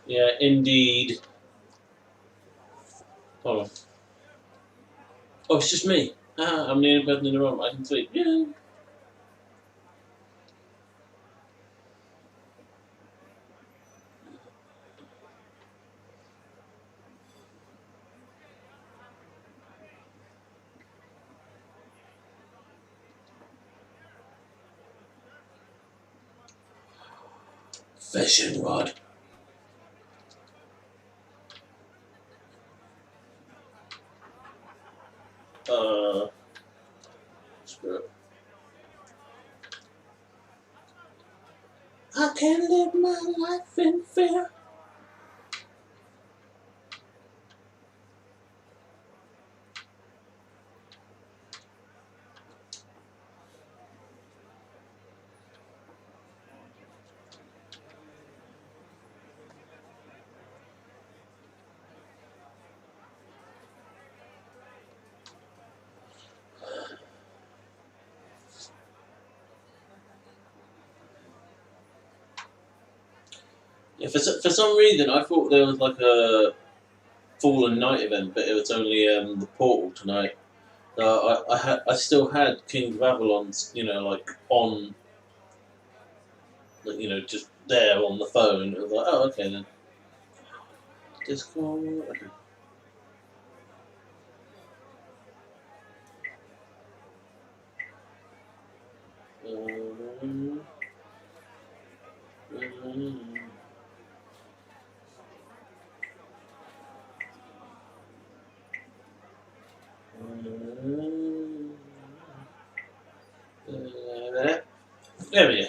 Yeah, indeed. Hold on. Oh, it's just me. Ah, I'm the only person in the room. I can sleep. Yeah. Fishing rod. Screw it. I can't live my life in fear. Yeah, for some reason, I thought there was like a Fallen Night event, but it was only the Portal tonight. I still had King of Avalon's, like on, like, just there on the phone. I was like, oh, okay then. Discord. Okay. Um, there we go.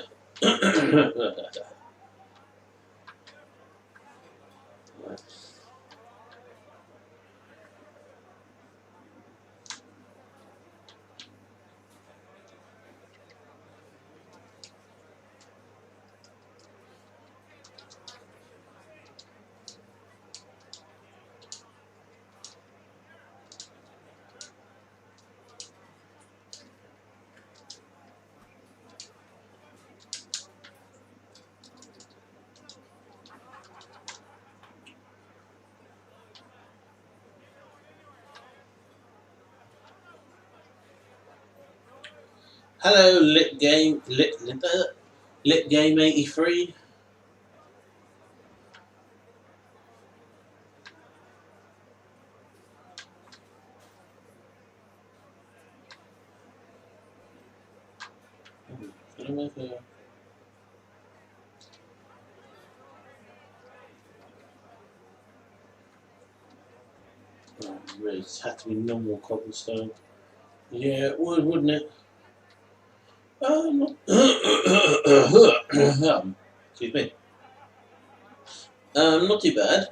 Hello, Lit Game 83. Can I make a... Oh, really, it had to be normal cobblestone. Yeah, it would, wouldn't it? Excuse me. Not too bad.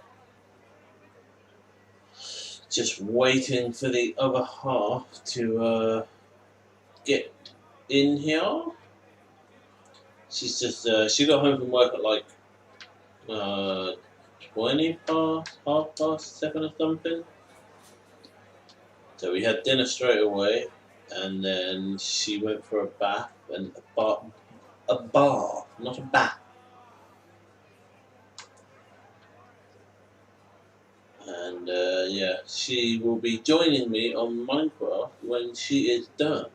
Just waiting for the other half to get in here. She's just she got home from work at like uh, 20 past, half past 7 or something. So we had dinner straight away, and then she went for a bath and a bar, not a bath. And yeah, she will be joining me on Minecraft when she is done.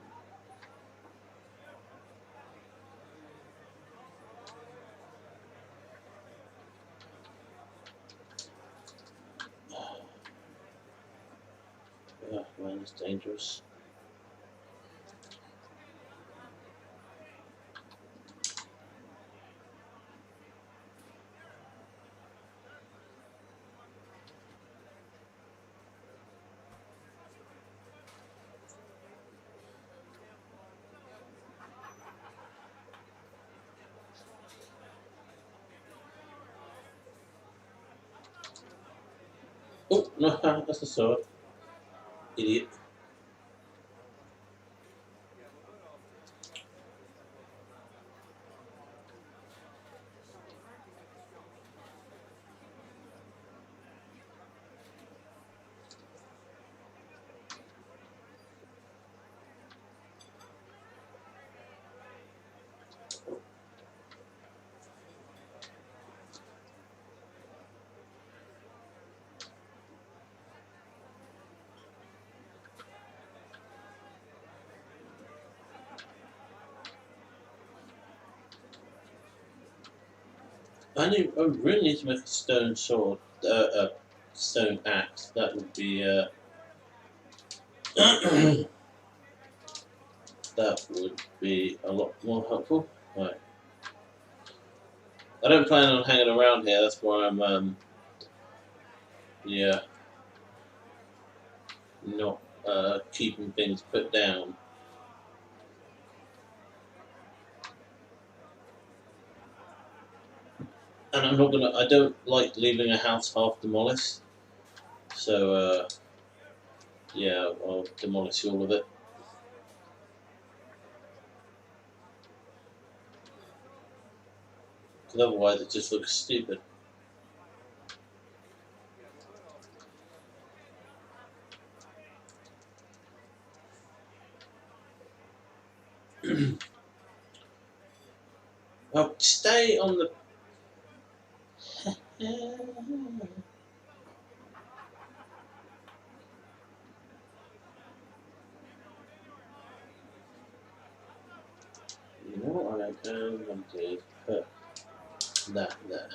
Oh, man, it's dangerous. Oh, no, that's a sword. Idiot. I really need to make a stone sword, a stone axe. That would be that would be a lot more helpful. Right. I don't plan on hanging around here. That's why I'm yeah, not keeping things put down. And I'm not gonna. I don't like leaving a house half demolished. So yeah, I'll demolish all of it. Because otherwise, it just looks stupid. Oh, stay on the. You know what I am going to put that there.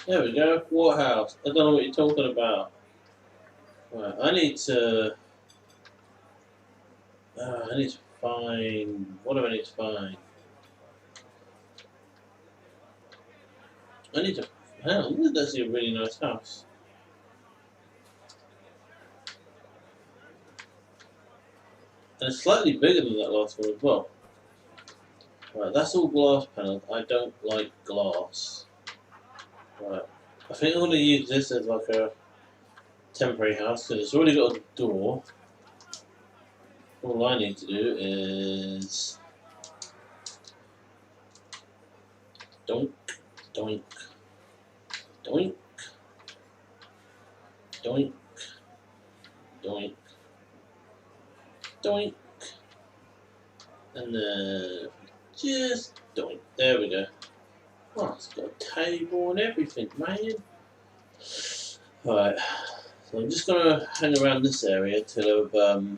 There we go. Waterhouse. I don't know what you're talking about. Right, I need to. I need to find. What do I need to find? I need to. Hang on, this is actually a really nice house. And it's slightly bigger than that last one as well. Right, that's all glass panels. I don't like glass. Right. I think I'm going to use this as like a temporary house because it's already got a door. All I need to do is doink, doink, doink, doink, doink, doink, and then just doink. There we go. Oh, it's got a table and everything, man. Right, so I'm just gonna hang around this area till I've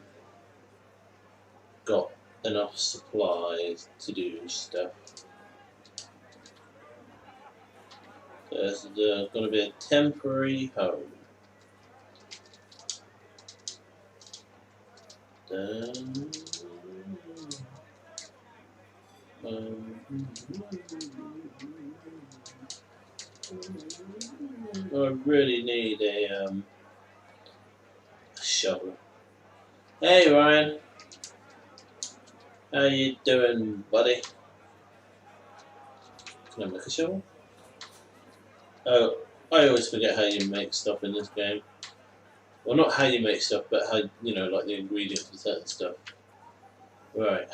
got enough supplies to do stuff. So this is gonna be a temporary home. I really need a shovel. Hey Ryan, how you doing, buddy? Can I make a shovel? Oh, I always forget how you make stuff in this game. Well, not how you make stuff, but how like the ingredients for certain stuff. Right.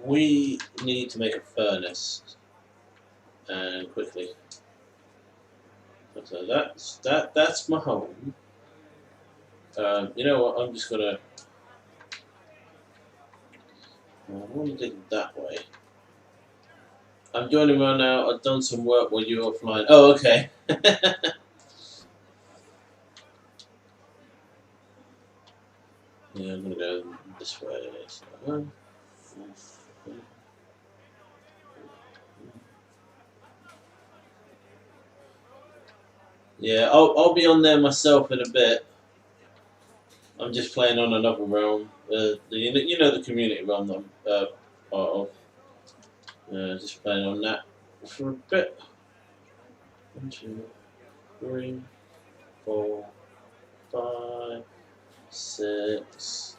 We need to make a furnace, and quickly. So that's my home. You know what? I'm just gonna. I want to dig that way. I'm joining around now. I've done some work while you were offline. Oh, okay. Yeah, I'm gonna go this way. So, Yeah, I'll be on there myself in a bit. I'm just playing on another realm. You know the community realm that I'm part of. Just playing on that for a bit. 1, 2, 3, 4, 5, 6.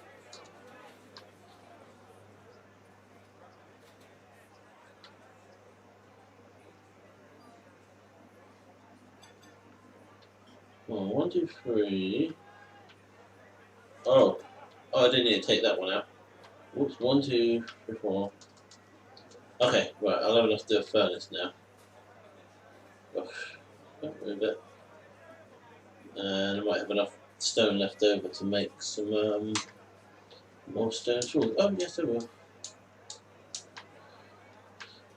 Oh, 1, 2, 3. Oh, I didn't need to take that one out. Whoops, 1, 2, 3, 4. Okay, right, I'll have enough to do a furnace now. Don't move it. And I might have enough stone left over to make some more stone tools. Oh, yes, I will.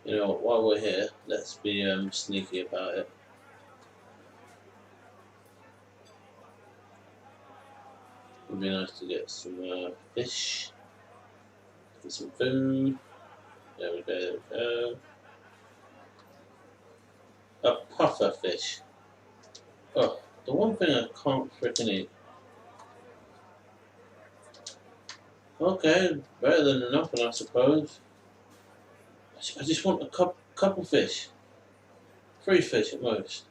You know what, while we're here, let's be sneaky about it. It would be nice to get some fish, get some food. There we go, there we go. A puffer fish. Oh, the one thing I can't freaking eat. Okay, better than nothing, I suppose. I just want a couple fish. 3 fish at most.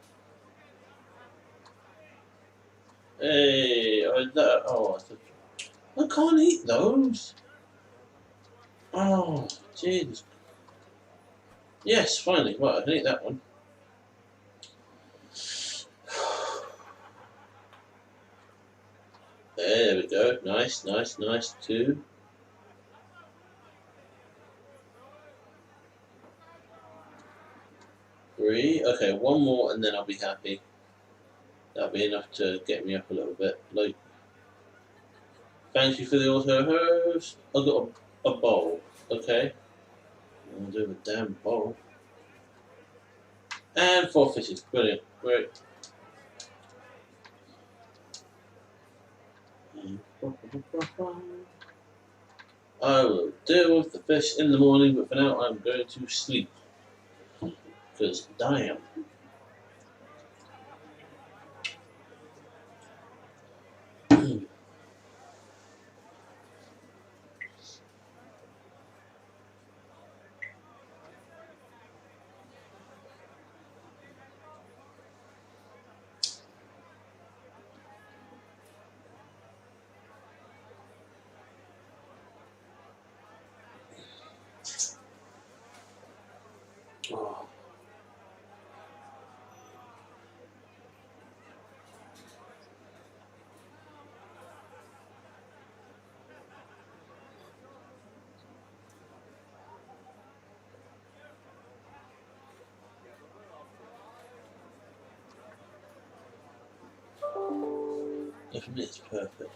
Hey, I can't eat those. Oh, jeez. Yes, finally. Right, I can eat that one. There we go. Nice, nice, nice. 2. 3. Okay, one more and then I'll be happy. That'll be enough to get me up a little bit. Like, thank you for the auto host. I got a bowl. Okay. I'll do a damn bowl. And 4 fishes. Brilliant. Great. I will deal with the fish in the morning, but for now I'm going to sleep. Because damn. Oh. If it's perfect.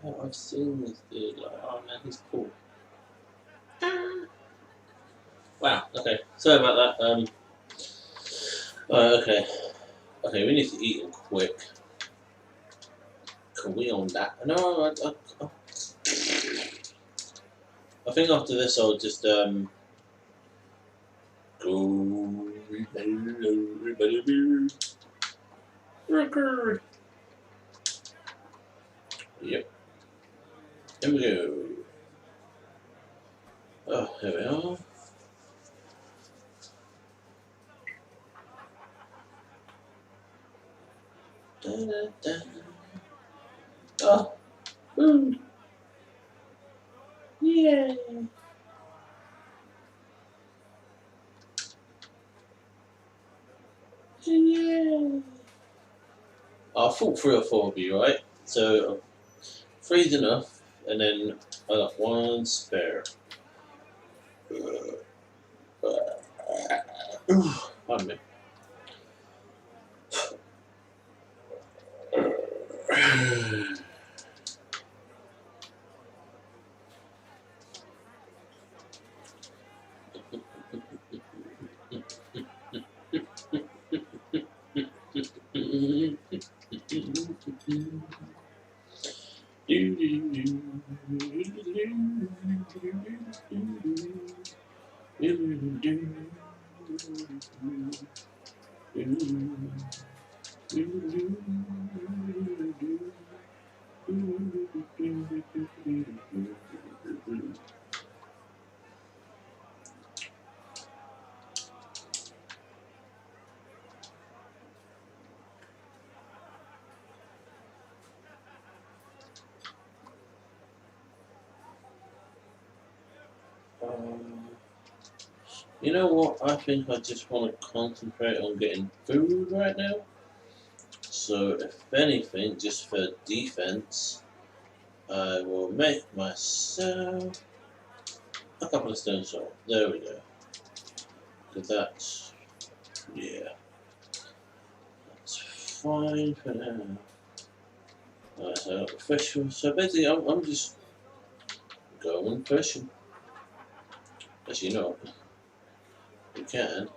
Oh, I've seen this dude. Like, oh man, he's cool. Wow. Okay. Sorry about that. Okay. Okay. We need to eat them quick. Can we on that? No. I think after this, I'll just go. Record. Yep. Here we go. Oh, here we are. Da, da, da. Oh, food. Yay. Yay. I thought 3 or 4 would be right. So, three's enough. And then I got one spare. Pardon me. You know what? I think I just want to concentrate on getting food right now. So, if anything, just for defense, I will make myself a couple of stone swords. There we go. Because that's, yeah, that's fine for now. So, fishing. So basically, I'm just going fishing. As you know, you can.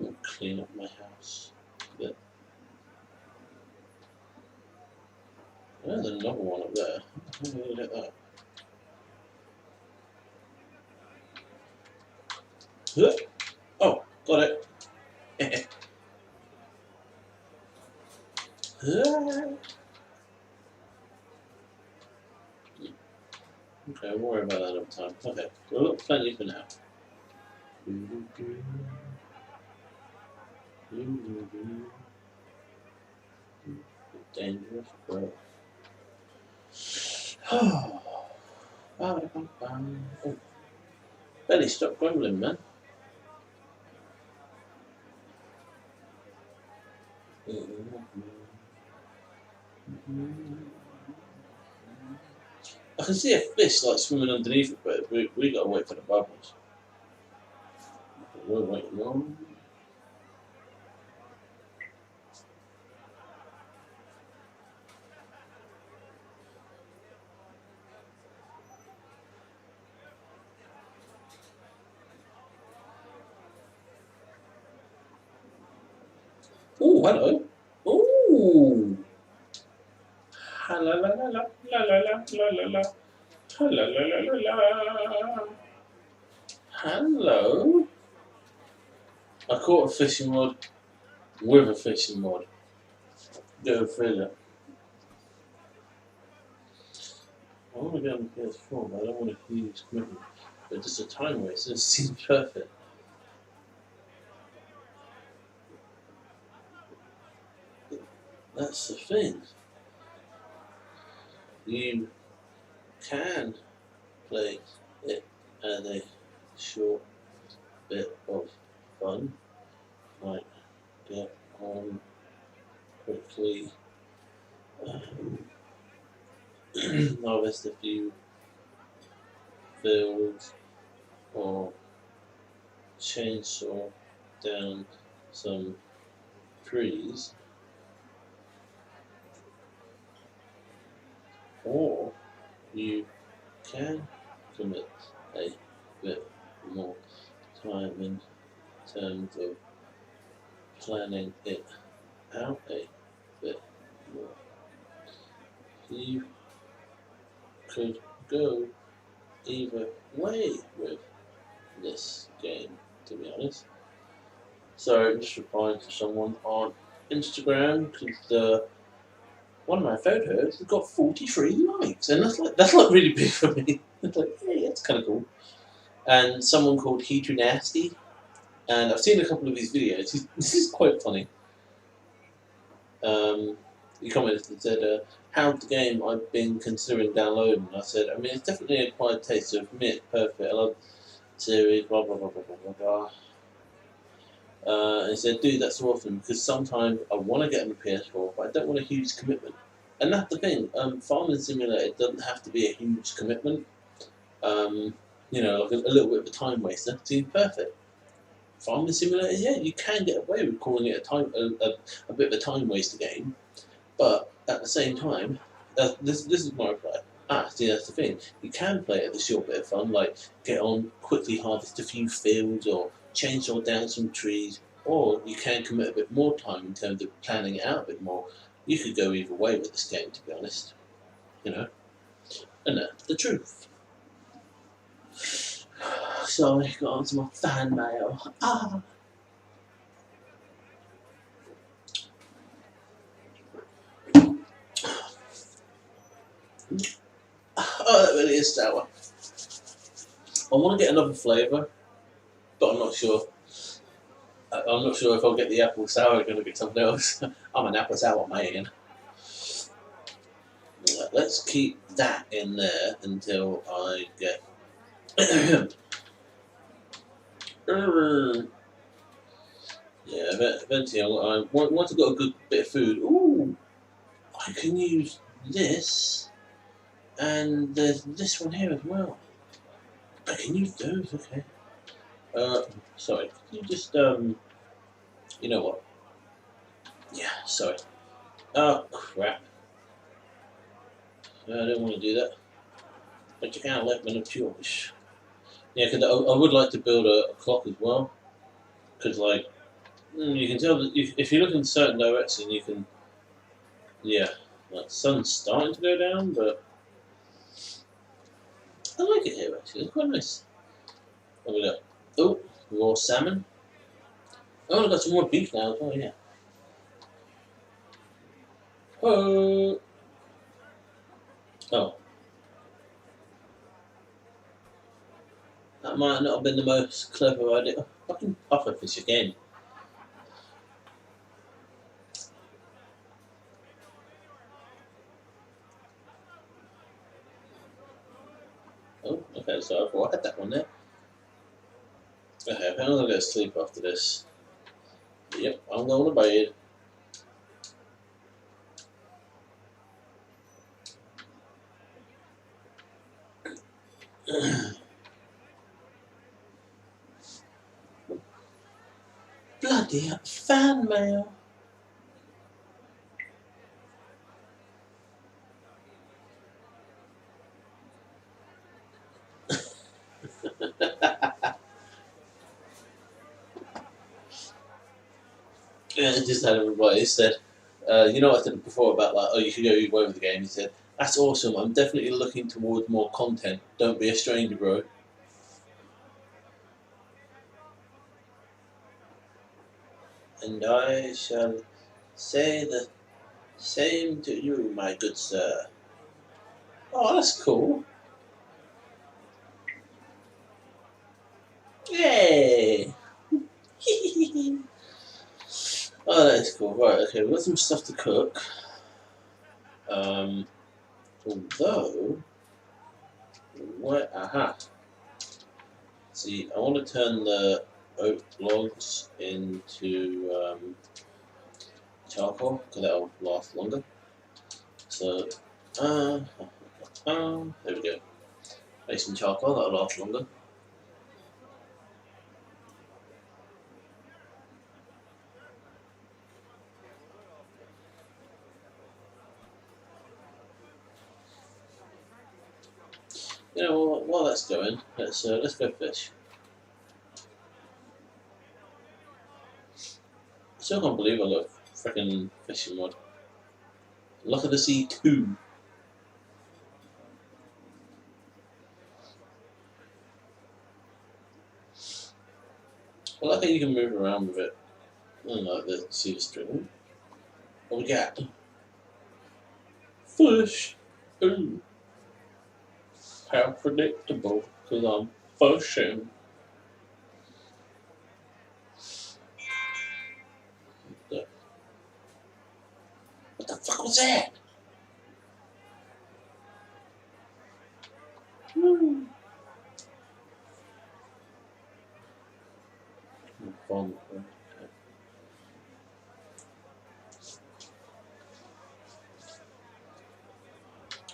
I'll clean up my house a bit. There's another one up there. How do I get that? Huh? Oh, got it. Okay, we'll worry about that another time. Okay, we'll look plenty for now. Dangerous, bro. Oh, Belly, stop grumbling, man. I can see a fish like swimming underneath it, but we gotta wait for the bubbles. We're waiting on. Oh, hello. Oh. La la la la la la la la la la. La la la la la. Hello. I caught a fishing rod with a fishing rod. Go further. I want to get on the PS4, but I don't want to use equipment. But just a time waste. It seems perfect. That's the thing. You can play it as a short bit of fun, like get on quickly, harvest a few fields, or chainsaw down some trees, or you can commit a bit more time in terms of planning it out a bit more. You could go either way with this game, to be honest. So I'm just replying to someone on Instagram because one of my photos has got 43 likes, and that's like really big for me. It's like, hey, that's kind of cool. And someone called He Too Nasty, and I've seen a couple of his videos. This is quite funny. He commented and said, "How's the game I've been considering downloading?" And I said, "I mean, it's definitely an acquired taste, so for me it's perfect. I love the series, blah blah blah blah blah blah." And he said, "Dude, that's awesome because sometimes I want to get on the PS4, but I don't want a huge commitment." And that's the thing. Farming Simulator doesn't have to be a huge commitment. Um, like a little bit of a time waster. Seems perfect. Farming Simulator, yeah, you can get away with calling it a bit of a time waster game, but at the same time, this is my reply. See, that's the thing. You can play it as a short bit of fun, like get on, quickly harvest a few fields, or chainsaw down some trees, or you can commit a bit more time in terms of planning it out a bit more. You could go either way with this game, to be honest. And that's the truth. So I got onto my fan mail. Oh, that really is sour. I want to get another flavour, but I'm not sure. I'm not sure if I'll get the apple sour. I'm going to get something else. I'm an apple sour man. Let's keep that in there until I get. Yeah, eventually once I've got a good bit of food. Ooh, I can use this, and there's this one here as well. I can use those. Okay. Sorry. Can you just You know what? Yeah. Sorry. Oh crap. I don't want to do that. But you can't let me choice. Yeah, because I would like to build a clock as well. Because like you can tell that if you look in a certain direction, you can. Yeah, like the sun's starting to go down, but I like it here actually. It's quite nice. Have a look. Oh, raw salmon. Oh, I've got some more beef now as well. Yeah. Oh. Oh, that might not have been the most clever idea. Oh, fucking pufferfish again. Oh, okay, so I thought I had that one there. Okay, I'm gonna go to sleep after this. Yep, I'm going to bed. Bloody fan mail. Yeah, I just had a reply. He said, you know what I said before about like, oh, you can go either way with the game. He said, that's awesome. I'm definitely looking towards more content. Don't be a stranger, bro. And I shall say the same to you, my good sir. Oh, that's cool. Yay! Oh, that's cool. Right, okay, we've got some stuff to cook. Although, aha. See, I want to turn the oak logs into charcoal because that'll last longer. So, there we go. Make some charcoal, that'll last longer. You know, while that's going, let's go fish. I still can't believe I got a freaking fishing rod. Look at the sea 2. Well, I think you can move around with it. I don't like the sea string. What we got? Fish. Ooh. How predictable, because I'm fishing. What the fuck was that? Woo. Fun.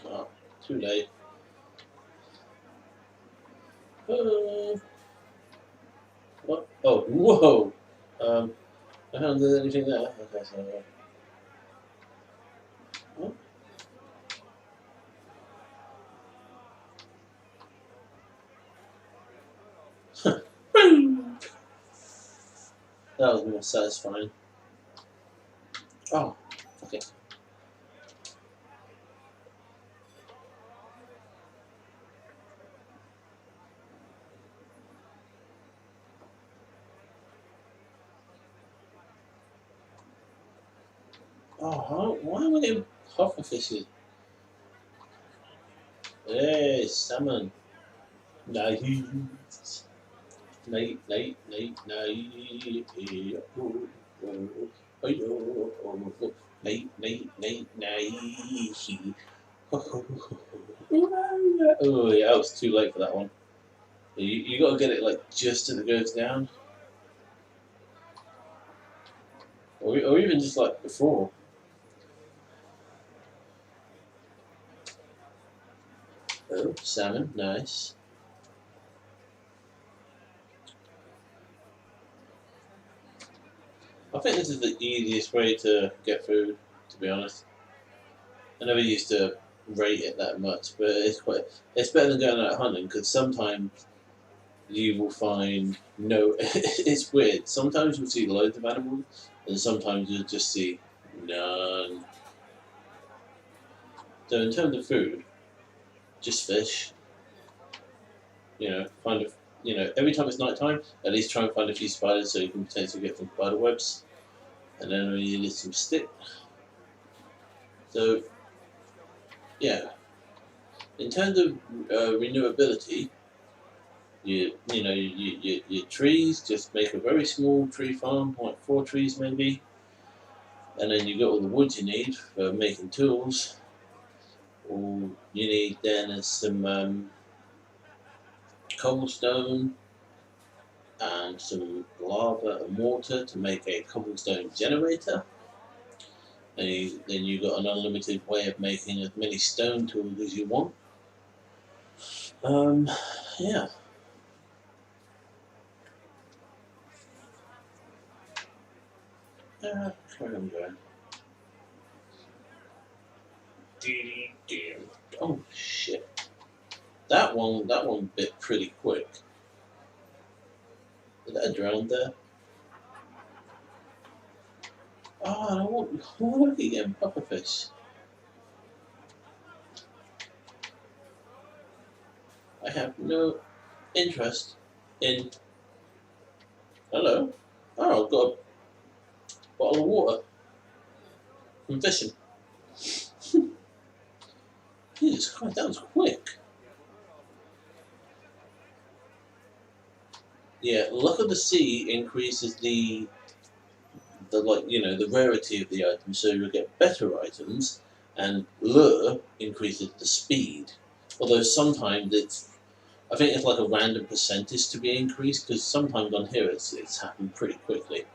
Oh, too late. What? Oh, whoa! I haven't done anything there. Okay, so. What? That was more satisfying. Oh, okay. Oh, why am I getting pufferfishes? Hey, salmon. Nice. Night. Oh yeah, I was too late for that one. You got to get it like just as it goes down, or even just like before. Oh, salmon, nice. I think this is the easiest way to get food, to be honest. I never used to rate it that much, but it's better than going out hunting because sometimes you will find no. It's weird. Sometimes you'll see loads of animals, and sometimes you'll just see none. So in terms of food, just fish. You know, every time it's night time, at least try and find a few spiders so you can potentially get some spider webs, and then you need some stick. So yeah, in terms of renewability, your trees, just make a very small tree farm, like 4 trees maybe, and then you got all the wood you need for making tools. All you need then is some cobblestone and some lava and water to make a cobblestone generator. And then you've got an unlimited way of making as many stone tools as you want. Um, yeah. Carry on going. Oh shit! That one bit pretty quick. Is that a drone there? Oh, I want to keep getting pufferfish. I have no interest in. Hello. Oh, I've got a bottle of water from fishing. Jesus Christ, that was quick. Yeah, luck of the sea increases the rarity of the item, so you'll get better items, and lure increases the speed. Although sometimes I think it's like a random percentage to be increased because sometimes on here it's happened pretty quickly.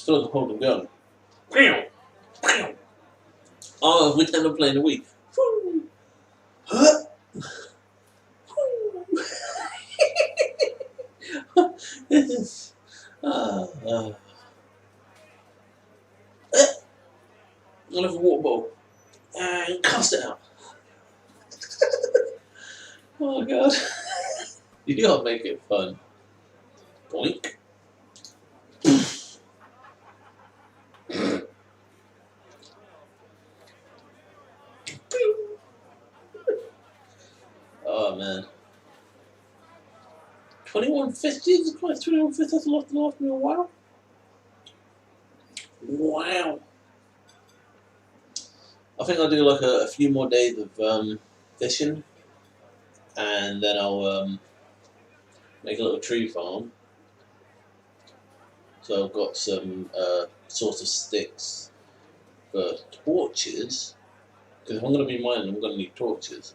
feel like a Pokemon gun. Pow! Pow! Oh, we're down to playing a week. Huh? This is. I'll have a water bottle. And cast it out. Oh god. You gotta make it fun. Boink. Oh man. 2150? Jesus Christ, 2150, that's a lot to last me a while. Wow. I think I'll do like a few more days of fishing, and then I'll make a little tree farm. So I've got some sort of sticks for torches, because if I'm going to be mining, I'm going to need torches.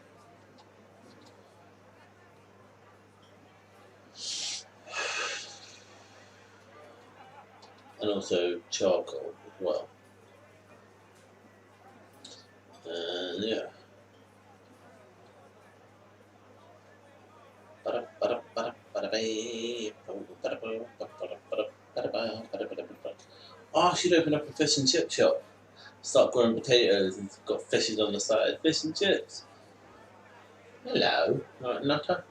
And also charcoal as well. And yeah. Oh, I should open up a fish and chip shop. Start growing potatoes and got fishes on the side. Fish and chips. Hello. Right, nutter.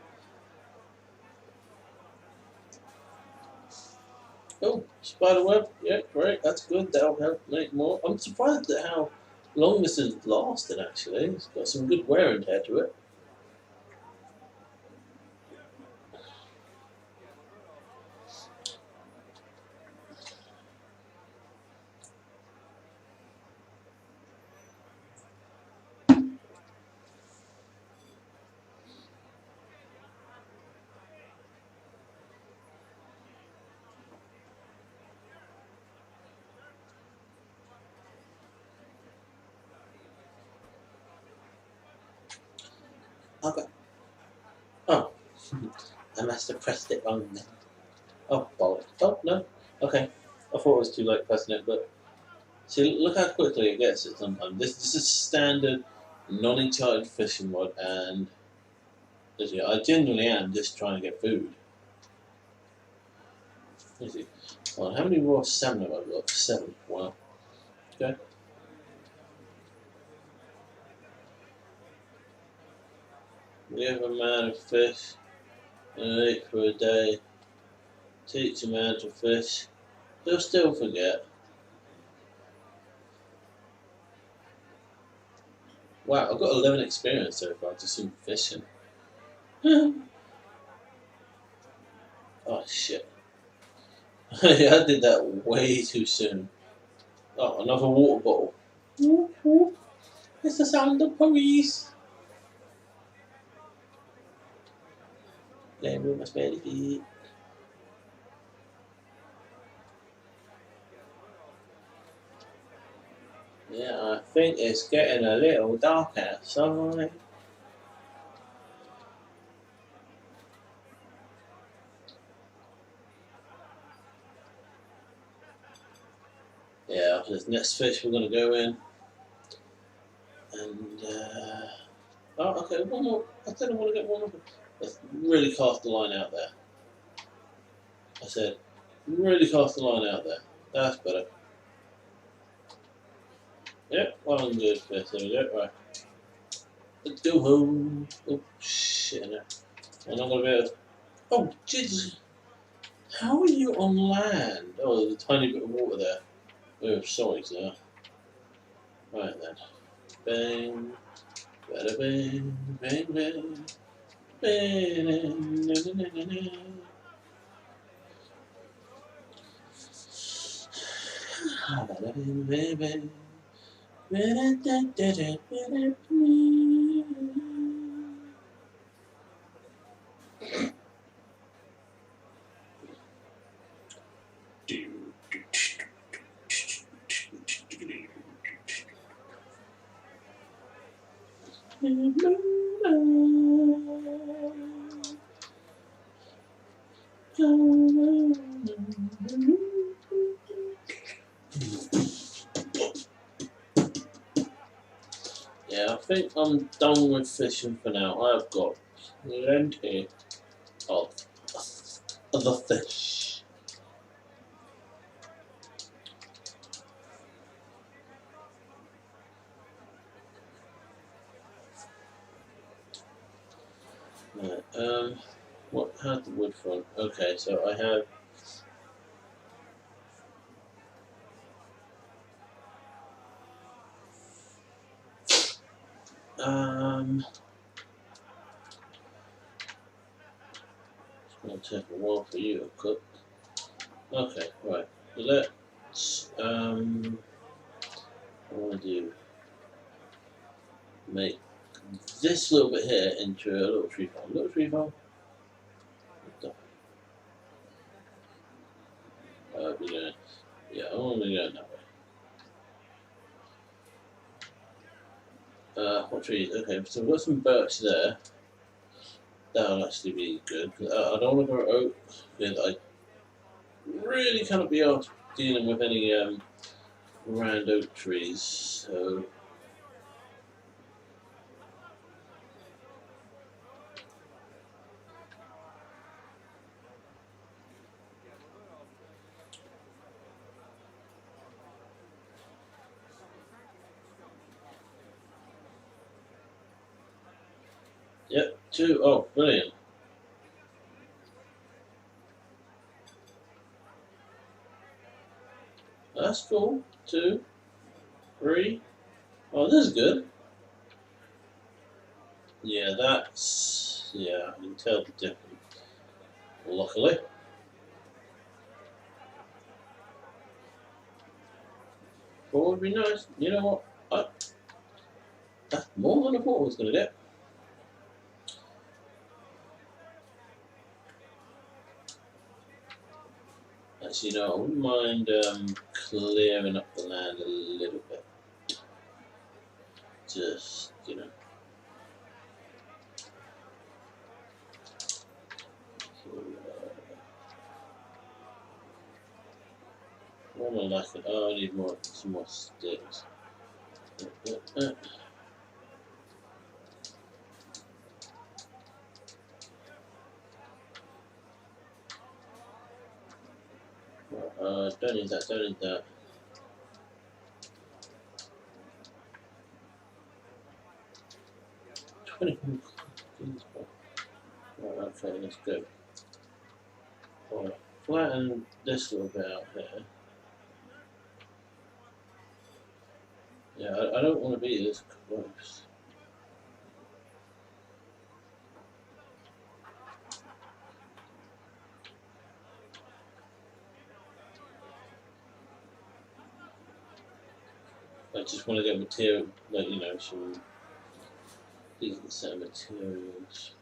Oh, spider web. Yeah, great. That's good. That'll help make more. I'm surprised at how long this has lasted, actually. It's got some good wear and tear to it. Okay. Oh. I must have pressed it wrong then. Oh, bollocks. Oh, no. Okay. I thought it was too late pressing it, but see, look how quickly it gets it sometimes. This is standard, non-enchanted fishing rod, and I genuinely am just trying to get food. Let's see. Well, how many raw salmon have I got? 7. Wow. Okay. Give a man a fish and eat for a day. Teach a man to fish. He'll still forget. Wow, I've got 11 experience so far just in fishing. Oh shit. Yeah, I did that way too soon. Oh, another water bottle. Whoop, whoop. It's the sound of police. Playing with my smelly feet. Yeah, I think it's getting a little dark outside. Yeah, after this next fish we're going to go in. And, oh, okay, one more. I said I want to get one more. Let's really cast the line out there. I said, really cast the line out there. That's better. Yep, one good fish. There we go. Right. Let's go home. Oh, shit. I'm not going to be able to. Oh, Jesus. How are you on land? Oh, there's a tiny bit of water there. Oh, sorry, sir. Right then. Bang. Bada bang. Bang, bang. Bang. Na, na, na, na, na. Bada bang, bang, bang. Bada, da, da, da, bada, Yeah, I think I'm done with fishing for now. I've got plenty of the fish. Right, what had the wood front? Okay, so I have it's gonna take a while for you to cook. Okay, right. Let's I wanna do make this little bit here into a little tree farm. Little tree farm? We're gonna, yeah, I want to be going that way. What trees? Okay, so we've got some birch there. That'll actually be good. I don't want to grow oak because I really cannot be asked dealing with any grand oak trees. So yep, two. Oh, brilliant. That's cool. Two, three. Oh, this is good. Yeah, that's yeah. I can tell the difference. Luckily. Four would be nice. You know what? That's more than I thought I was going to get. Actually, no, I wouldn't mind clearing up the land a little bit. Just, you know. So, what am I lacking? Oh, I need some more sticks. Don't need that, don't need that. Right, okay, let's go. Right, flatten this little bit out here. Yeah, I don't want to be this close. I just want to get material, like, you know, some decent set of materials.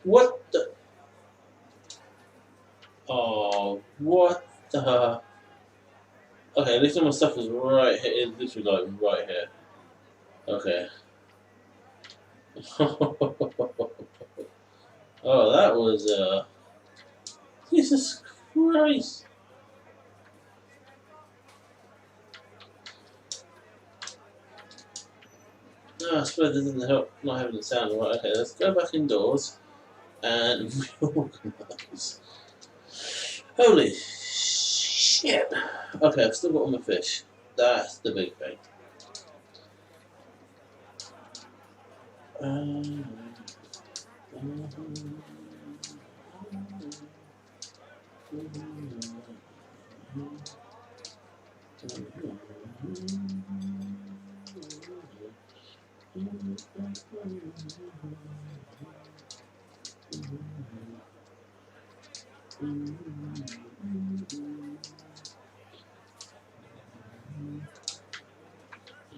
What the? Oh, what the? Okay, at least all my stuff is right here. It's literally like right here. Okay. Oh, that was Jesus Christ. No, I suppose it doesn't help not having the sound right. Okay, let's go back indoors and reorganize. Holy shit. Okay, I've still got all my fish. That's the big thing.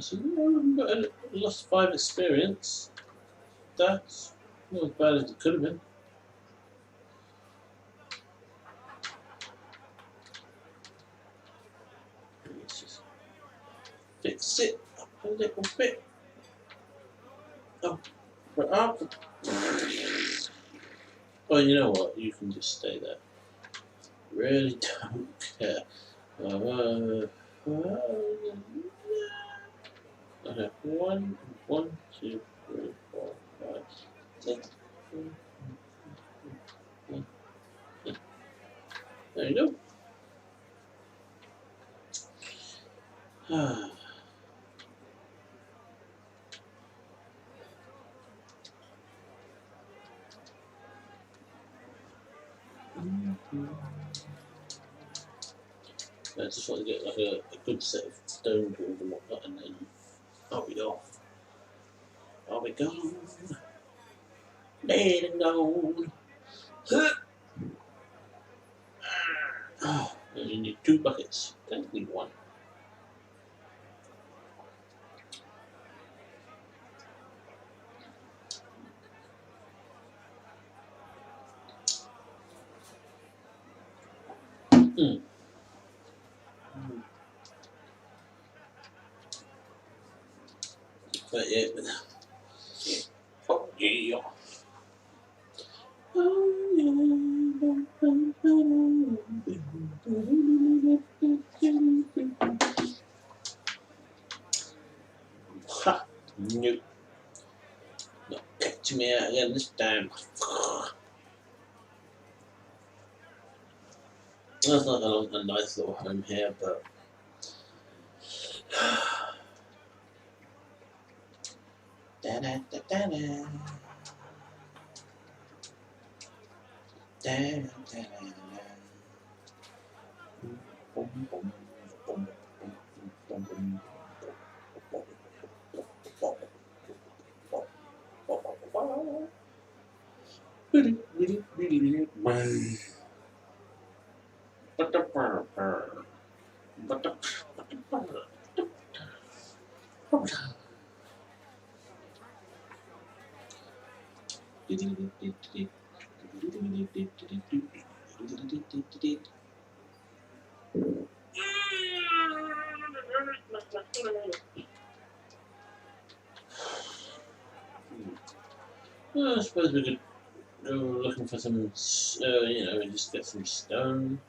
So I lost 5 experience. That's not as bad as it could have been. sit up a little bit. Oh, but up. Oh, you know what? You can just stay there. Really don't care. Okay, one, two, three, four, five, six. There you go. I just want to get like a good set of stone tools and whatnot, and then I'll be off. I'll be gone. Dead and gone. Oh, and you need 2 buckets. Don't need 1. Mm. But yeah. Oh yeah. Ha! Nope. Not catching me out again this time. That's not a nice little home here, but da da da da da. Da da da da. Boom boom boom boom boom boom. Well, I suppose we could go looking for some, just get some stone.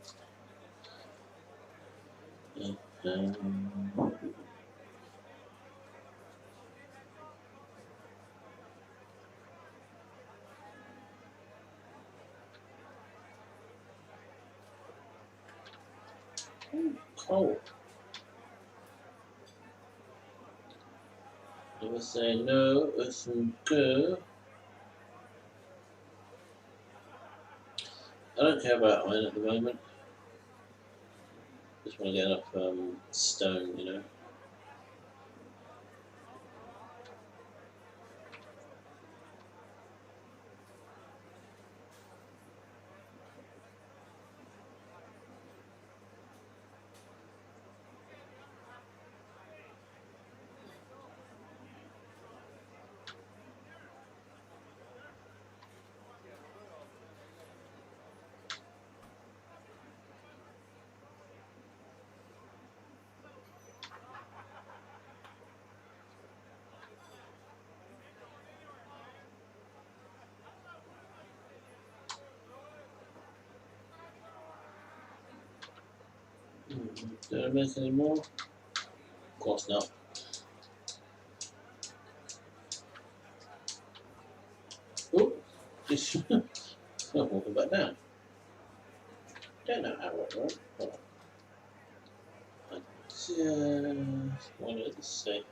Coal. Never say no, it's some good. I don't care about iron at the moment. Just want to get enough stone, you know. Did I miss any more? Of course not. Oh, just I'm walking back down. Don't know how it works. Hold on. I just wanted to say.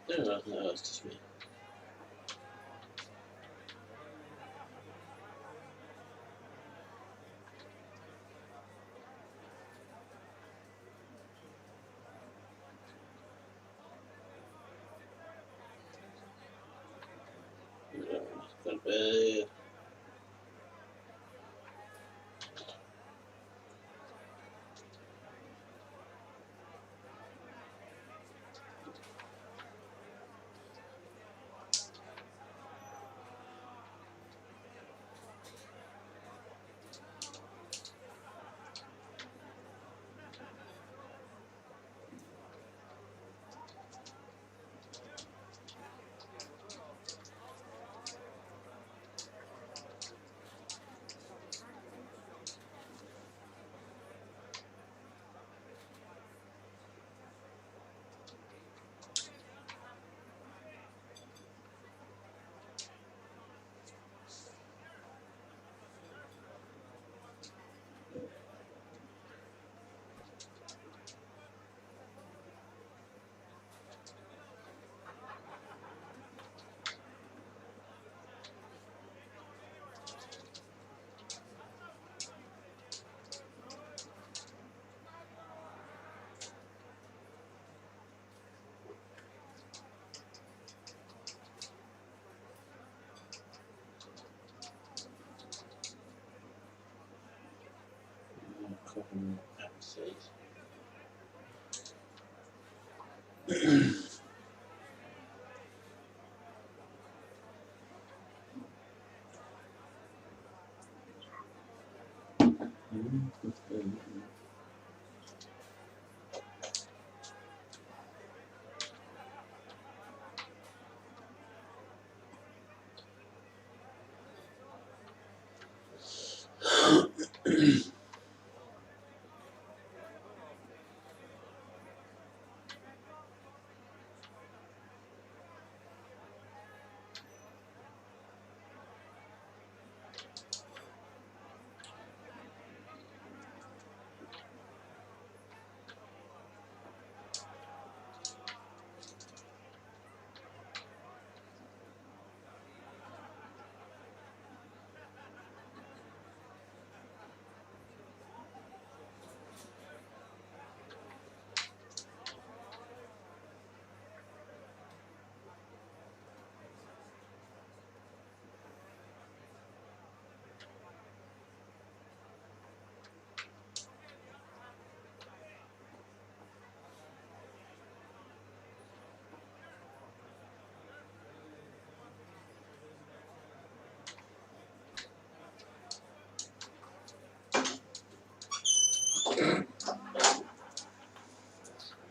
No, it's just me. Go to bed.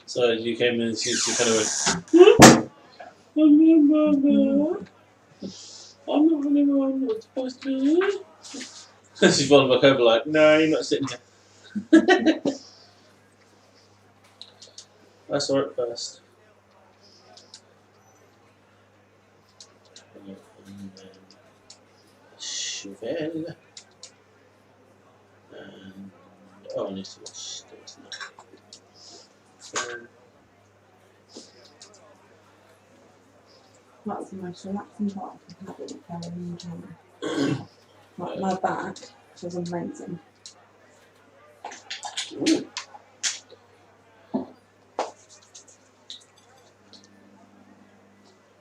So you came in and she kind of went, I'm not anymore, I'm not supposed to be. She followed back over like, no, you're not sitting here. I saw it first. And then Chevelle. And oh, I need to watch this now. That's the most relaxing part of having it for a long time. Like my back was amazing. Ooh.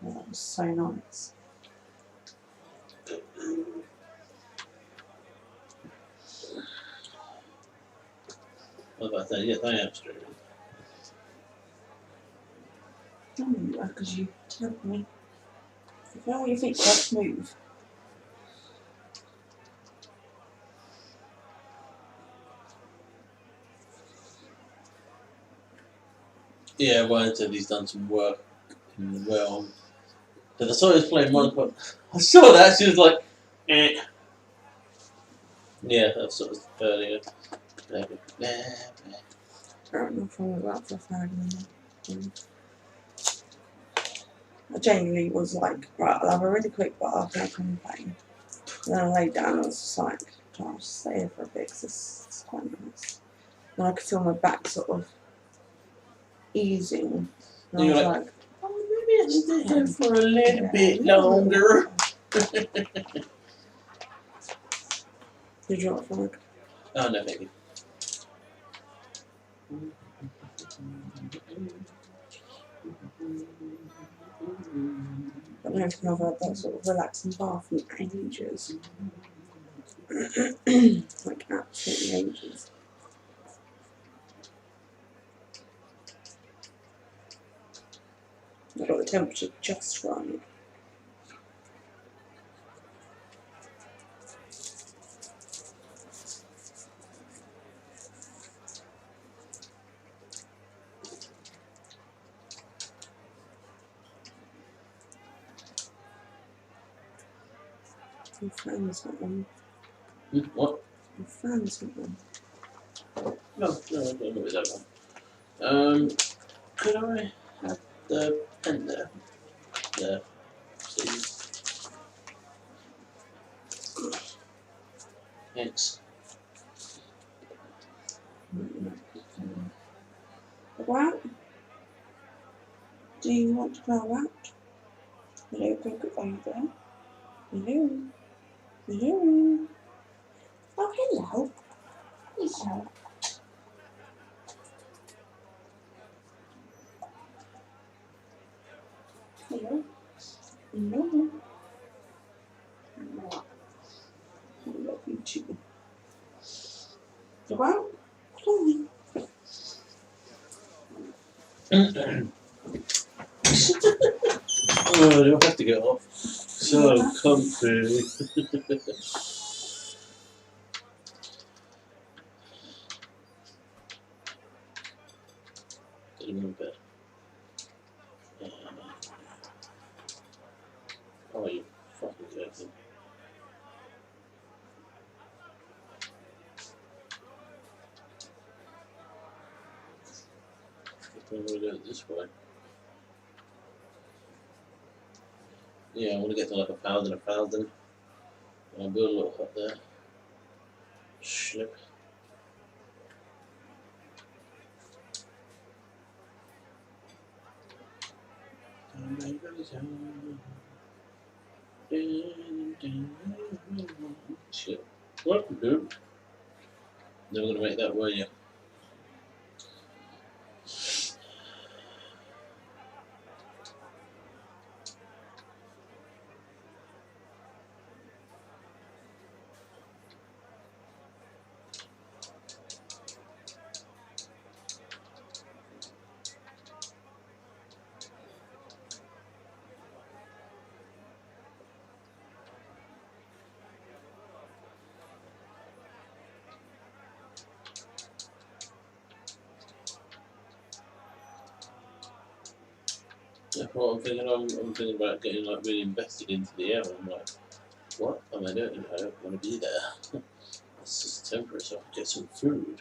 Yeah, that was so nice. What about that? Yes, I am streaming. Because you told me. You feel your feet quite smooth. Yeah, Ryan said he's done some work in the realm. Because I saw he was playing Monaco. I saw that, she was like, eh. Yeah, that was sort of earlier. I don't know if I was that for a fag minute. I genuinely was like, right, I'll have a really quick bath and I'll complain. And then I laid down and I was just like, I'll just stay here for a bit because this is quite nice. And I could feel my back sort of easing. And You're I was like, like, oh, maybe I should stay here for a little bit longer. Did you want a fag? Oh, no, thank you. I don't know if I've had that sort of relaxing bath in ages. Like absolutely ages. I got the temperature just right. My fan's not on. What? My fan's not on. No, I don't know that one. Could I have the pen there? There, please. Thanks. Go out? Do you want to go out? Hello, Cricket over. Hello. Hello. Oh, hello. Hello. Hello. Hello. I love you too. Go out? Come on. Oh, do I have to get off? So comfy. Get him in bed. Oh, you fucking joking. I think we'll do it this way. Yeah, I want to get to like 1,000. I'll build a little hut there. Slip. Shit. What, dude? Never gonna make that, were you? That's what I'm thinking. I'm thinking about getting like really invested into the air. I'm like, what? I don't want to be there. It's just temporary, so I can get some food.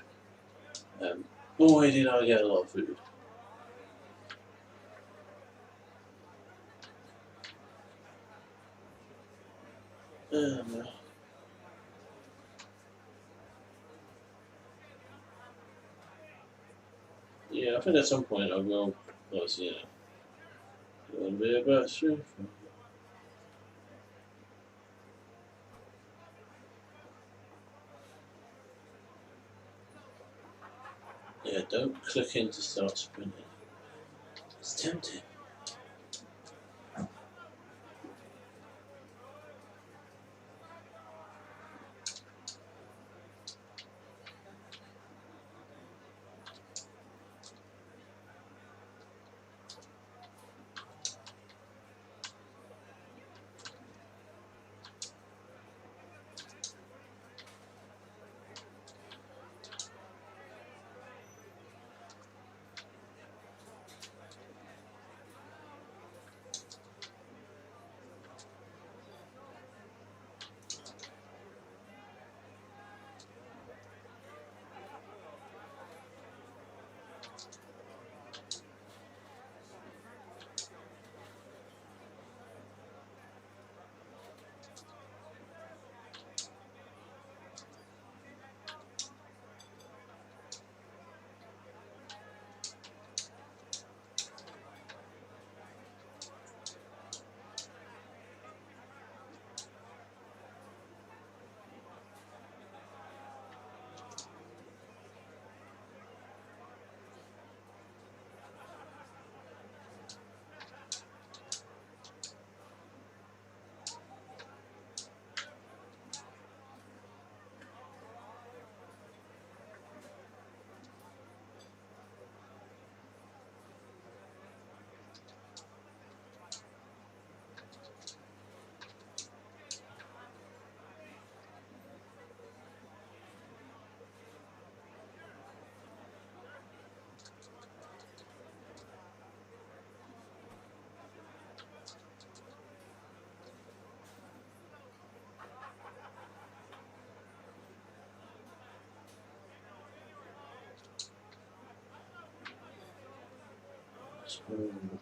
Boy, did I get a lot of food. Yeah, I think at some point I will, obviously, you know, a little bit about strength. Yeah, don't click in to start sprinting. It's tempting.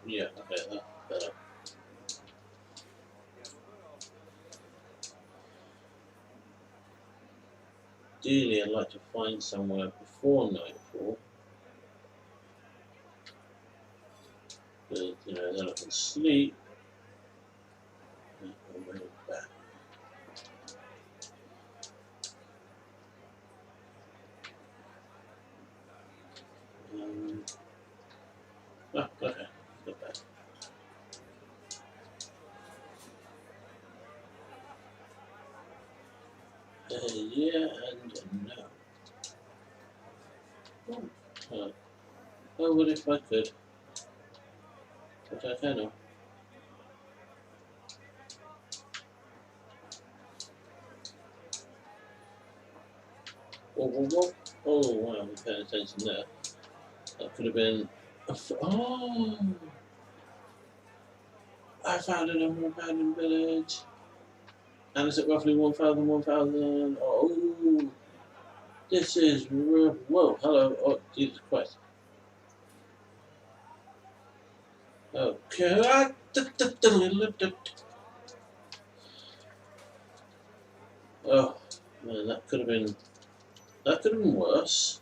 Yeah, okay, that's better. Ideally, I'd like to find somewhere before nightfall. But, you know, then I can sleep. And I'll go back. Okay, not bad. Yeah and no. Oh, what if I could? But Okay, no. Oh, wow, I'm paying attention there. That could have been. Oh! I found another abandoned village. And it's at roughly 1,000. Oh! This is. Whoa, hello. Oh, Jesus Christ. Okay. Oh, man, that could have been. That could have been worse.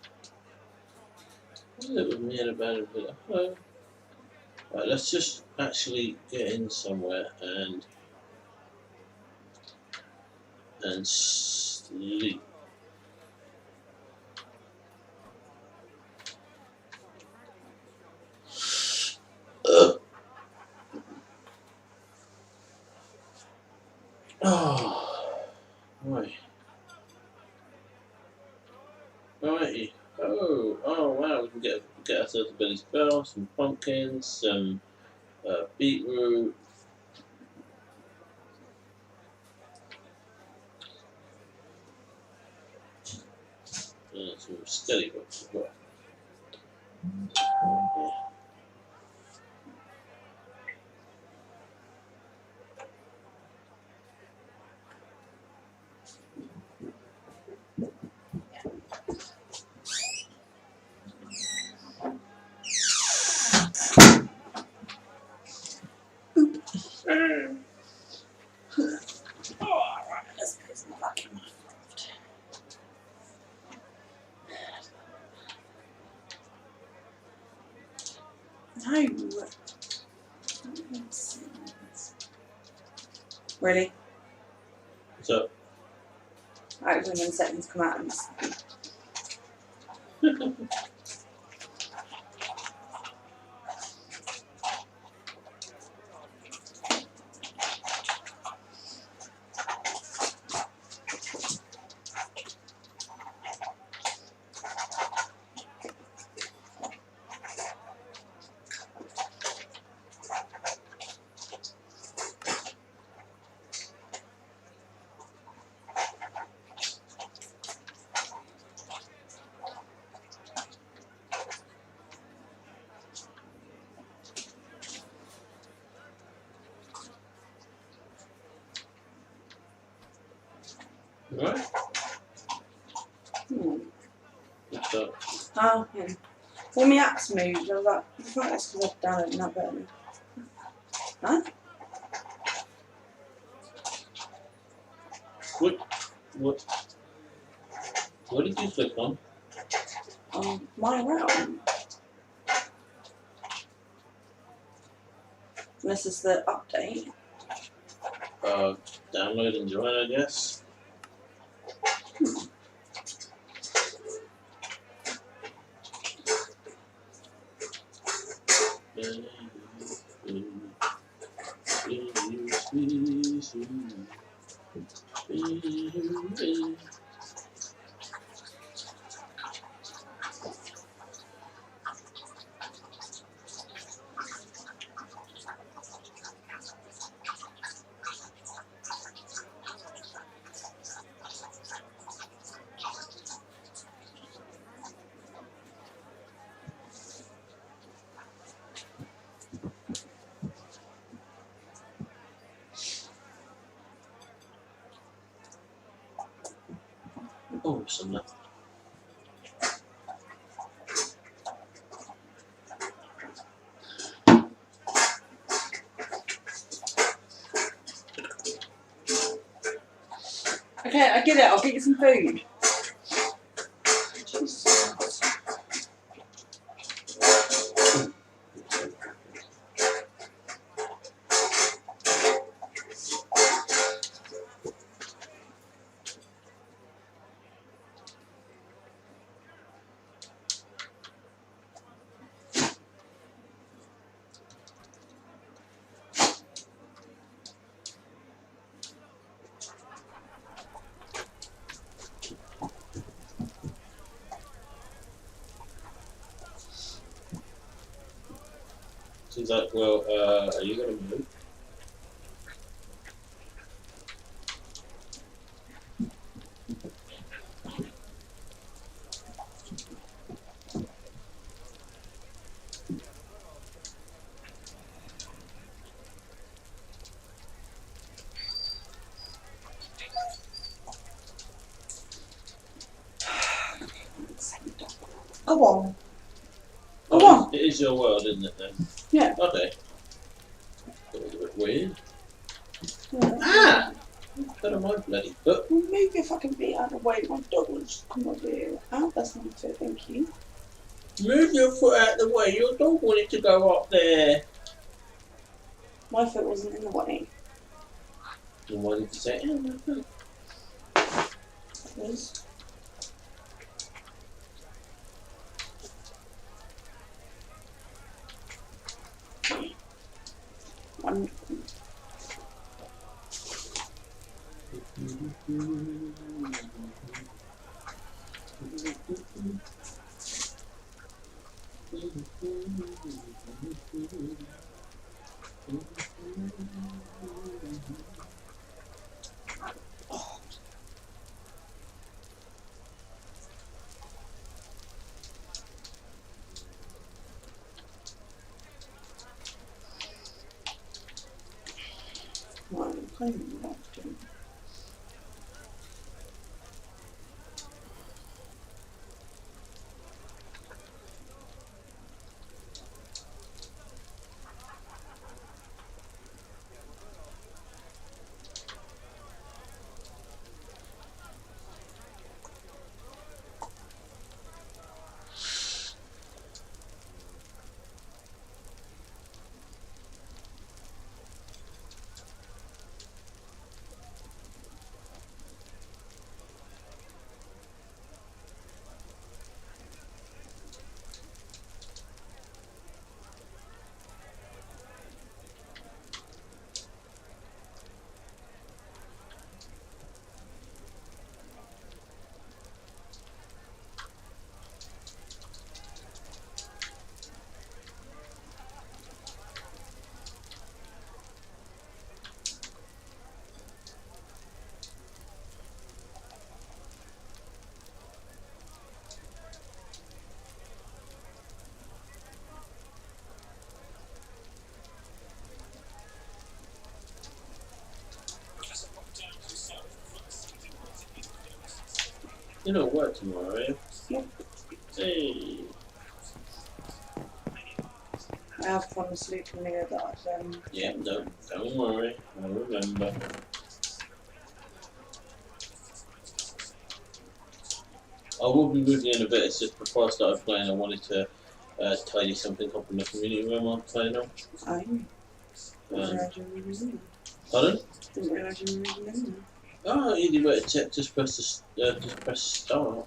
What is it with me and abandoned village? Hello. Right, let's just actually get in somewhere and sleep. Oh, right. Righty. Oh, wow. We can get ourselves a Billy Spell, some pumpkins, some beetroot. And some steady books as well. Alright, let's put some back in Minecraft. No! Really? So, Actually, when settings come out, right? What's up? Oh, yeah. When my app's moved, I was like, I thought that's because I've downloaded that button. Huh? What did you click on? My realm. This is the update. Download and join, I guess. Oh, some left. Okay, I get it. I'll get you some food. He's like, well, are you going to move? Go on. Go Oh, on. it is your world, isn't it then? Yeah. Okay. That was a bit weird. Yeah. Ah! Got on my bloody foot. Well, move your fucking feet out of the way. My dog will just come over here. Oh, that's not fair, thank you. Move your foot out of the way. Your dog wanted to go up there. My foot wasn't in the way. And why did you say, oh, my foot? Please. Wonderful. Right, I'm kind of locked in. You don't work tomorrow, are you? Yep. Hey. I have fallen asleep in there that I've Yeah, don't worry. I remember. I will be with you in a bit. It's just before I started playing, I wanted to tidy something up in the community room I'm playing on. I didn't realise you were reading Pardon? Didn't realise you were reading Oh, easy way to check. Just press start.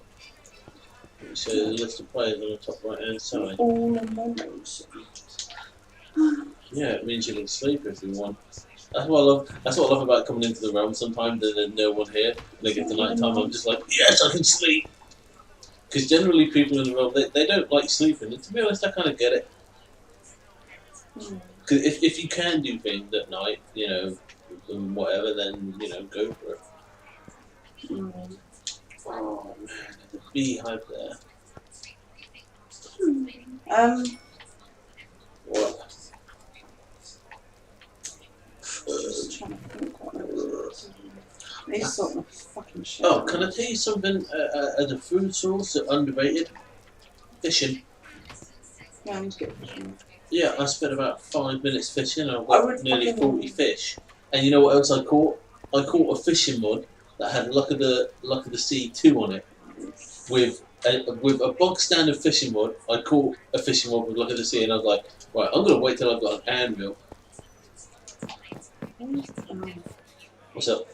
It says a list of players on the top right hand side. All in my nose. Yeah, it means you can sleep if you want. That's what I love. That's what I love about coming into the realm. Sometimes there's no one here, and they get to night time. I'm just like, yes, I can sleep. Because generally, people in the realm they don't like sleeping. And to be honest, I kind of get it. Because if you can do things at night, you know, and whatever, then you know, go for it. Oh man, there's a beehive there. What? Just trying to think what I was. I need to sort my fucking shit. Oh, can I tell you something as a food source that underrated? Fishing. Yeah, I need to get fishing. Yeah, I spent about 5 minutes fishing. I got nearly 40 fucking- fish. And you know what else I caught? I caught a fishing rod that had Luck of the Sea 2 on it. With a bog standard fishing rod, I caught a fishing rod with Luck of the Sea, and I was like, right, I'm gonna wait till I've got an anvil. What's up?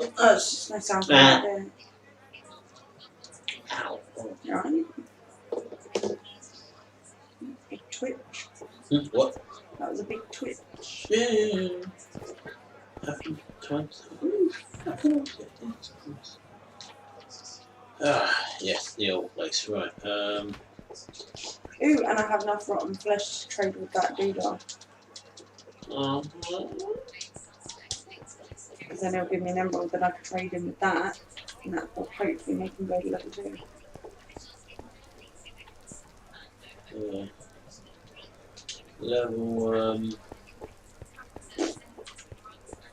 Oh, it's just my sound right there. Ow. Right? Big twitch. What? That was a big twitch. Yeah. Having time to. Ah, yes, the old place. Right. Ooh, and I have enough rotten flesh to trade with that doodah. Because then he'll give me an emerald, then I can trade him with that, and that will hopefully make him go to level 2. Yeah. Level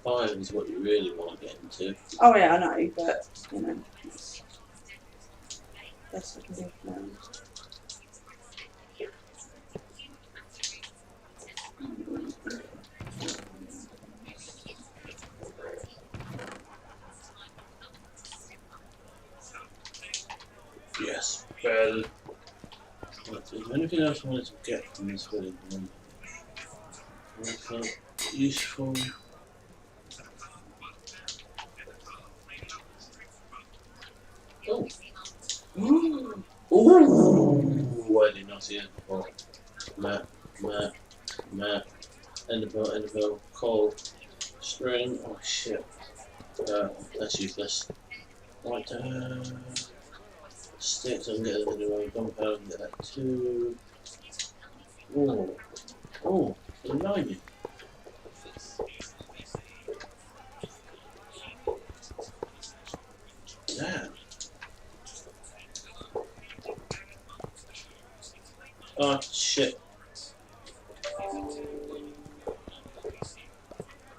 5 is what you really want to get into. Oh yeah, I know, but you know, it's best I can do for now. Yes, barely. Is there anything else I wanted to get from this village? Anything useful? Oh. Ooh, I did not see it before. Map. Enderpearl, coal, string. Oh shit. That's useless. Right, sticks, I can get that anyway. Gunpowder, I can get that too. Oh, blimey. Damn. Oh shit.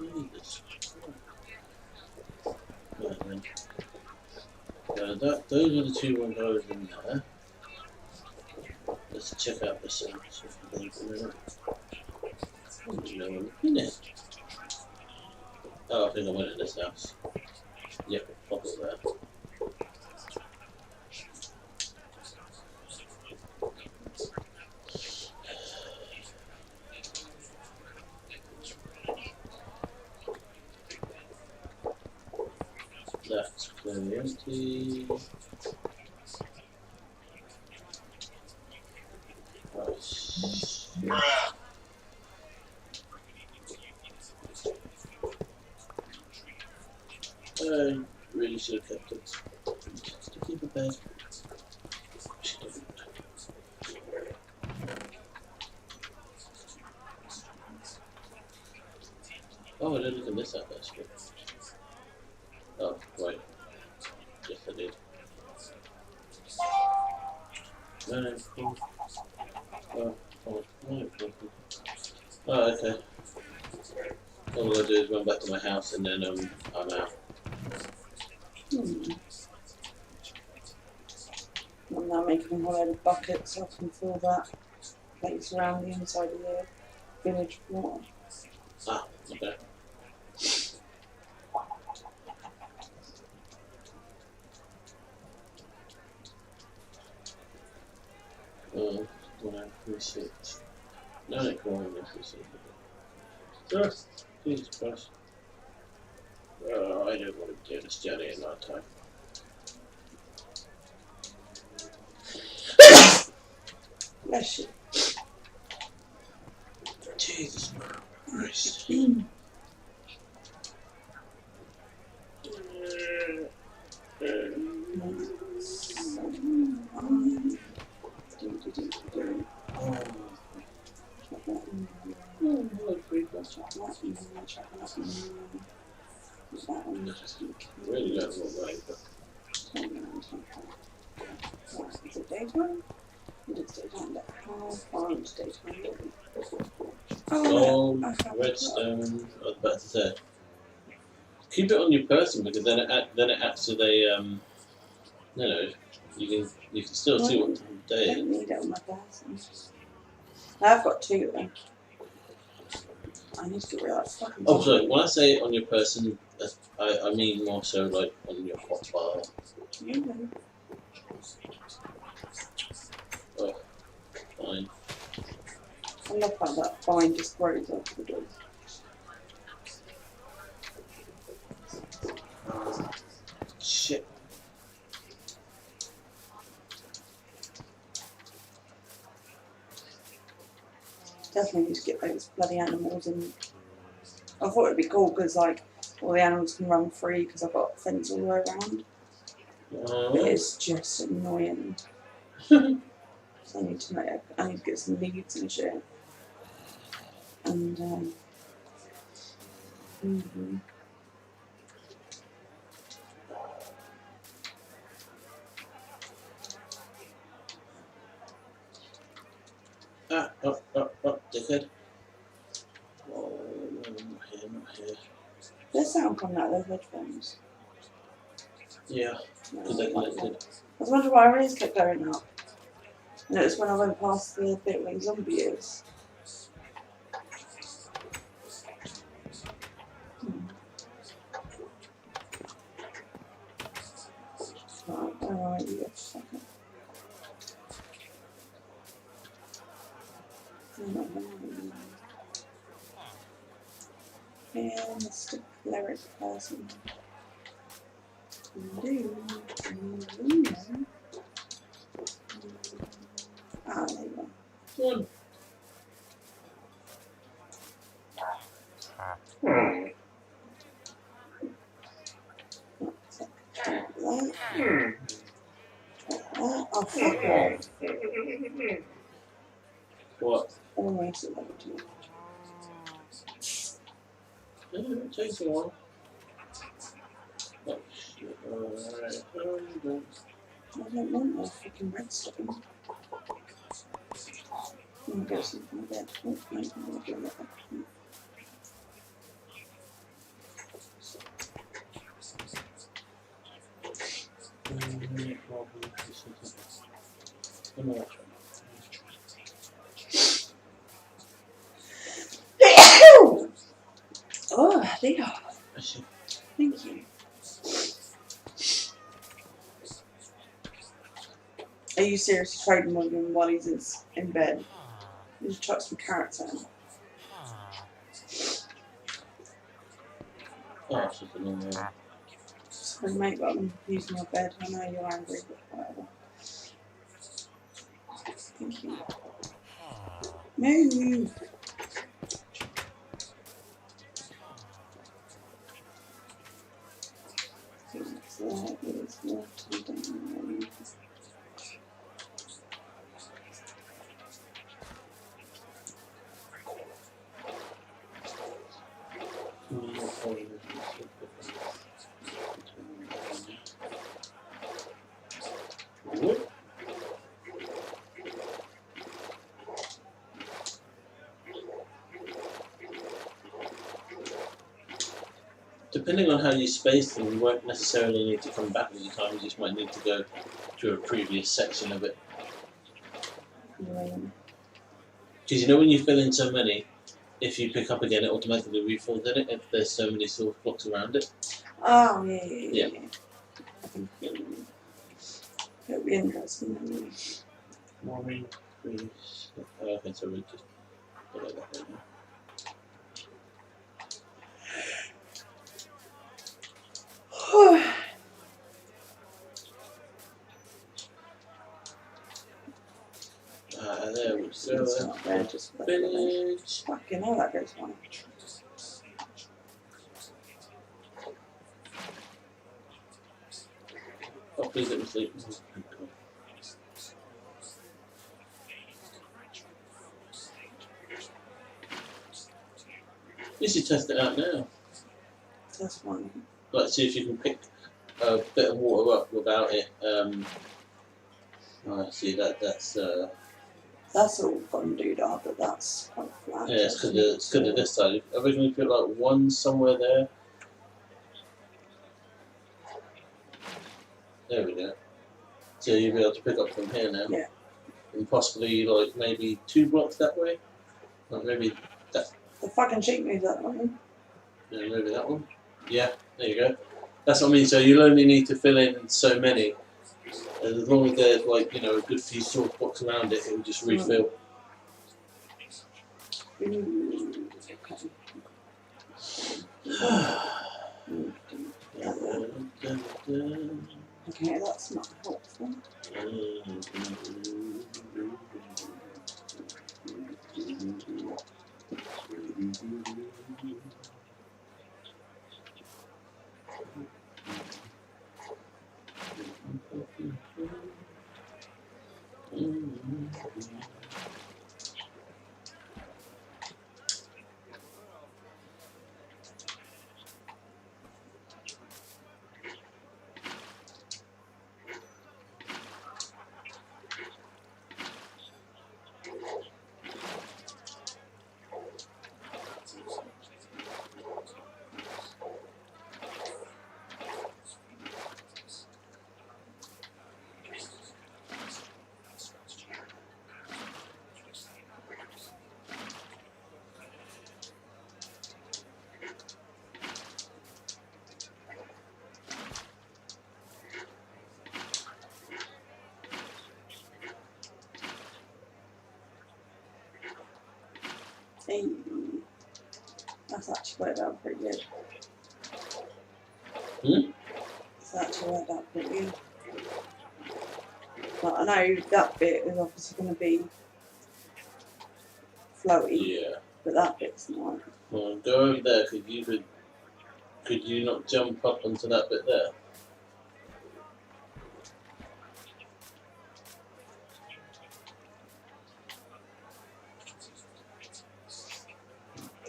Jesus. Right then. Those are the two ones I was in there. Let's check out this house. In it. Oh, I think I went in this house. Yep, pop it there. That's clearly empty. Right. I really should have kept it. Just to keep it bed. Oh, I didn't look at this out actually. Oh, right. Yes, I did. No, cool. Oh, okay. All I do is run back to my house and then I'm out. I'm now making a whole load of buckets so I can fill that place around the inside of the village floor. Ah, okay. When I appreciate. No, I can't appreciate it. Sure. Jesus Christ. I don't want to do this journey in that time. Bless you. Jesus Christ. Really don't look right, but. Is it daytime? It is daytime. How far into daytime? Gold, redstone. I was about to say. Keep it on your person because then it acts as a you know, you can still see what time of day I it don't is. need it on my person. I've got 2 of them. I need to get rid of that fucking. Oh, sorry. When I say on your person, I mean more so like on your hotbar. Oh, fine. I love how that vine just grows after the door. Shit. Definitely need to get those bloody animals in. I thought it'd be cool because like all the animals can run free because I've got a fence all the way around. But it's just annoying. So I need to get some leads and shit. And dickhead. Oh, no, not here. There's sound coming out of those headphones. Yeah, because they're connected. I was wondering why I always kept going up. And it was when I went past the bit where the zombie is. Right, alright, you got a second. And Mr. Cleric person. Ah, there you go. One. Oh, fuck off. What? Almost at level 2. It takes a while. Oh shit, alright. I don't want no fucking redstone. I'm gonna go sleep in my bed. Oh, wait, I'm gonna do that. Oh, there. Thank you. Are you seriously trading with him while he's in bed? You just chuck some carrots at him. Oh, it's just a normal. Sorry, mate, but I'm using my bed. I know you're angry, but whatever. Thank you. Move! That is left down. Depending on how you space them, you won't necessarily need to come back all the time, you just might need to go to a previous section of it. Because you know when you fill in so many, if you pick up again it automatically refills in it if there's so many sort of blocks around it. Oh, yeah. I think it'll be interesting. Morning, please. Okay, so we just put it that way now. There we go. It's not there, just Village. fucking hell, that goes one. Oh, please let me sleep. You should test it out now. That's one. Like, see if you can pick a bit of water up without it. I see that's all fun, dude, but that's quite flat. yeah, it's good at this side. I reckon we put like one somewhere there. There we go. So you'll be able to pick up from here now. Yeah. And possibly like maybe 2 blocks that way. Like maybe that. The fucking sheep moves that one. Yeah, maybe that one. Yeah, there you go. That's what I mean. So you'll only need to fill in so many. And as long as there's like, you know, a good few source blocks around it, it will just refill. Okay, that's not helpful. Hey, that's actually worked out pretty good. It's actually worked out pretty good. Like, I know that bit is obviously going to be floaty, Yeah. but that bit's not. Well, go over there. Could you not jump up onto that bit there?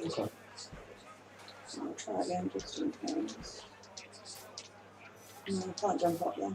Okay. I'll try again just in case. No, I can't jump up there.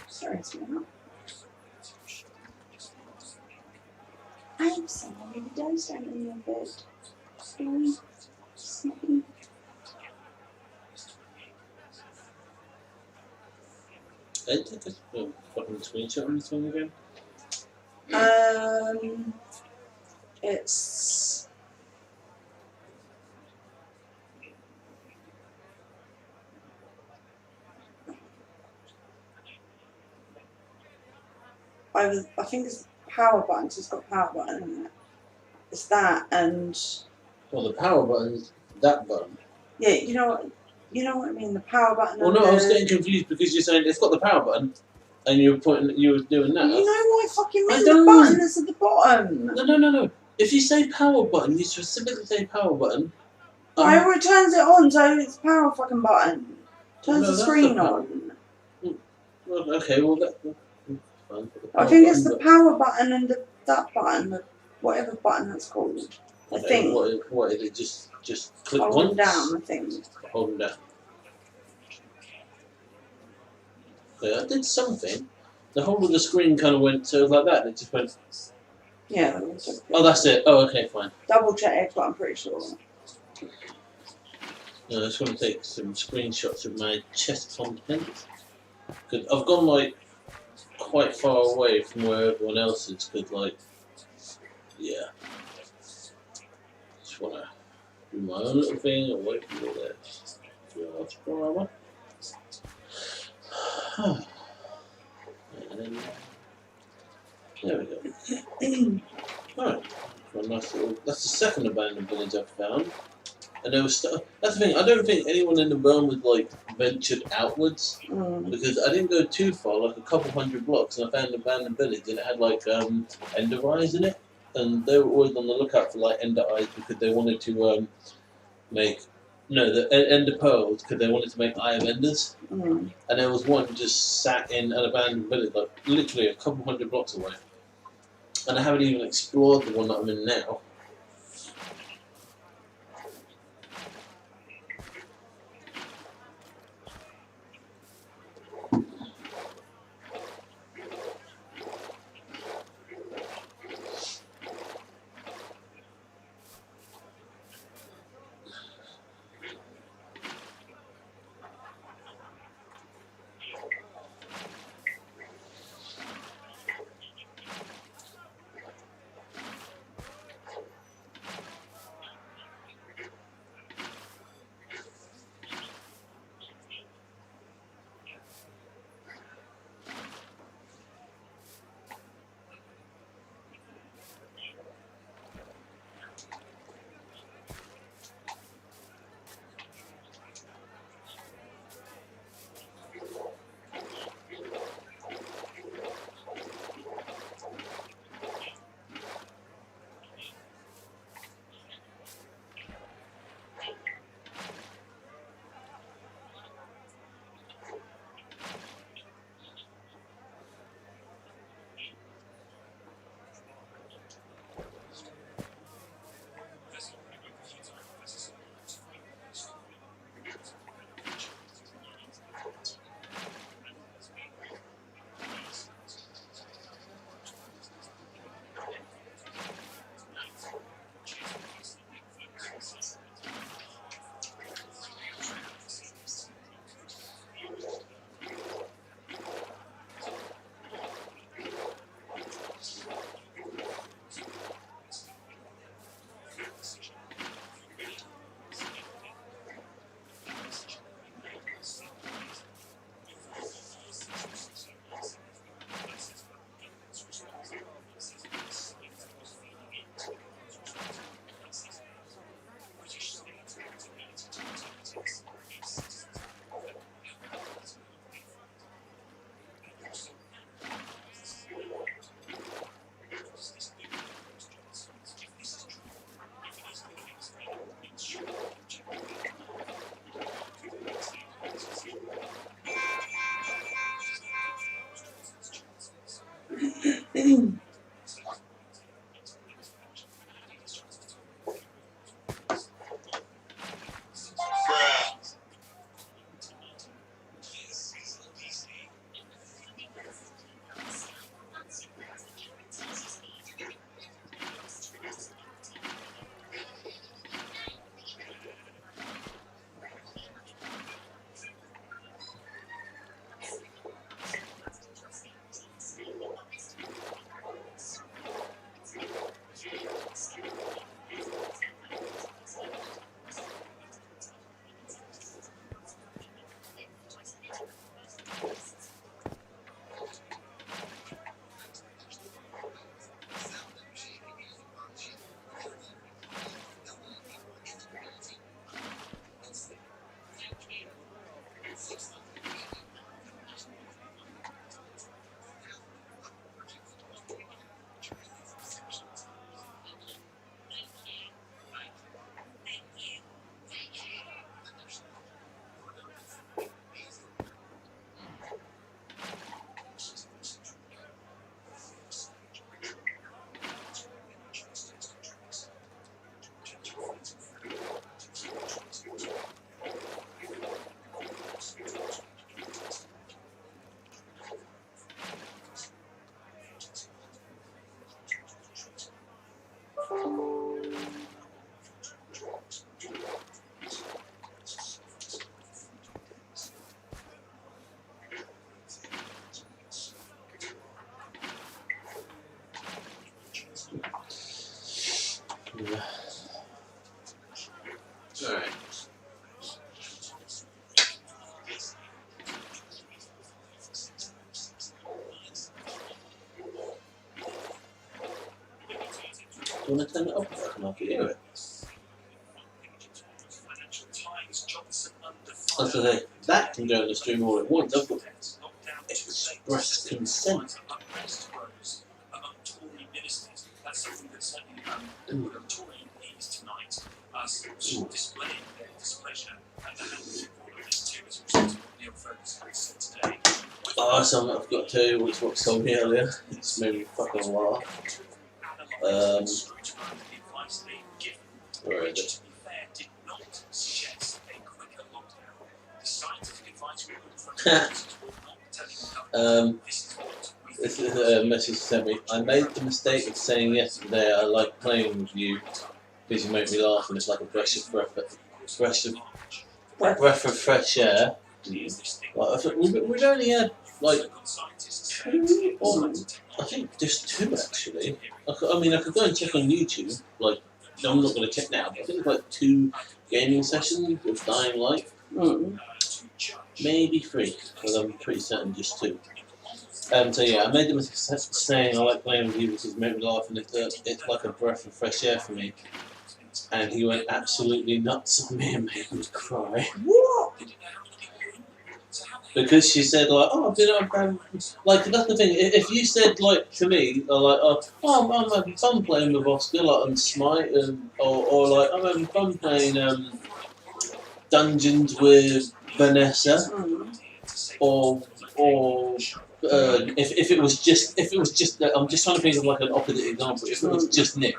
Sorry, sweetheart. I'm sorry, don't stand in your bed. Sorry. Sorry. Did I take a fucking screenshot on this one again? It's I think it's power buttons. It's got power button in it. It's that and Well, the power button is that button. yeah, you know what I mean. The power button. Well, and no, I was getting confused because you're saying it's got the power button, and you were doing that. You know what I fucking mean? I The don't. button that's at the bottom. No. If you say power button, you specifically say power button. Whatever it turns it on, so it's power fucking button. Turns No, the that's screen the power. on. Well, okay, well that's fine. I think it's the power button and that button, whatever button that's called. I Okay, think. What is it? Just click Hold once? them down, I think. Hold them down. Okay, I did something. The whole of the screen kind of went, so it was like that. It just went. Yeah. Oh, that's it. Oh, okay, fine. Double check, but I'm pretty sure. I just want to take some screenshots of my chest content. Because I've gone like quite far away from where everyone else is. Because like, yeah, just want to do my own little thing away from all this. Drama. And there we go. Alright, a nice little. That's the second abandoned village I've found. And there was that's the thing. I don't think anyone in the realm had like ventured outwards because I didn't go too far, like a couple hundred blocks, and I found an abandoned village, and it had like ender eyes in it, and they were always on the lookout for like ender eyes because they wanted to make the ender pearls because they wanted to make eye of enders. And there was one just sat in an abandoned village, like literally a couple hundred blocks away, and I haven't even explored the one that I'm in now. Alright. Do you want to turn it up? I can hear it. That's the thing. That can go in the stream all at once. I've got express consent. Oh, something I've got to tell you, which what told me earlier. It's made me fucking laugh. Where is it? This is a message sent me. I made the mistake of saying yesterday I like playing with you because you make me laugh and it's like a breath of fresh air. Like, we've only had like 2 or I think just 2 actually. I mean I could go and check on YouTube. Like no, I'm not going to check now. But I think it's like 2 gaming sessions with Dying Light. Maybe 3 because I'm pretty certain just 2. So yeah, I made the mistake of saying I like playing with you because it made me laugh and it's like a breath of fresh air for me. And he went absolutely nuts on me and made me cry. What? Because she said like, oh, like that's the thing. If you said like to me, like, oh, I'm having fun playing with Oscar, like on Smite, or like I'm having fun playing Dungeons with Vanessa, or if it was just I'm just trying to think of like an opposite example. If it was just Nick,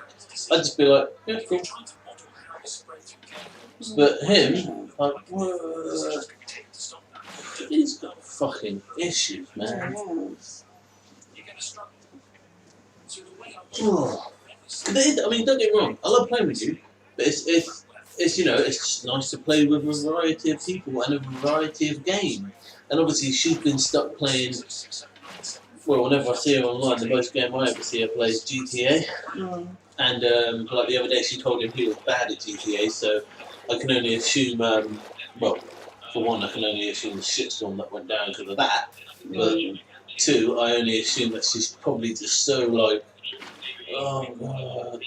I'd just be like, yeah, cool. But him, like, he's got fucking issues, man. Oh. I mean, don't get me wrong. I love playing with you, but it's you know it's just nice to play with a variety of people and a variety of games. And obviously, she's been stuck playing. Well, whenever I see her online, the most game I ever see her play is GTA. And like the other day, she told him he was bad at GTA, so I can only assume. Well, for one, I can only assume the shitstorm that went down because of that. But 2, I only assume that she's probably just so like, oh god.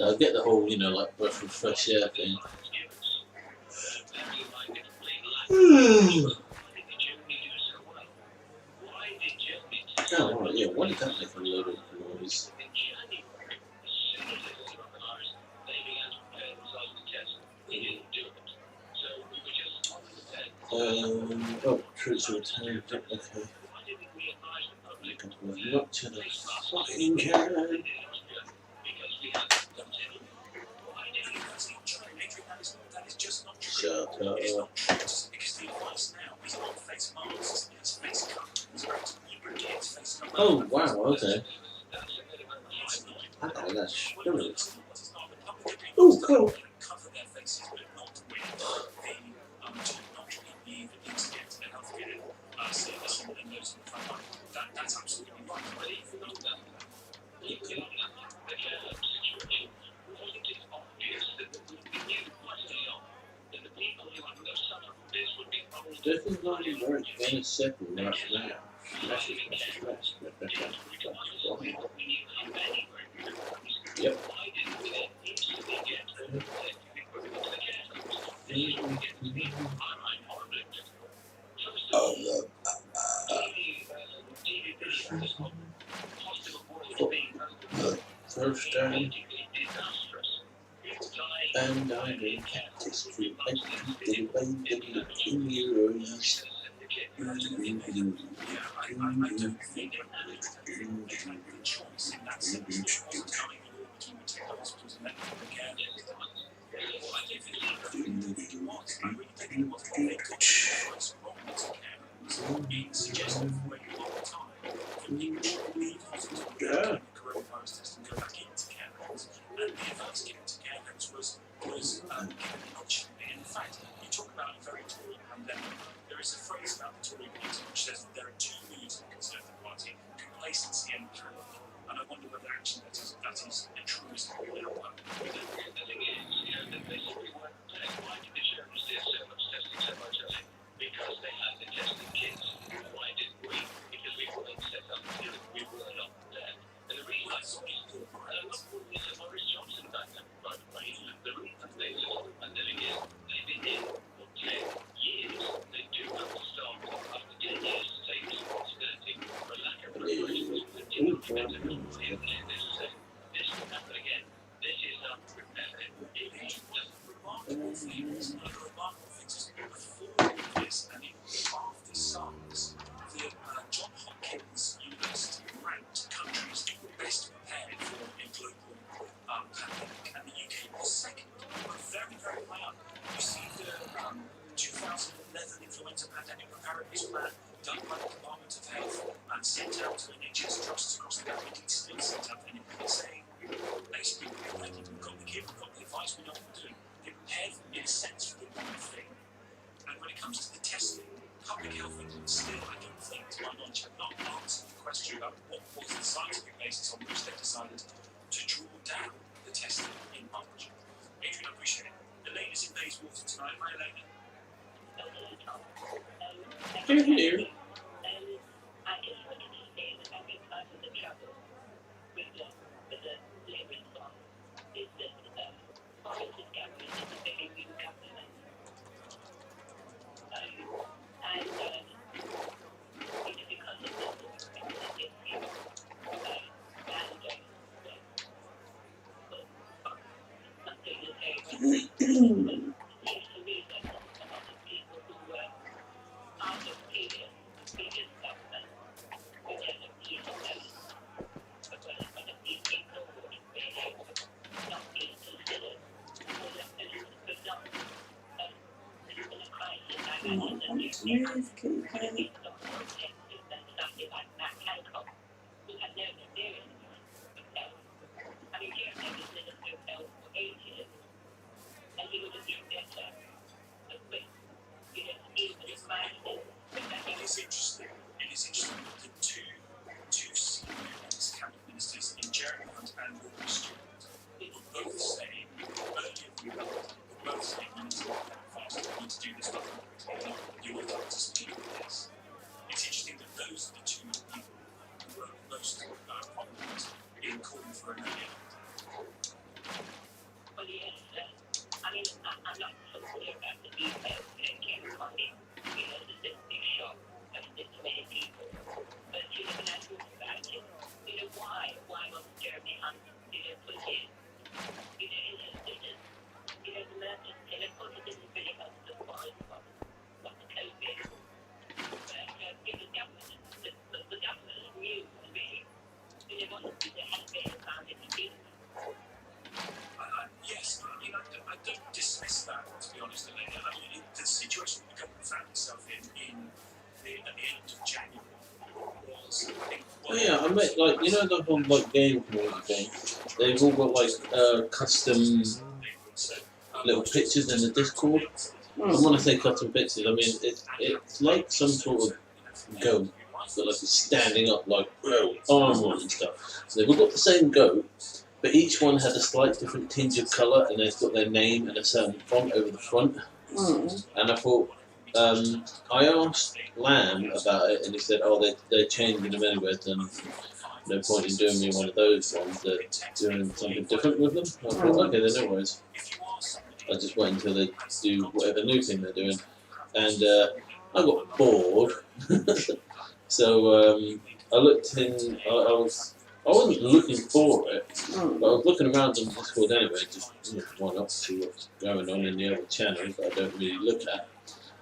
I get the whole, you know, like breath of fresh air thing. Oh, right, yeah, why did that make a load of noise? Oh, troops are returned. Okay. Not to the fucking can. Shut up. Oh, wow, okay. Okay, that's brilliant. Oh, cool. Definitely not a very kind of second right now. Yep. First time. And I did practice through everything in your eyes. Yeah. In fact, you talk about a very Tory pandemic. There is a phrase about the Tory party which says that there are 2 moods in the Conservative Party: complacency and panic. And I wonder whether actually that is a truism. things, one of the remarkable things is that before all of this and in after SARS, the John Hopkins University ranked countries that were best prepared for a global pandemic, and the UK was second, but very, very high up. You see the 2011 influenza pandemic preparedness plan done by the Department of Health and sent out to NHS trusts across the country, and still sent out saying, basically, we're ready, we've got the kit, we've got the advice, we know what we're doing. They're prepared, in a sense, for the wrong thing. And when it comes to the testing, Public Health England still, I don't think, to my knowledge, have not answered the question about what was the scientific basis on which they decided to draw down the testing in March. Adrian, I appreciate it. Elena's in Bayswater tonight. Hi, Elena. Here. I just wanted to say that I think part of the trouble with the Labour response is that Boris's government is a very new government. And because of this issue, something is very seems to me that a lot of people who were out of previous government would just appeal to them, because one of these people would really not be considered for not in a crisis. I imagine that you could have been some more objective than somebody like Matt Hancock, who had no experience of health. I mean, Jeremy was Minister of Health for 8 years, and he would have been better equipped, deal with the crisis. It is interesting. It is interesting that the two senior ex-cabinet ministers in Jeremy Hunt and Rory Stewart were both saying earlier than that, were both saying we need to work out faster, we need to do this better. You want to speak with this. It's interesting that those are the two people who were most prominent in calling for an earlier. Well, yes, I mean, I'm not so clear about the details that came from it, the big shock of this many people. But, when I talk about it, why was Jeremy Hunt, put in, the emergency, and of course it didn't really help the cause of the COVID. But, the government knew, really, they wanted to have been found in the field. Yes, I mean, I don't dismiss that, to be honest, Elena. I mean, the situation the government found itself in at the end of January was, I think, Yeah, I met the whole game community thing. They've all got custom little pictures in the Discord. And when I say custom pictures, I mean it's like some sort of goat, but it's standing up armor and stuff. So they've all got the same goat, but each one had a slight different tinge of colour, and they've got their name and a certain font over the front. And I thought, I asked Lamb about it, and he said, they're changing them anyway, then no point in doing me one of those ones, they're doing something different with them. I thought, okay, then no worries. I just wait until they do whatever new thing they're doing. And I got bored, so I looked in, I wasn't looking for it, but I was looking around on Discord anyway, just why not see what's going on in the other channels that I don't really look at.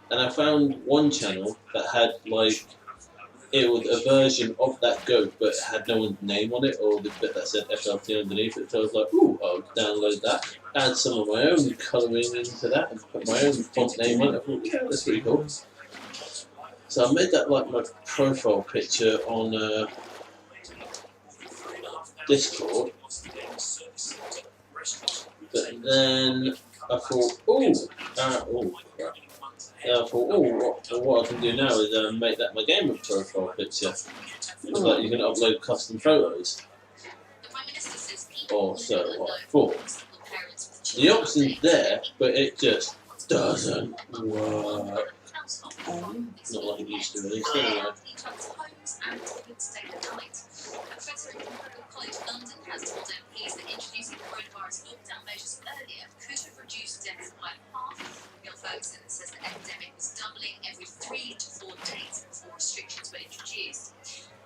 And I found one channel that had it was a version of that goat, but it had no one's name on it, or the bit that said FLT underneath it. So I was like, ooh, I'll download that, add some of my own colouring into that, and put my own font name on it. I thought, yeah, that's pretty cool. So I made that my profile picture on Discord, but then I thought, what I can do now is make that my gamer profile picture. It's like you can upload custom photos, or so I thought. The option's there, but it just doesn't work. Not like it used to, at least, anyway. College London has told MPs that introducing coronavirus lockdown measures earlier could have reduced deaths by half. Neil Ferguson says the epidemic was doubling every 3 to 4 days before restrictions were introduced.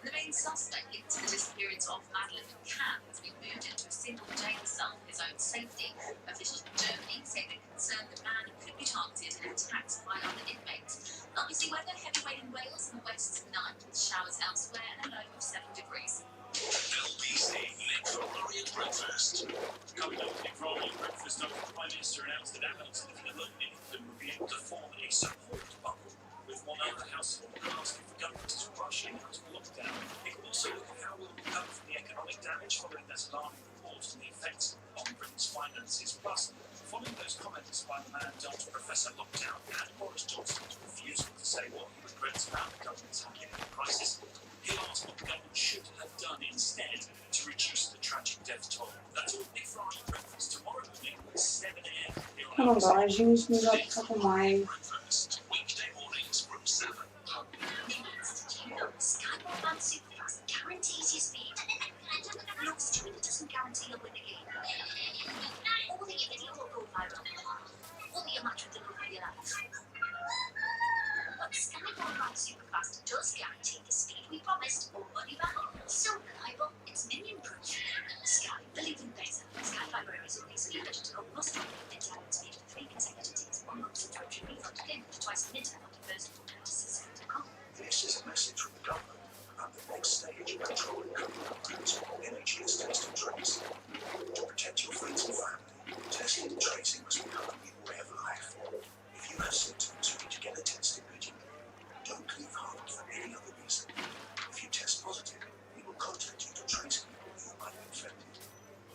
The main suspect linked to the disappearance of Madeleine McCann has been moved into a single jail cell for his own safety. Officials in Germany say they're concerned the man could be targeted and attacked by other inmates. Obviously, weather heavy rain in Wales and the west tonight, with showers elsewhere and a low of 7 degrees. LBC McFlurry and Breakfast. Coming up, McFlurry and Breakfast, after the Prime Minister announced that adults living alone in England would be able to form a support bubble with one other household, asking for government to rush out of lockdown. It will also look at how we'll recover from the economic damage following that alarming report on the effects on Britain's finances. Plus, following those comments by the man dubbed Professor Lockdown and Boris Johnson's refusal to say what he regrets about the government's handling of the crisis, he'll ask what the government should have done instead to reduce the tragic death toll. That's all Nick Friday Breakfast tomorrow morning at 7 a.m. Come on, guys, you need to move up a couple of my. Breakfast, weekday mornings from 7. Did you know Sky Broadband Superfast guarantees your speed? Look, streaming doesn't guarantee you'll win the game. Or that your video will go viral. Or that your match with the love of your life. But Sky Broadband Superfast does guarantee the speed we promised or money back. So reliable, it's minion-proof. Sky, believe in better. Sky Fibre is a speed digital must drop internet speed for 3 consecutive days. 1 month subscription refund claim twice in internet on the first 496.com. This is a message from the government about the next stage of controlling COVID-19, NHS test and trace. To protect your friends and family, testing and tracing must become a new way of life. If you have symptoms, you need to get a test immediately. Don't leave home for any other reason. If you test positive, we will contact you to trace people who might be infected.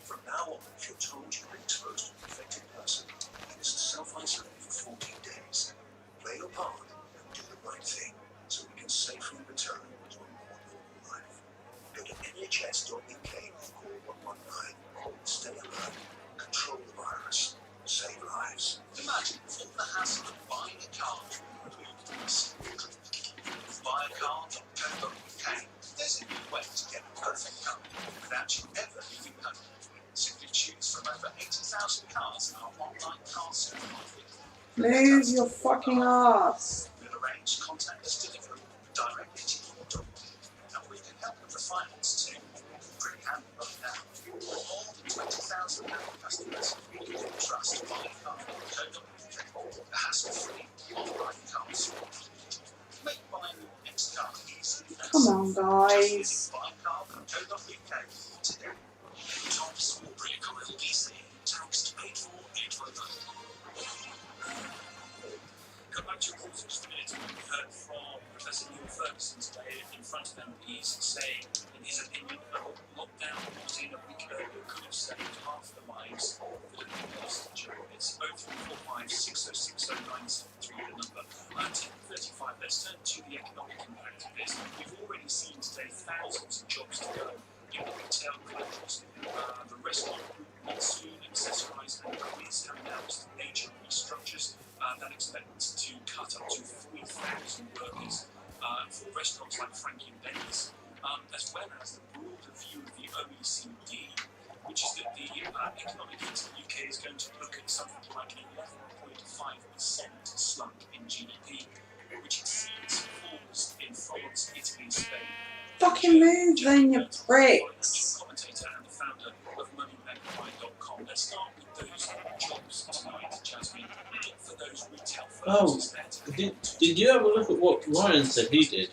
From now on, if you're told you've been exposed to an infected person, you must self-isolate for 14 days. Play your part and do the right thing so we can safely return to a more normal life. Go to nhs.uk or call 119. Stay alert, control the virus, save lives. Imagine all the hassle of buying a car removed from a single click. Buyercar.co.uk. There's a new way to get the perfect car without you ever leaving home. Simply choose from over 80,000 cars in our online car supermarket. Move your fucking ass. We'll arrange contactless delivery directly to your door. And we can help with the finance too. Pretty handy right now. More than 20,000 happy customers who can trust Buyercar.co.uk. The hassle-free online car supermarket. Make buying your next car easy. Come on, guys. Just visit Buyercar.co.uk today. Tom Swarbrick on LBC. Taxed, paid for, and over. Come back to your calls in just a minute. We heard from Professor Neil Ferguson today in front of MPs saying, in his opinion, a lockdown was in a week earlier could have saved half the lives that have been lost during this. 0345 606 0973 the number. 10:35. Let's turn to the economic impact of this. We've already seen today thousands of jobs to go in the retail closures, the restaurant group, Monsoon, Accessorize, and Quiz have announced major restructures that expect to cut up to 3,000 workers for restaurants like Frankie and Benny's, as well as the broader view of the OECD, which is that the economic hit in the UK is going to look at something like an 11.5% slump in GDP, which exceeds falls in France, Italy, and Spain. Fucking move then, you pricks. Commentator and the founder of MoneyMagpie.com. Let's start with those jobs tonight, Jasmine. Look for those retail firms Oh, instead. did you have a look at what Ryan said he did?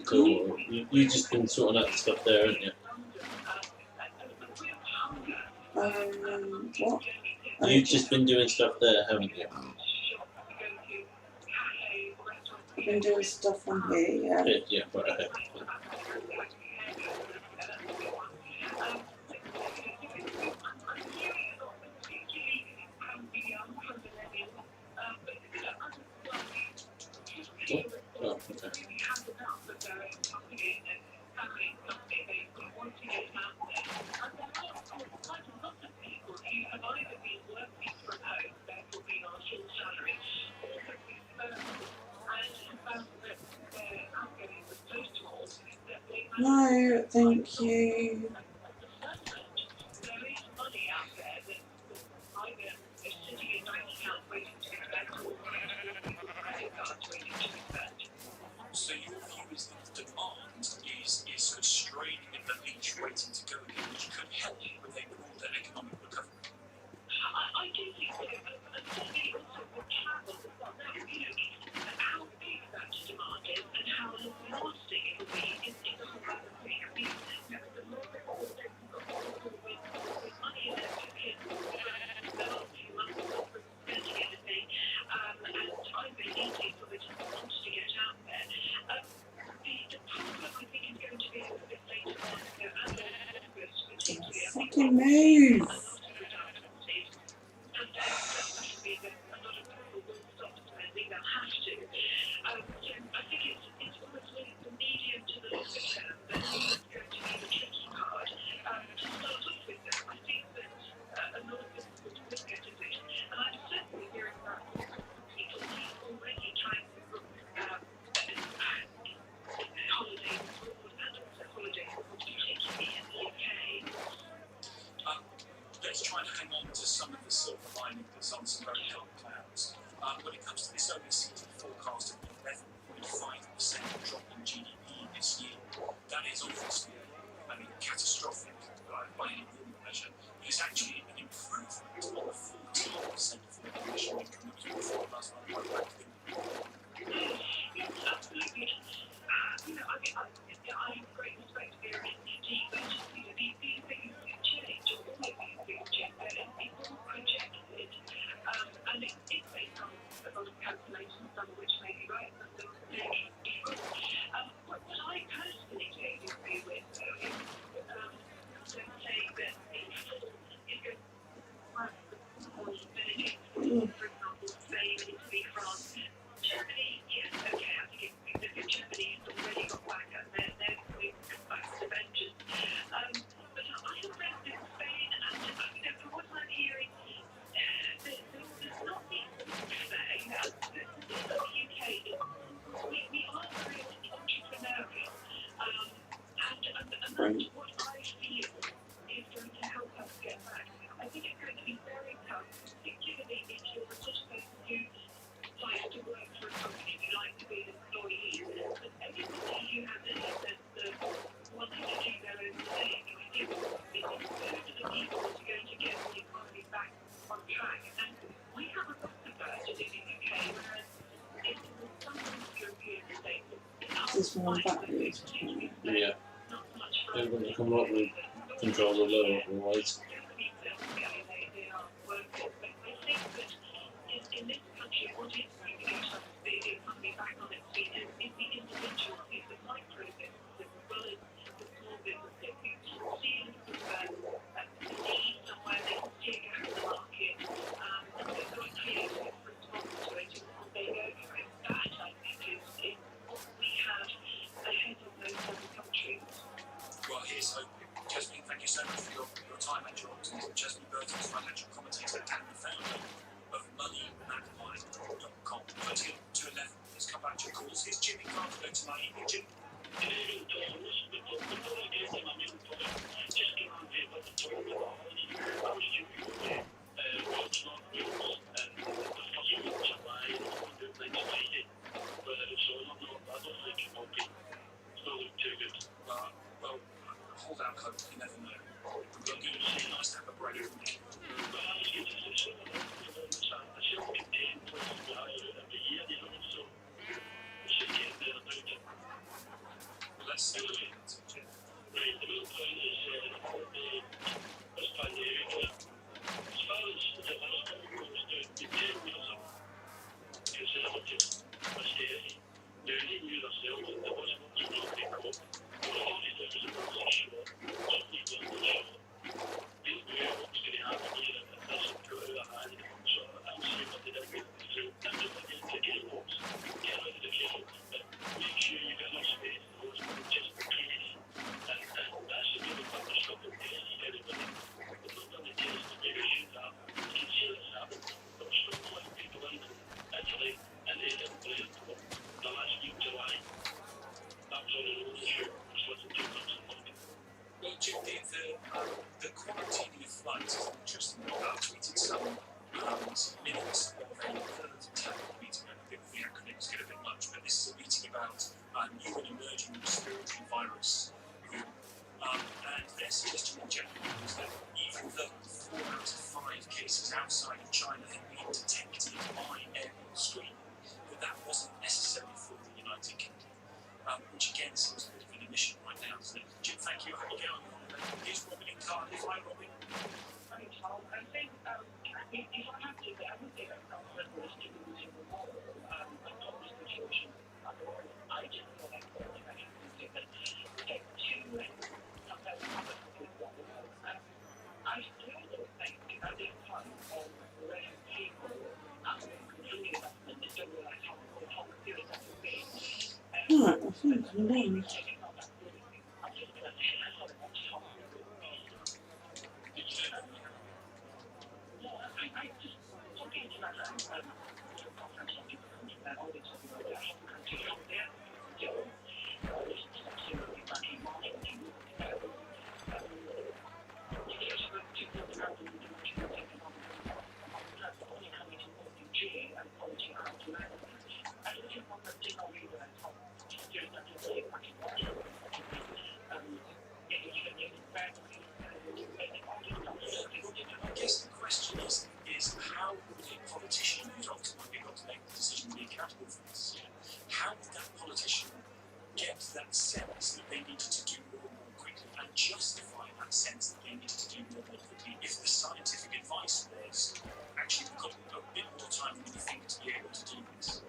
Cool. You just been sorting out stuff there, haven't you? What? You've just been doing stuff there, haven't you? I've been doing stuff on here, yeah. Yeah, right, okay. Oh, okay. No, thank you. So your view is that the demand is sort of straining at the leash, waiting to go again. Fucking move! Let's try and hang on to some of the silver lining that's on some very dark clouds. When it comes to this OECD forecast of an 11.5% drop in GDP this year, that is obviously, catastrophic by any normal measure. It is actually an improvement on the 14% forecast income that was before last month by Bank of England. Yes, absolutely. I have great respect for your NCG, but these things can change, or all of these things change, and it's all projected, and it's based on a lot of calculations, some of which may be right, some of which may be wrong. What I personally take issue with, though, is them saying that the fall is going to work more than it is for example, Spain, Italy, France. Germany, yes, okay, I think Germany's already got back at they're coming back with a vengeance. But I have read that Spain, and from what I'm hearing, there's not the there. The UK, we are very entrepreneurial, and that's what I feel is going to help us get back. I think it's going to be very tough, particularly if you're the sort of person who like to work for a company, you like to be an employee, but everybody who has any sense of wanting to do their own thing, I think those are the people that are going to get the economy back on track. And we have a lot of that in the UK, whereas in some of the European states, This one back is Yeah. not so much fun. They're going to come up with control the lower otherwise. They are working, but I think that in this country, what is going to get us the economy back on its feet is the individual, is the micro businesses as well as the small businesses who see a need somewhere, they can see a gap in the market, and they've got a clear response to it, and they go for it. That, I think, is what we have ahead of those other countries. Well, here's hoping. Jasmine, thank you so much for your time and your optimism. Jasmine Burton's financial commentator and the founder of MoneyMagpie.com. 20 to 11. Let's come back to your calls. Here's Jimmy Carter. Go to my evening, Jim. Well, hold out hope. You never know. But nice to have a break. Let's see what happens. The quarantine flight is interesting. I've tweeted some minutes of a third telephone meeting. I think the acronyms get a bit much, but this is a meeting about new and emerging respiratory virus. And their suggestion in general is that even though 4 out of 5 cases outside of China have been detected by airborne screening, that wasn't necessary for the United Kingdom, which again seems a bit of an omission right now. So, Jim, thank you. I hope you get on. Here's Robin in Cardiff. Hi, Robin. Hi, Tom. I think if I have to, I would say that we're still using the model of the situation. I just feel like we're actually that we get 2 sometimes I guess the question is how would a politician who's ultimately got to make the decision be accountable for this? How would that politician get that sense that they needed to do more quickly and justify that sense that they needed to do more quickly if the scientific advice was actually we've got a bit more time than we think to be able to do this?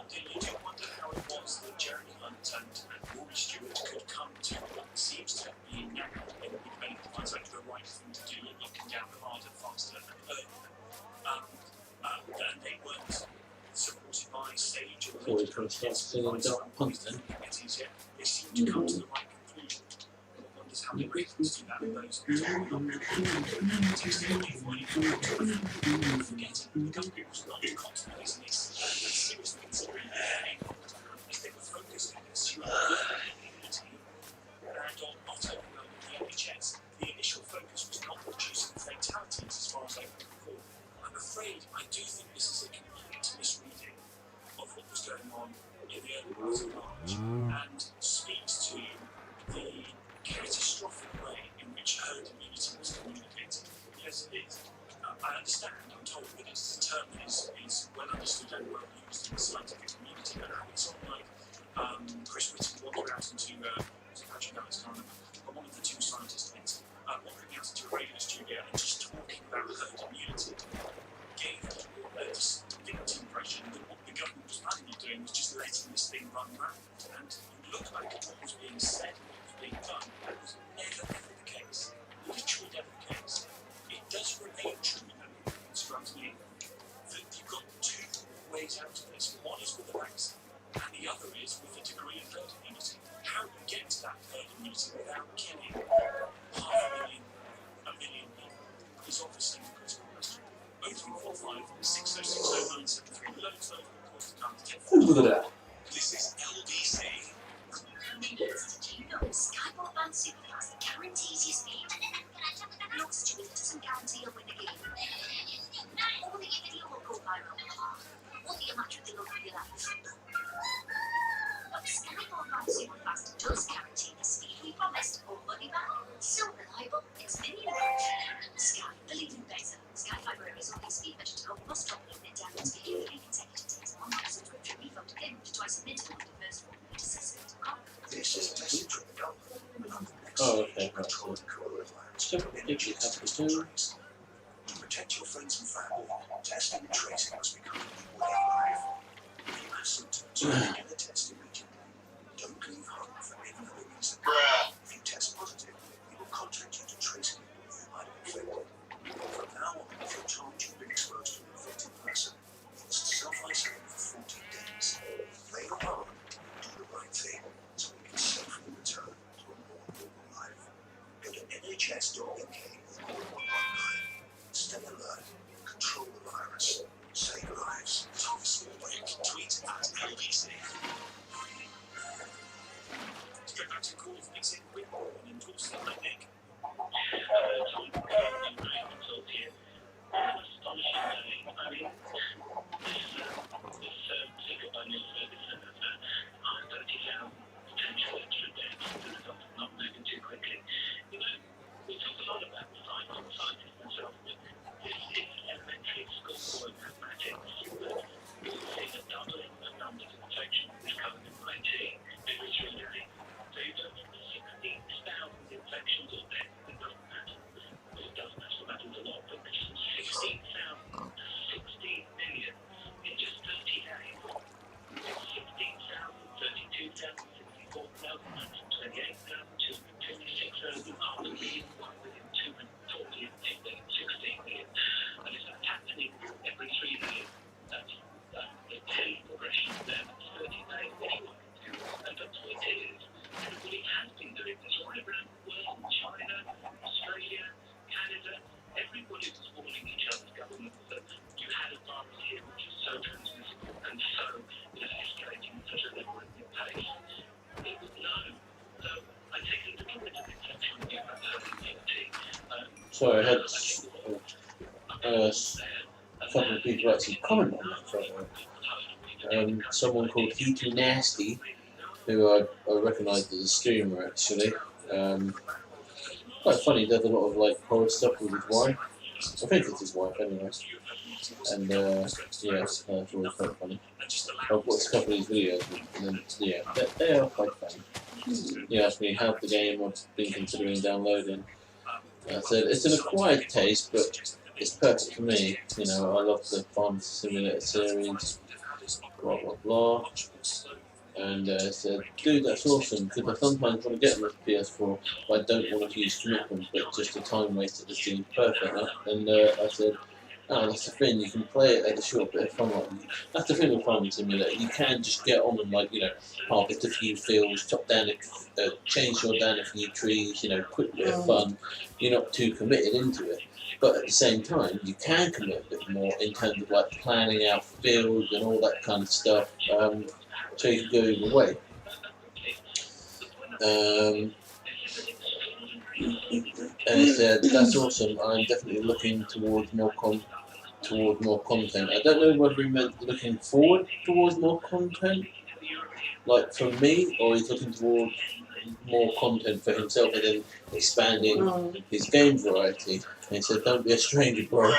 You do wonder how it was that Jeremy Hunt and Rory Stewart could come to what seems to be now in the debate finds like the right thing to do, looking down harder, faster, and earlier. And they weren't supported by Sage or Before we can start singing Dark Punt then. They seem to come to the right conclusion. One wonders how many reasons do that in those forgetting the government was not constantly seriously considering as they were focused on consumer community and on not overwhelming the NHS. The initial focus was not reducing fatalities as far as I can recall. I'm afraid I do think this is a complete misreading of what was going on in the early part of March and speaks to the catastrophic way in which herd immunity was communicated. Yes, it is. I understand, I'm told that it's a term that is well understood and well used in the scientific community, but having someone like Chris Whitton wander out into, Patrick Alex, one of the two scientists wandering out into a radio studio and just talking about herd immunity gave people a distinct impression that what the government was planning on doing was just letting this thing run rampant. And you look back at what was being said and what was being done, that was never ever the case. Literally never the case. It does remain true, though, it strikes me, that you've got two ways out of this. One is with the vaccine, and the other is with a degree of herd immunity. How do you get to that herd immunity without killing 500,000, 1 million people is obviously the critical question. 0345 6060 973 loads of calls to come to 10. This is LBC. Millions, did you know Sky Broadband Superfast guarantees your speed? Look, Stuart, it doesn't guarantee you'll win the game. Or that your video will go viral. Or that you'll match with the love of your life. But Sky Broadband Superfast does guarantee the speed we promised or money back. So reliable, it's million proof. Sky, believe in better. Sky Fibre is only speed measured to go must drop unit down to 3 consecutive days. Online subscription refund again to twice a minute on the first one. This is a message from the government. Oh, okay, right. So, if you have to do. To protect your friends and family, testing and tracing must become a new way of life. If you have symptoms, get a test immediately. Don't leave home for any other reason. If you test positive, we will contact you to trace people who might be infected. From now on, if you're told you've been exposed to an infected person, you must self-isolate for 14 days. Play your part, do the right thing, so we can safely return to a more normal life. Go to nhs.uk or call 119. Stay alert, control the virus, save lives. Tom Smallwick, tweet at LBC. sorry, I had a couple of people actually comment on that photo. Someone called He Too Nasty, who I recognised as a streamer actually. Quite funny, he does a lot of like horror stuff with his wife. I think it's his wife anyway. And yeah, it's always quite funny. I've watched a couple of his videos and then, yeah, they are quite funny. He asked me how the game I've been considering downloading. I said, it's an acquired taste, but it's perfect for me. You know, I love the Farm Simulator series, blah blah blah. And I said, dude, that's awesome, because I sometimes want to get on the PS4, but I don't want a huge commitment, but just a time waster just seems perfect. And I said, oh, that's the thing, you can play it at a short bit of fun. Like, that's the thing with Farming Simulator, you can just get on and, like, you know, harvest a few fields, chop down chainsaw down a few trees, you know, quick bit of fun. You're not too committed into it. But at the same time, you can commit a bit more in terms of, like, planning out fields and all that kind of stuff. So you can go either way. And he said, that's awesome, I'm definitely looking towards more content. I don't know whether he meant looking forward towards more content, like from me, or he's looking towards more content for himself and then expanding his game variety. And he said, don't be a stranger, bro.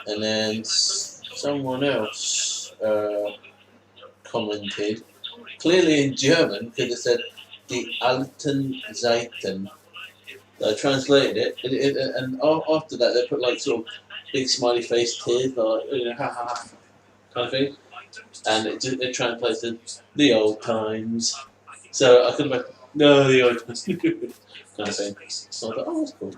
And then someone else commented, clearly in German, because it said, Die alten Zeiten. I translated it, and after that they put like sort of big smiley face tears, like, you know, ha ha ha, kind of thing, and it translated the old times. So I could have been, no, the old times, kind of thing. So I thought, oh, that's cool.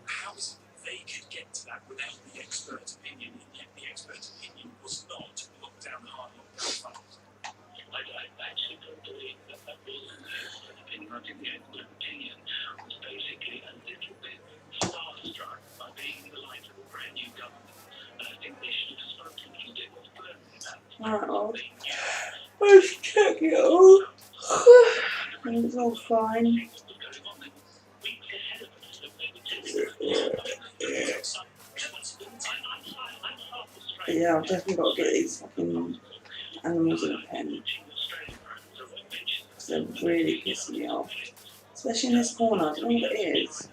How is it they could get to that without the expert opinion, and yet the expert opinion was not lockdown hard, lockdown fast? I actually don't believe that was an opinion. I think the expert opinion was basically a little bit starstruck by being in the light of a brand new government. And I think they should have spoken a little bit more firmly about let's check it out. It's all fine. Yeah, I've definitely got to get these fucking animals in a pen. Because they're really pissing me off. Especially in this corner, I don't know what it is.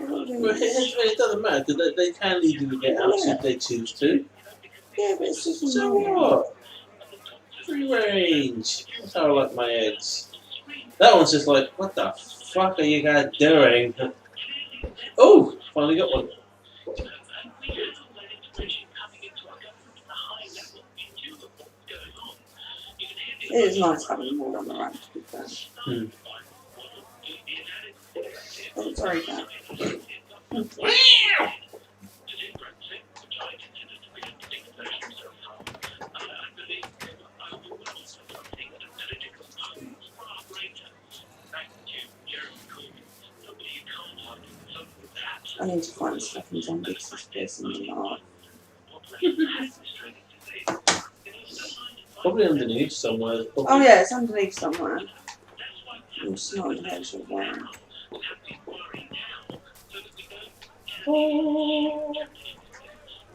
Well, it doesn't matter, because they can legally get out if they choose to. Yeah, but it's just So what? Free range. That's how I like my eggs. That one's just like, what the fuck are you guys doing? Oh, finally got one. It is nice having them all on the rank, to be fair. Oh, sorry, Cat. I need to find this fucking zombie because it's piercing me hard. Probably underneath somewhere. Probably. Oh yeah, it's underneath somewhere. I'm just not entirely sure where. Oh,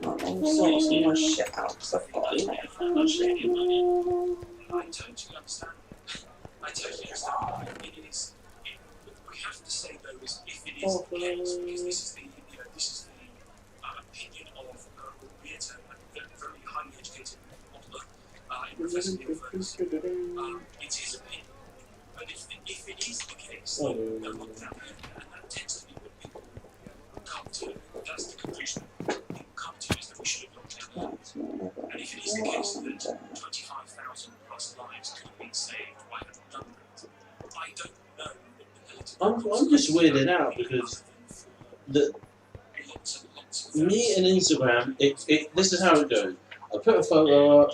I'm sorting my shit out because I've got a lot of fucking shit. I totally understand. It is. We have to say though, is if it is the case, because this is the, opinion of albeit a very highly educated modeler in Professor Neil Ferguson. It is opinion. But if it is the case, then they'll look down here, and that tends to be what people come to. That's the conclusion people come to, is that we should have looked down here. And if it is the case that 25,000 plus lives could have been saved by having done that, I don't know what the I'm just weirded out because me and Instagram, this is how it goes. I put a photo up,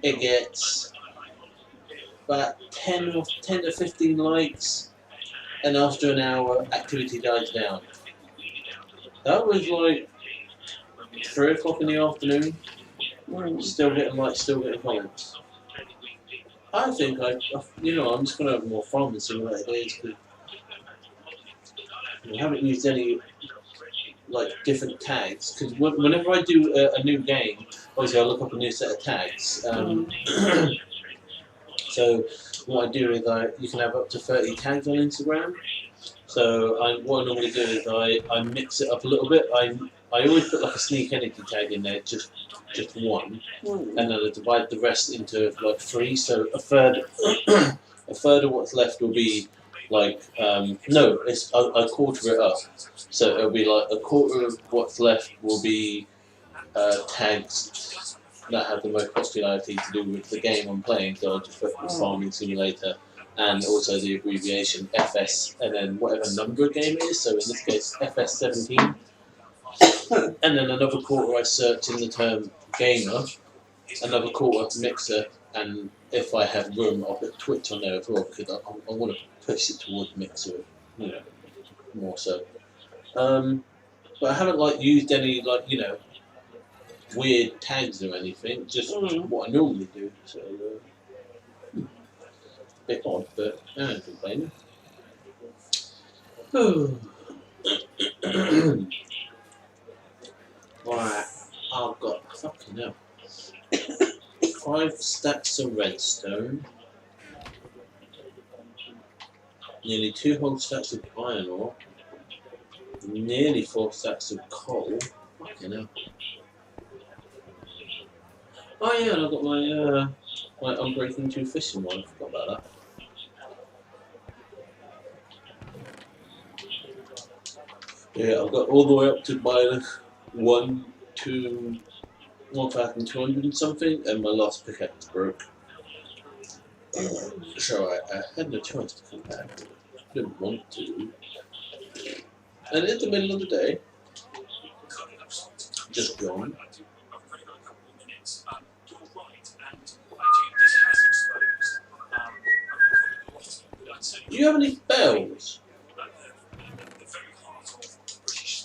it gets about 10 to 15 likes, and after an hour, activity dies down. That was like 3 o'clock in the afternoon. Still getting comments. I think I'm just gonna have more fun with simulated days because I haven't used any like different tags. Because whenever I do a new game, obviously I look up a new set of tags. So what I do is you can have up to 30 tags on Instagram. So what I normally do is I mix it up a little bit. I always put like a sneak energy tag in there, just one, and then I divide the rest into like 3. So a third of what's left will be like I quarter it up. So it'll be like a quarter of what's left will be tags that have the most popularity to do with the game I'm playing. So I'll just put Farming Simulator and also the abbreviation FS and then whatever number game it is. So in this case FS17. And then another quarter I search in the term gamer, another quarter mixer, and if I have room I'll put Twitch on there as well because I want to push it towards mixer, more so. But I haven't used any weird tags or anything, just what I normally do. So a bit odd, but I don't complain. Right, I've got fucking hell. 5 stacks of redstone, nearly 2 whole stacks of iron ore, nearly 4 stacks of coal. Fucking hell. Oh yeah, and I've got my Unbreaking 2 fishing one. I forgot about that. Yeah, I've got all the way up to minus 1,200 and something, and my last pickaxe broke. So I had no choice to come back. I didn't want to. And in the middle of the day, just gone. Do you have any bells?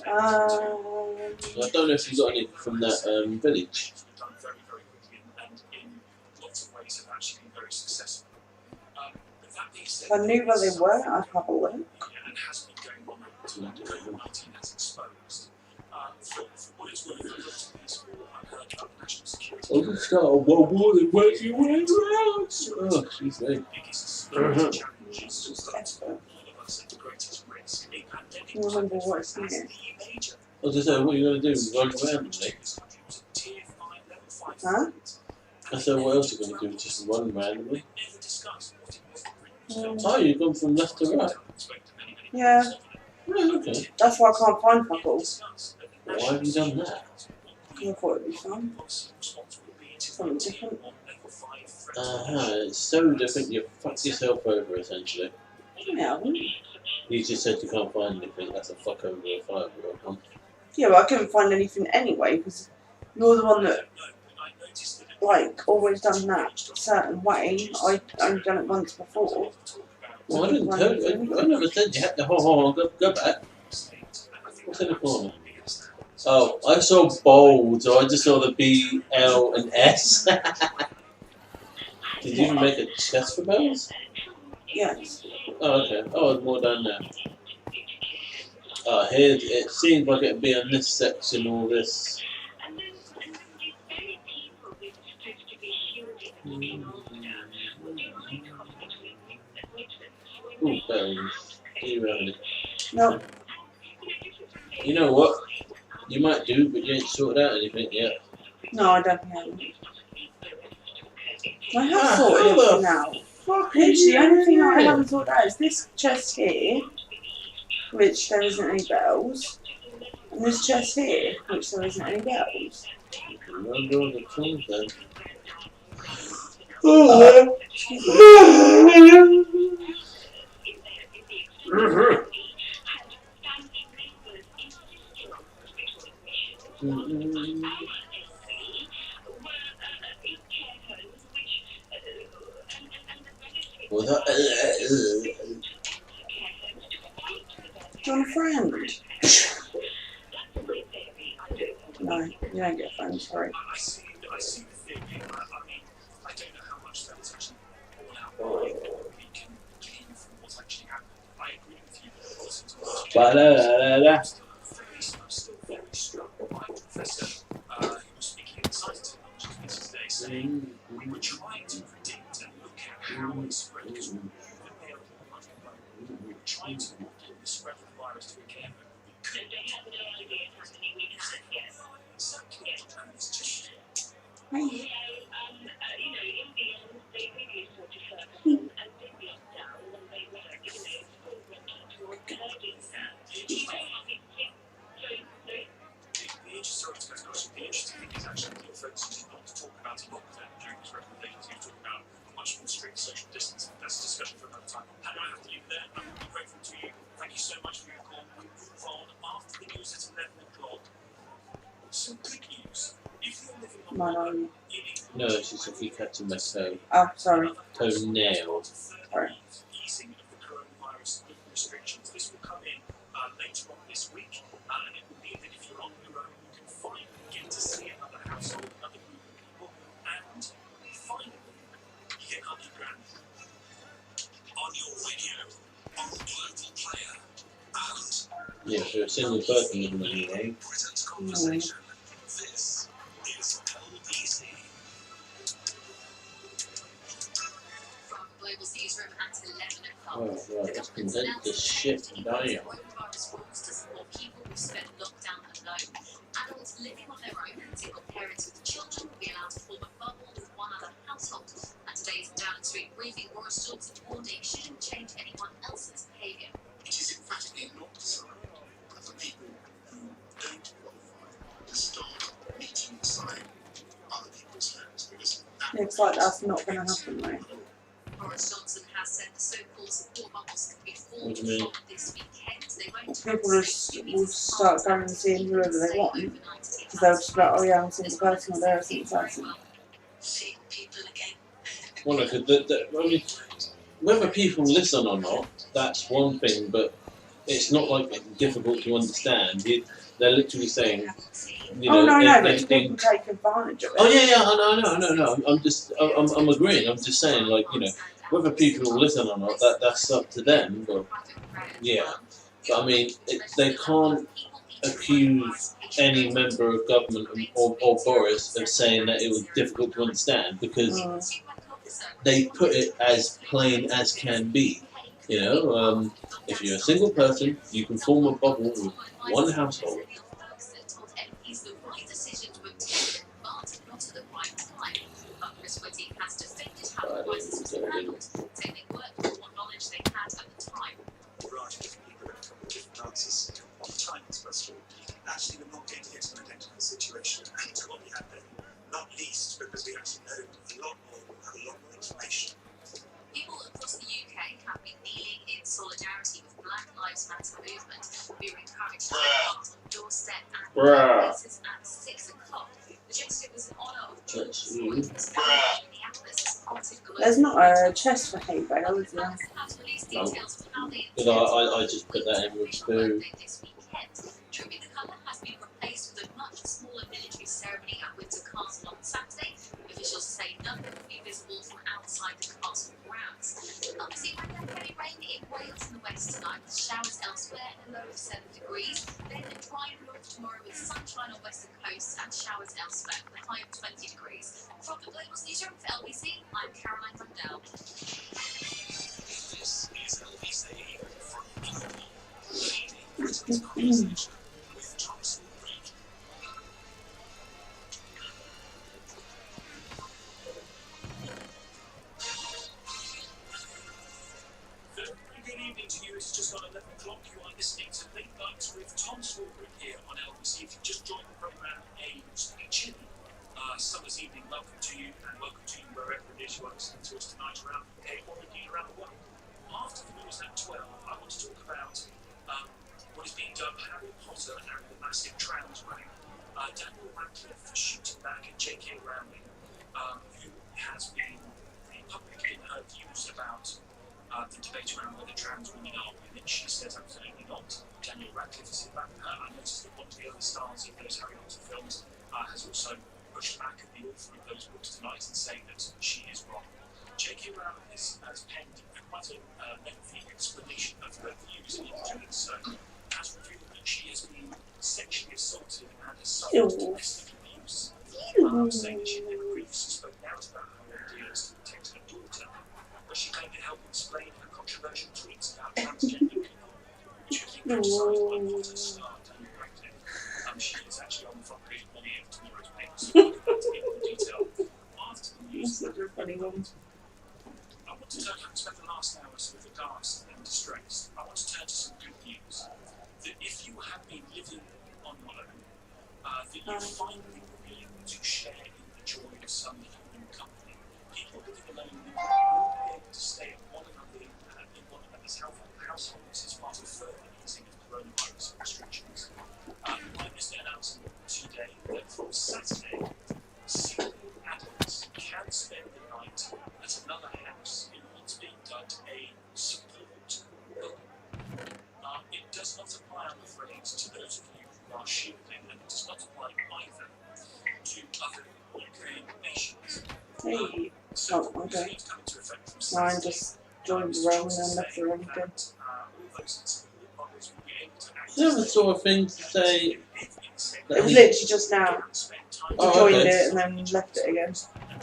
I don't know if you got any from that village. If I knew where they were, I'd have a look. I'll just start a one more than what you went around. Oh, she's like. I can't remember what it's near. I was just saying, what are you going to do? Run around, mate? Huh? I said, what else are you going to do? Just run randomly? Oh, you've gone from left to right? Yeah. Oh, okay. That's why I can't find fuck all. Why have you done that? I thought it'd be fun. Something different. It's so different, you fucked yourself over, essentially. Yeah, You just said you can't find anything, that's a fuck over a 5-year-old one. yeah, but I couldn't find anything anyway, because you're the one that, always done that certain way. I only done it once before. Well, I didn't tell you, I never said you had to, go back. What's in the corner? Oh, I saw bold, so I just saw the B, L, and S. Did you even make a chest for bells? Yes. Oh, okay. Oh, there's more down there. Here, it seems like it'd be on this section, all this. Ooh, bells. Do you have any? No. You know what? You might do, but you ain't sorted out anything yet. No, I don't have any. I have sorted everything out. Literally, the only thing I haven't sorted out is this chest here, which there isn't any bells, and this chest here, which there isn't any bells. Run down the tools then. Was that? Do you want a friend? No, you don't get a phone, sorry. I see the theory. I mean, I don't know how much that is actually borne out by what we can glean from what's actually happened. I agree with you. I'm still very struck by Professor who was speaking at the Science and Technology Committee today, saying we were trying to predict and look at how it spread because we were trying to model the spread of the virus to a care home. We couldn't get to the idea of how many weeks it gets. Exactly. And it's just Hey. the interesting thing is actually that your focus is not to talk about a lockdown during his recommendations. You're talking about a much more strict social distancing. That's a discussion for another time. And I have to leave it there. I'm really grateful to you. Thank you so much for your call. We'll move on after the news at 11 o'clock. Some good news. If you're living on Mine. No, it's just if you cut my toe. Oh, sorry. Toenail. Sorry. Easing of the coronavirus restrictions. This will come in later on this week, and it will mean that if you're on your own, you can finally get to see another household, another group of people, and finally get underground on your radio, on the Global Player, and Yeah, for a single person in the eh? Britain's conversation. This is LBC. From Global's newsroom at 11 o'clock. Oh, right, let's condense this shit down. Coronavirus rules to support people who spend lockdown alone. Adults living on their own and single parents with children will be allowed to form a bubble with one other household. And today's Downing Street briefing, Boris Johnson warned it shouldn't change anyone else's behaviour. It is emphatically not designed for people who don't qualify to start meeting inside other people's homes because that Looks like that's not going to happen, though. Boris Johnson has said the so-called support bubbles can be What formed do you mean? from this weekend. They won't People will start going and seeing whoever they want. Because they'll just be like, oh yeah, I'm a single person, or they're a single person. Seeing people again. Well, look, I mean, whether people listen or not, that's one thing, but it's not like it's difficult to understand. They're literally saying, you know, Oh no, if but they people think, take advantage of it. oh yeah, I know. I'm agreeing. I'm just saying, like, you know, whether people will listen or not, that's up to them. But yeah, but I mean, they can't accuse any member of government or Boris of saying that it was difficult to understand because they put it as plain as can be. You know, if you're a single person, you can form a bubble with one household. right, different people are coming with different answers on the timings question. Actually, we're not going to get to an identical situation to what we had then, not least because we actually know a lot more, we have a lot more information. People across the UK have been kneeling in solidarity with Black Lives Matter movement. We were encouraged to take part on doorstep and places at 6 o'clock. The gesture was in honour of George Floyd, who's found in Minneapolis. There's not a chest for hay bale, is there? Has released details of how they Because I just put that in with Sooo. this weekend. Tribute the colour has been replaced with a much smaller military ceremony at Windsor Castle on Saturday. Officials say none will be visible from outside the castle grounds. Obviously, we're going to have heavy rain in Wales and the west tonight, with showers elsewhere and a low of 7 degrees. Then a dry north tomorrow with sunshine on western coasts and showers elsewhere, with a high of 20 degrees. From the Global's newsroom for LBC, I'm Caroline Rundell. This is LBC from Global, leading Britain's conversation with Thompson Reed. Very good evening to you. It's just on 11 o'clock. You are listening to Late Nights with Tom Swarbrick here on LBC. If you just joined the programme, a chilly summer's evening, welcome to you, and welcome to you wherever it is you are listening to us tonight around the UK or indeed around the world. After the news at 12, I want to talk about what is being done by Harry Potter and the massive trans running. Daniel Radcliffe shooting back at J.K. Rowling, who has been very public in her views about the debate around whether trans women are women. She says absolutely not. Daniel Radcliffe is in back with her. I noticed that one of the other stars in those Harry Potter films also pushed back at the author of those books tonight and saying that she is wrong. J.K. Rowling has penned quite a lengthy explanation of her views in doing so, has revealed that she has been sexually assaulted and has suffered domestic abuse, saying that she never previously spoken out about her ordeals to protect her daughter, but she claimed to help explain her controversial tweets about transgender people, which have been criticised by Potter star Daniel Radcliffe. She is actually on the front page of many of tomorrow's papers, so we'll look at that in more detail after the news. That's a funny one. I want to turn, having spent the last hour sort of aghast and distressed, I want to turn to some good news. That if you have been living on your own, that you finally will be able to share in the joy of some human company. People living alone will be able to stay at one another in one another's households as part of further easing of coronavirus restrictions. Prime Minister announced today that from Saturday, single adults can spend the night at another house in what's being dubbed a support bubble. It does not apply, I'm afraid, to those of you who are shielding, and it does not apply either to other UK nations. Hey. So Oh, okay. it's coming to effect from Mine Saturday. just joined the room and then left the room again. All those in support bubbles will be able to access Is there a sort of thing to say It was literally just now. I Oh, joined okay. it and then left it again.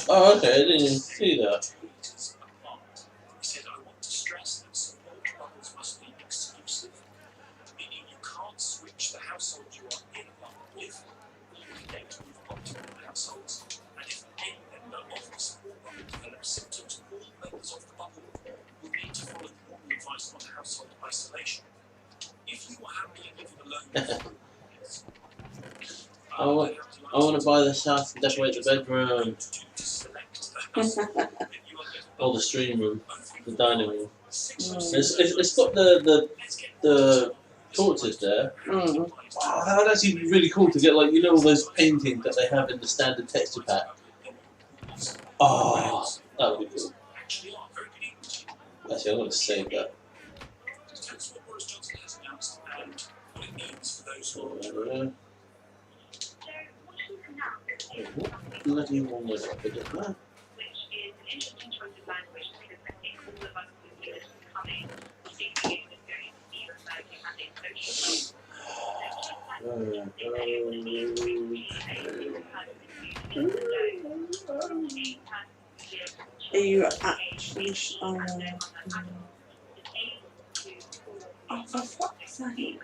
Oh, okay, I didn't even see that. He said, I want to stress that support bubbles must be exclusive, meaning you can't switch the household you are in with or connect with optimal households. And if any member of the support bubble develops symptoms, all members of the bubble will need to follow the normal advice on household isolation. If you are happily living alone, I want to buy this house and decorate the bedroom. Or the stream room, the dining room. It's got the torches there. Mm. Wow, that would actually be really cool to get, like, you know, all those paintings that they have in the standard texture pack. Oh, that would be cool. Actually, I'm going to save that. Bloody one was up with it, man. Which is an interesting choice of language because I think all of us would feel it's becoming something that's going to be referred to as a social Are you actually oh, for fuck's sake.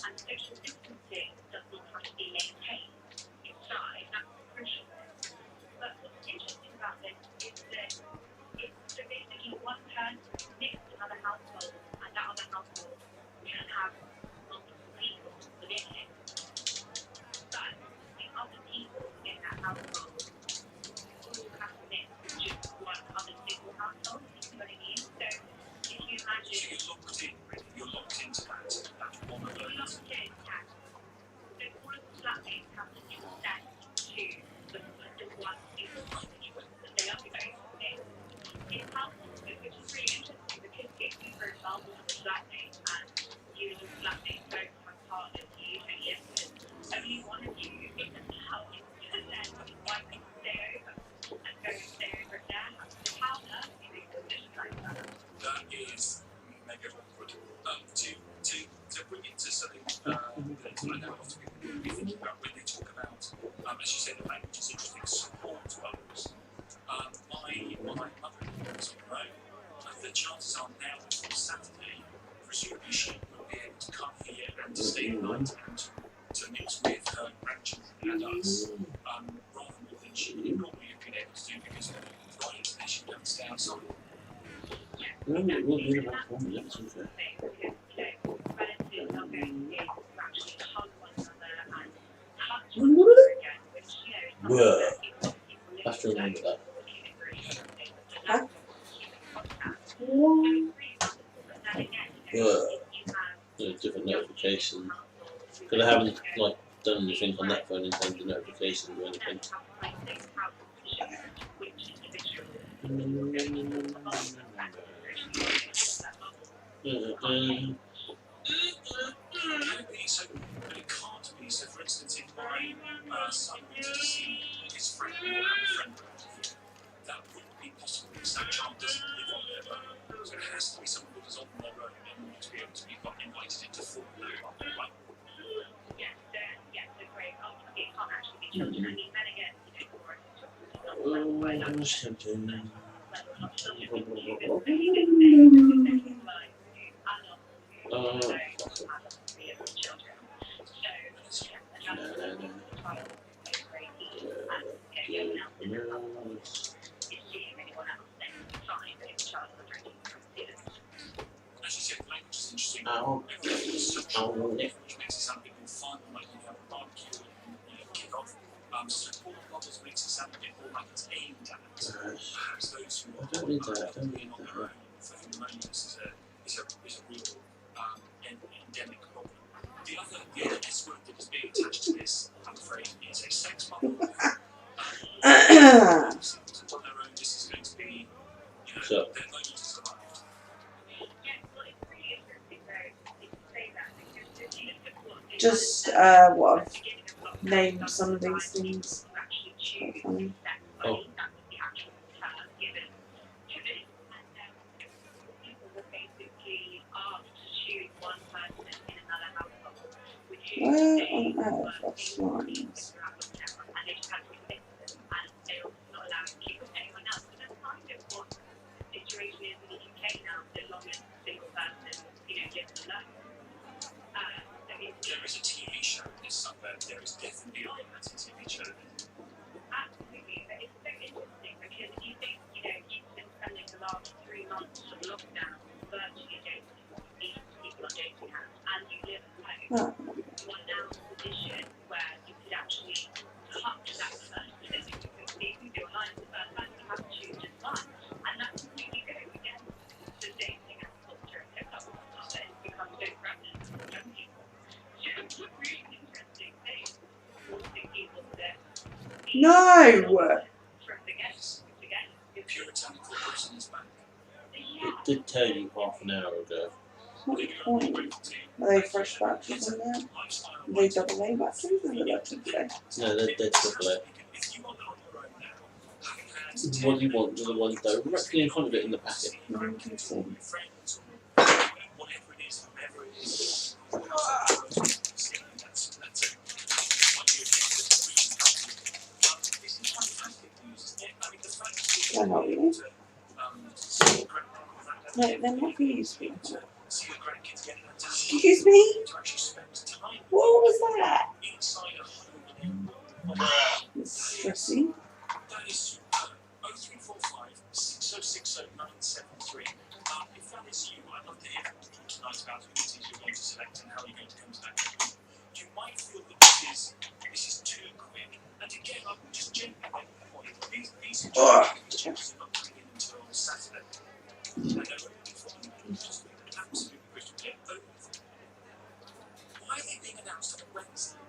And social distancing does not have to be maintained inside. That's crucial. But what's interesting about this is that it's so basically one person next to another household, and that other household can have multiple people within it. But the other people in that household all have to mix with just one other single household. You know what I mean? So if you imagine. You're locked into that one of those. You're locked in, yeah. So all of the flatmates have to consent to the one single cottage that they are going in. It's helpful, which is really interesting because if you, for example, have a flatmate and you and your flatmate both have partners, you and yes, only one of you isn't helped to then why can you stay over and go stay over at their house. So how on earth do you make a decision like that? That is mega awkward. To bring it to something that I know a lot of people will be thinking about when they talk about, as you say, the language is interesting, support bubbles. My mother-in-law was on her own. The chances are now that from Saturday, presumably she will be able to come here and to stay the night and to mix with her grandchildren and us, rather more than she would normally have been able to do because right as she comes stay outside. No, it will be about 1 minute, to be fair. Whoa. I have to remember that. Huh? Whoa. There's different notifications. Because I haven't, like, done anything on that phone in terms of notifications or anything. Can it be so? But it can't be. So, for instance, if my son wanted to see his friend or have a friend around here, that wouldn't be possible because that child doesn't live on their own. So it has to be someone who is on their own in order to be able to be invited into full family, right? Yes, so great. Ultimately, it can't actually be children. I mean, then again, for example, As you said, language is interesting. Ow. Social, which makes it sound a bit more fun, like you have a barbecue and kick off. Support bubbles makes it sound a bit more like it's aimed at perhaps those who are Don't need that. on their own, for whom loneliness is a real endemic problem. The other S word that is being attached to this, I'm afraid, is a sex bubble. On their own, this is going to be, So. their moment has arrived. Just what I've named some of these things. Quite funny. Oh. Where on earth are slimes? There is a TV show this somewhere. There is definitely a romantic TV show. Absolutely, but it's so interesting because you think, you've been spending the last 3 months of lockdown virtually dating people on dating apps, and you live at home. Oh. You are now in a position where you could actually touch that person physically. You can do online for the first time, you have to choose just one, and that's completely go against the dating app culture and hookup culture that has become so prevalent for young people. So it's a really interesting thing, forcing people to No! Puritanical person is back. It did tell you half an hour ago. What's the point? Are they fresh batches in there? Are they double A batches or are they like today? No, they're triple A. What do you want? The one directly in front of it in the packet. No one can see. Why not you? No, they're not for you, sweetheart. Excuse me? What was that? It's stressy. That is 0345 6060973. If that is you, I'd love to hear from you tonight about who it is you're going to select and how you're going to come to that conclusion. You might feel that this is too quick. And again, I would just gently make the point. These instructions are not coming in until Saturday. And they're only for just absolutely crystal clear. Why are they being announced on a Wednesday?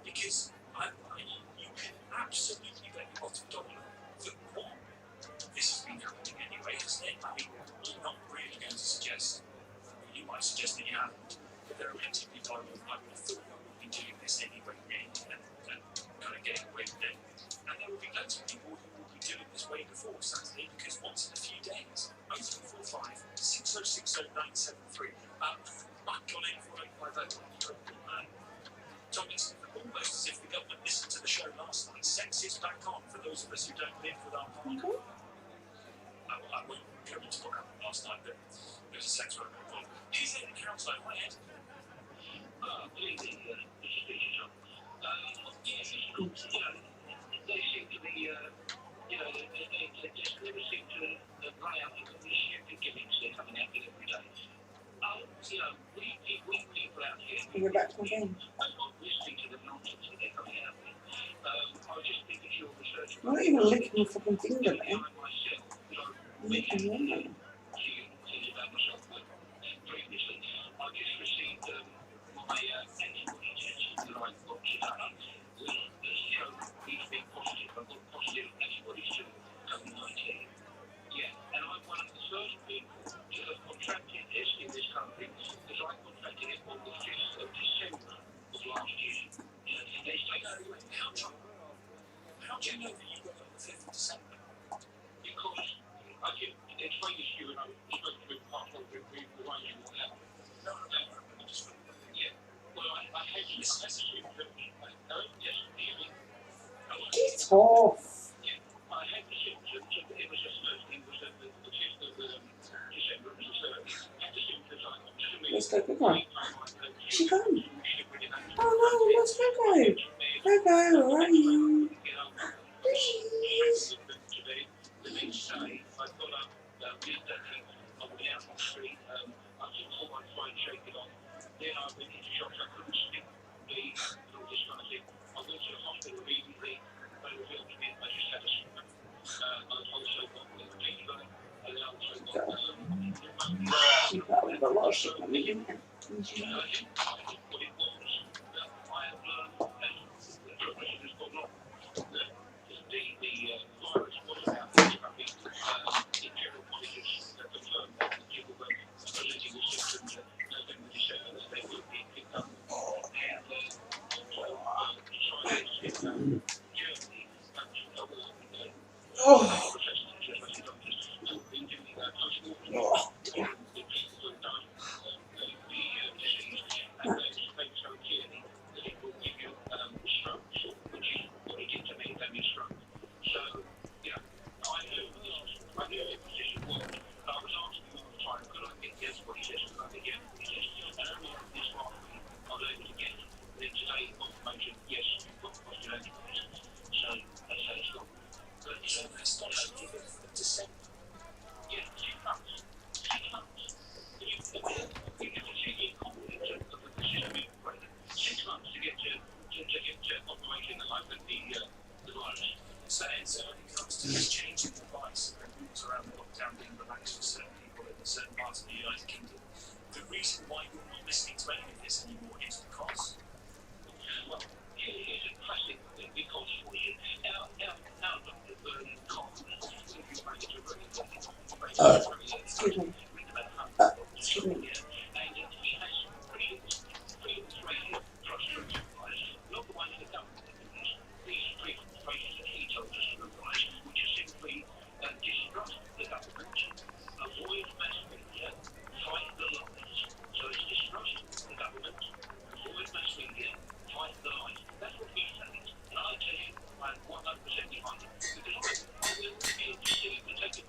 Because you can absolutely bet your bottom dollar that one, this has been happening anyway, hasn't it? I mean, I'm not really going to suggest, you might suggest that you haven't, but there are plenty of people I would have thought would be doing this anyway, and kind of getting away with it. And there will be loads of people who will be doing this way before Saturday, because once in a few days, 0345 6060973. I've gone in for 850. Thomas, almost as if the government listened to the show last night. Sex is back on for those of us who don't live with our partner. I won't go into what happened last night, but there was a sex worker involved. Is it an outside my head? Believe me, this is speaking up. Yes, they seem to be, they just never seem to run out of these stupid gimmicks they're coming out with every day. We people out here. You're back to my game. I'm not even licking your fucking finger, man. Licking your Yeah, and I'm one of the first people to have contracted off. I had the symptoms, and it was just it was the 5th of December, it was the 3rd. I had the symptoms like Let's go, Coco. She gone. Oh no, let's go. Coco, where are you? Please. The next day, I got up midday, I went out on the street, I took all my phone shaking on. Then I went into shops, I couldn't sleep, bleed, and all this kind of thing. I went to the hospital immediately, they revealed to me I just had a stroke. I also got fever, and I also got She got a lot of shit on me, didn't it? what it was. I have learned that the progression has gone on. The virus was about to be in general monitors that confirmed that the people were presenting with symptoms at November, December, that they would be picked up. And also scientists in Germany and other professional especially doctors have been doing post-mortem on the people who have died of the disease, and they explain so clearly that it will give you strokes, which is what it did to me, it gave me a stroke. So, yeah, I knew the position worked, but I was asking all the time, could I get the antibody test, could I get the antibody test? And only this last week I was able to get the today confirmation, yes, you've got positive antibodies. So that's how it's gone. But it's not so difficult to send. Yeah, 6 months. 6 months. You have to see the incompetence of the system being operated. 6 months to get to operating like the virus. So when it comes to this change in advice and rules around the lockdown being relaxed for certain people in certain parts of the United Kingdom, the reason why you're not listening to any of this anymore is because, Well, it's a classic because for you. Now, Dr. Vernon Cox, who you manage to really Excuse me. Excuse me. and he has pretty illustrated frustration wise, not the ones that don't these three frustrations that he told us to rise, which are simply distrust the government, avoid mass media, fight the lies. So it's distrust the government, avoid mass media, fight the lies. That's what he says. And I tell you, I'm 100% behind it. Because I will refuse to see the taking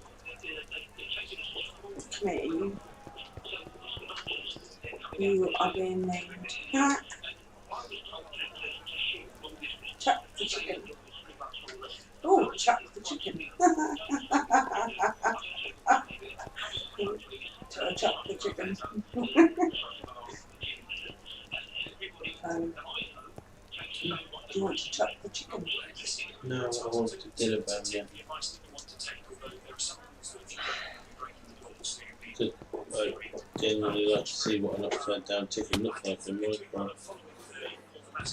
us to school. Committee, So it's not just they're coming you out are being named Cat. I was told to shoot all this was Chuck the chicken. it was pretty much all this. Oh, Chuck the chicken. Chuck the chicken. Do you want to chuck the chicken? No, I want to dinner bam, yeah. the advice that you want to take, although there are some rules that if you don't, you're breaking the laws, so you'd be I genuinely like to see what an upside down chicken looks like in real life. I've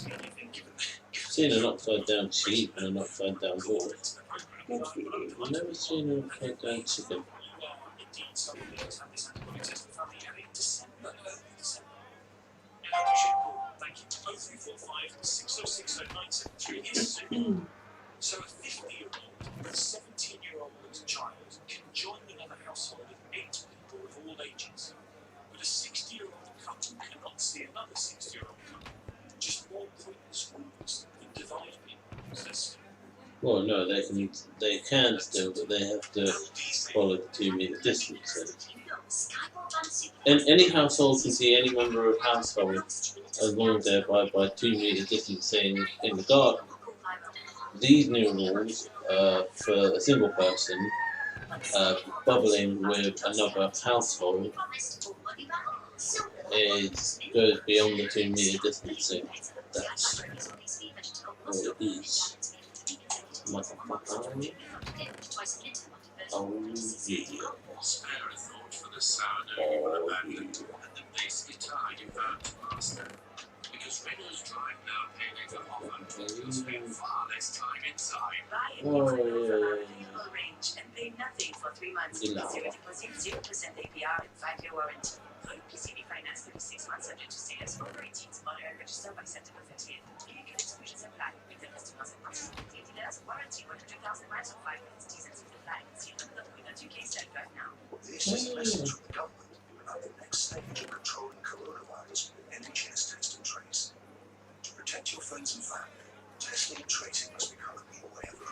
seen an upside down sheep and an upside down horse. Good for you. I've never seen an upside down chicken. Thank you. 0345 606 So a 50-year-old, a 17-year-old child can join another household of 8 people of all ages. But a 60-year-old couple cannot see another 60-year-old couple. Just more pointless rules that divide people. That's Well, no, they can still, but they have to follow the 2 metre distancing. And any household can see any member of household as long as they abide by 2 metre distancing in the garden. These new rules for a single person bubbling with another household goes beyond the 2 metre distancing. That's what it is. Motherfucker. Oh yeah. Spare a thought for the sourdough you abandoned and the bass guitar you vowed to master. Because Renault's drive now pay later offer, you'll spend far less time inside. Oh yeah. Range and pay nothing for 3 months. Yeah. Zero deposit, 0% APR, and 5-year warranty. PCB finance 36 months subject to sales over 18s. Order and register by September 30th. Vehicle exclusions apply. With the customers and participating dealers, warranty 100,000 miles or 5 minutes. T's and C's apply. See www.uk.gov now. This is a message from the government about the next stage of controlling coronavirus with NHS Test and Trace. To protect your friends and family, testing and tracing must become a new way of life.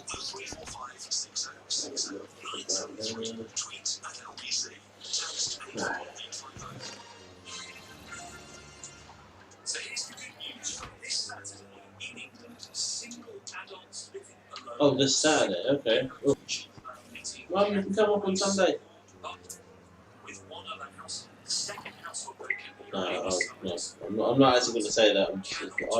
0345 6060 973. Tweet at LBC. Text So here's the good news from this Saturday in England. Single adults living alone. Oh, this Saturday, okay. Oh. Well, you can come up on Sunday. But with one other household, the second household vote can be No, I'm not actually going to say that. I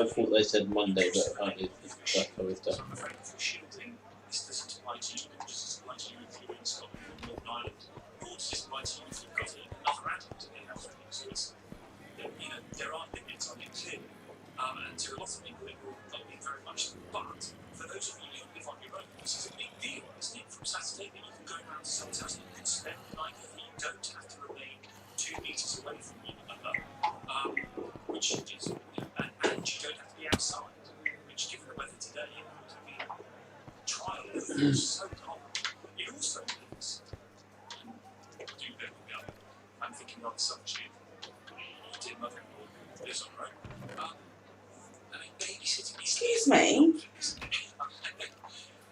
thought they said Monday, but apparently that's how it's done. I'm afraid for shielding, this doesn't apply to you, but just apply to you if you're in Scotland or Northern Ireland. Nor does this apply to you if you've got another adult in your household. So it's, there are limits on it clearly. And to a lot of people it will not be very much. But for those of you who live on your own, this is a big deal, isn't it? From Saturday that you can go around to someone's house and you can spend the night there. You don't have to remain 2 metres away from one another. Which is, and you don't have to be outside, which given the weather today, would have been a trial. It's so cold. It also means, I'm thinking of substitute. Dear mother-in-law lives on her own. I mean, babysitting. Excuse me.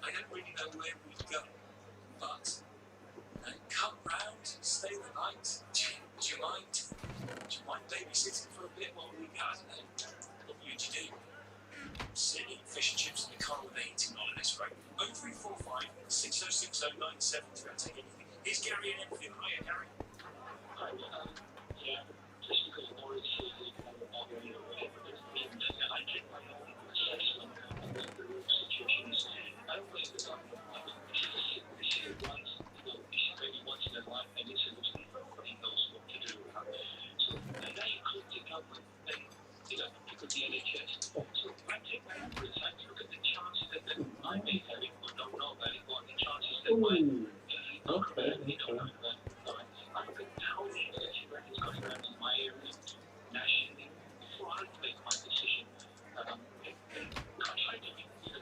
I don't really know where we go, but come round, stay the night. Do you mind? Do you mind babysitting for a bit while we go? I don't know. What would you do? Sit, eat fish and chips in the car with the heating on at this rate. 0345 6060 973. I'll take anything. Here's Gary and everything. Hiya, Gary. Yeah, just because of all this I did my own assessment of what the real situation is. I don't believe the government, this is once, this is maybe once in a life, and it's nobody knows what to do. So, and that includes the government and, because the NHS. So, I take my own risk. I look at the chances that I may have it or don't know about it, or the chances that my, I look at how many infection records got around in my area nationally before I make my decision. I don't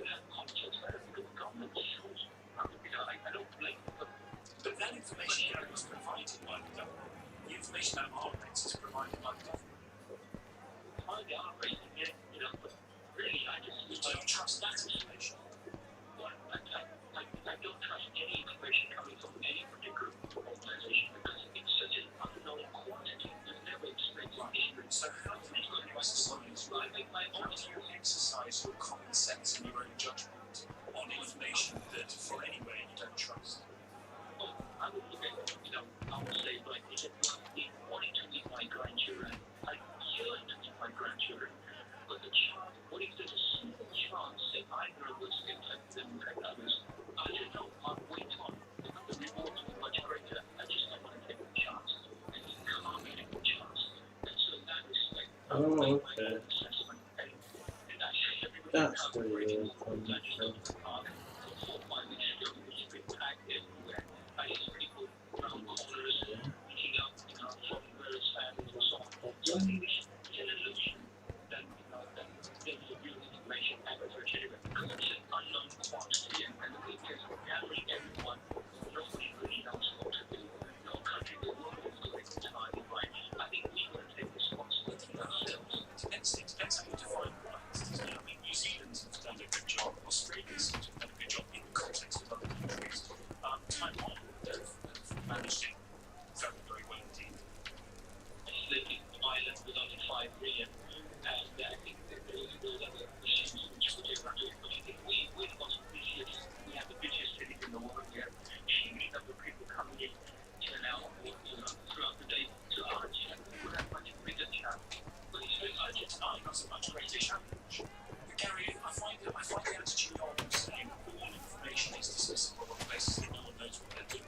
have confidence that the government shows. I don't blame them. But that information was provided by the government. The information about our rates is provided by the government. The R rate, but really, I just do you trust that information? Well, I don't trust any information coming from any particular organisation because it's such an unknown quantity. You've never experienced history. So how do you exercise? I make my own. How do you exercise your common sense and your own judgment on information that, for anywhere, you don't trust? Well, I would look at, I would say, like, wanting to meet my grandchildren. I yearn to meet my grandchildren. But the child, what if there's a small chance that either of us infect them and others? I don't know. I'll wait on. The reward will be much greater. I just don't want to take the chance. And you can't take the chance. And so in that respect, I will make my own assessment. And I see everybody celebrating all the time. For 4 5 weeks ago, it was people active everywhere. I see people around corners, eating up, from various families and so on. So I think it's an illusion that there's a real information average anyway, because it's an unknown quantity and we just gathering everyone. Nobody really knows what to do. No country in the world is doing it entirely right. I think we want to take responsibility ourselves. It depends how you define rights, doesn't it? I mean, New Zealand's done a good job. Australia's done a good job in the context of other countries. Taiwan have managed it very, very well indeed. Isolating island with only 5 million, and I think that there's other issues which would do it. But I think we've got some busiest, we have the busiest cities in the world. We have huge number of people coming in and out throughout the day to Argentina. We're a much bigger challenge. But it's very Argentina has a much greater challenge. But Gary, I find the attitude of saying all information is dismissible on the basis that no one knows what they're doing.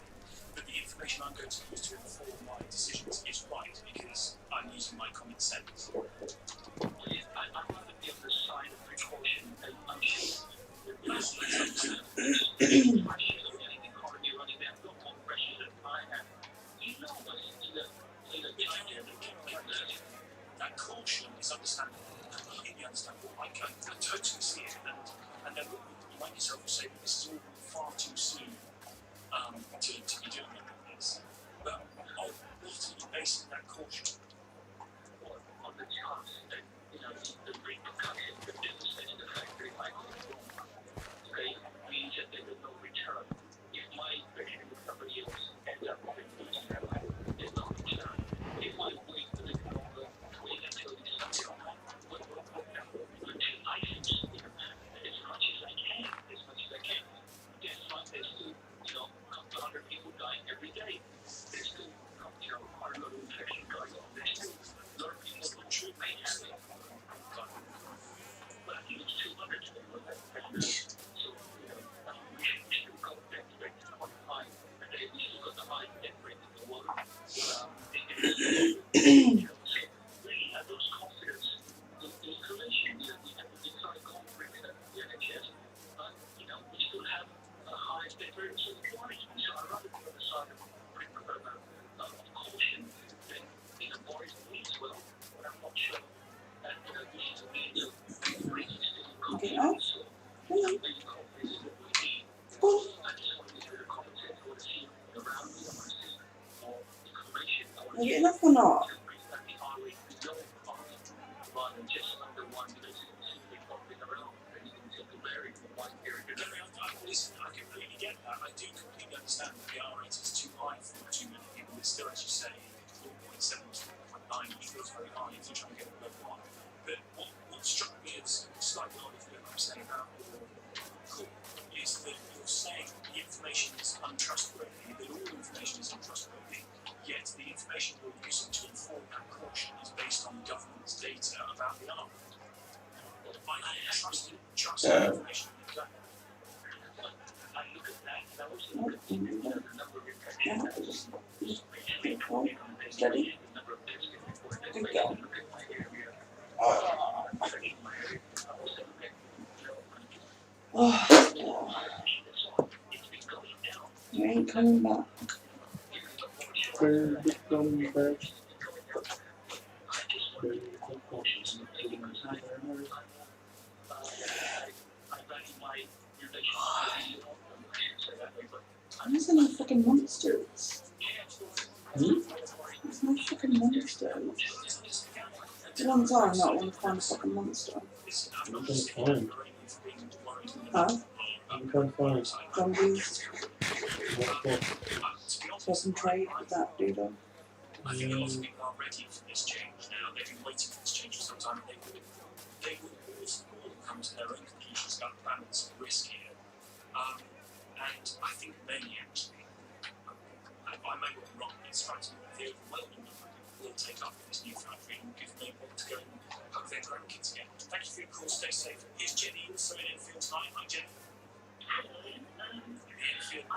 But the information I'm going to use to inform my decisions is right because I'm using my common sense. I'd rather be on the side of precaution and I'm sure Let's understand. pressures of getting the economy running down, a lot more pressure than I have. You know us, That caution is understandable. Completely understandable. I totally see it. And then you might yourself say that this is all far too soon to be doing this. But on what are you basing that caution? on the chance that, the repercussions, the devastating effect that it might cause. Okay, we inject the those confidence installations that we have inside conflict in the NHS, you know, we still have a high rates of quality. So I'd rather be on the side of caution than avoid me as well, but I'm not sure. And this is a really Get off. Are you getting off or not? Listen, I completely get that. I do completely understand that the R rate is too high for too many people. It's still, as you say, 4.7 to 4.9, which feels very high if you're trying to get it below 1. But what struck me as slightly odd, if you know what I'm saying about your call, is that you're saying the information is untrustworthy, that all information is untrustworthy, yet the information you're using to inform that caution is based on government's data about the R. Why not trust the information you've got? I look at that, and I also look at the number of infections. Keep calm, steady. Good girl. Oh, you ain't coming back. There's no fucking monsters. There's no fucking monsters. It's a long time not want to find a fucking monster. I'm trying to find. Huh? I'm trying to find. Zombies. What? So I can trade with that dude. I think a lot of people are ready for this change now. They've been waiting for this change for some time. They will all come to their own conclusions about the balance of risk here. And I think many actually, I may be wrong, but it strikes me that the overwhelming number of people will take up this new factory because they want to go and hug their grandkids again. Thank you for your call, stay safe. Here's Jenny also in Enfield tonight. Hi Jenny. Enfield,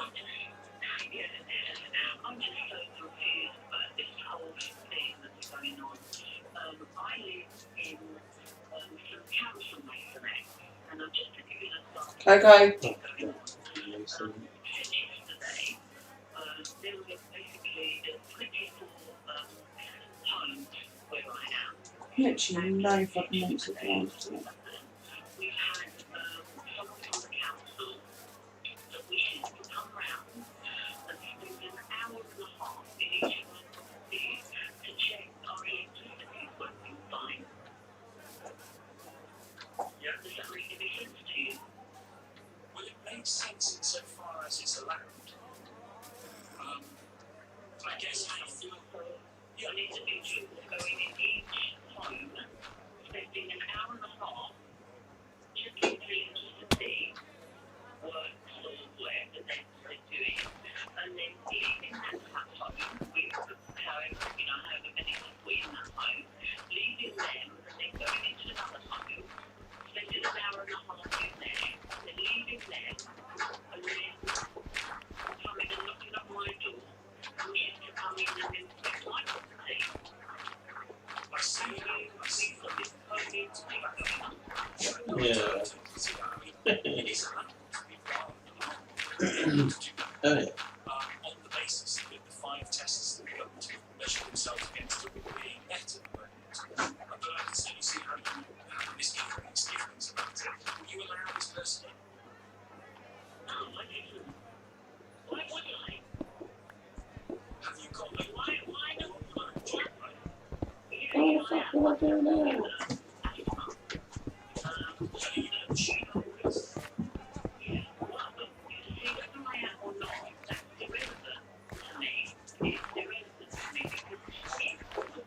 I'm just so confused about this whole thing that's going on. I live in some council masonry, and I'm just to give you an example. Okay. Yesterday, there were basically 24 homes where I am. Literally no fucking monsters around. We've had someone from the council that wishes to come round and spend an hour and a half in each of our properties to check our electricity is working fine. yeah. Does that make any sense to you? Well, it makes sense insofar as it's allowed. I guess I feel. You need to be going in each home, spending an hour and a half checking the electricity works or whatever they're doing, and then leaving that home with however many people in that home, leaving them and then going into another home, spending an hour and a half in there, then leaving them, and then coming and knocking on my door, and wishing to come in and inspect my property. I see. We've got this whole new thing going on. Yeah. It is allowed to be Oh yeah. on the basis that the 5 tests that the government have measured themselves against are all being better. But I can certainly see how you have misgivings about it. Will you allow this person in? No, I didn't. Why would I? Have you got a Why not? What the fuck do I do now?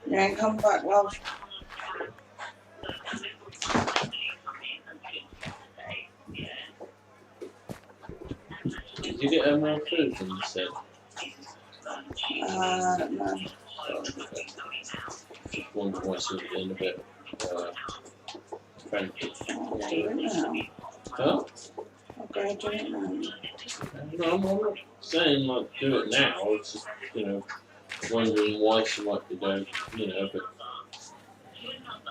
You ain't come back, love. Did you get more food than you said? No. Just wondering why she was being a bit frantic. I'll do it now. Huh? Okay, do it now. No, I'm not saying like do it now. It's just, wondering why she might be going, you know, a bit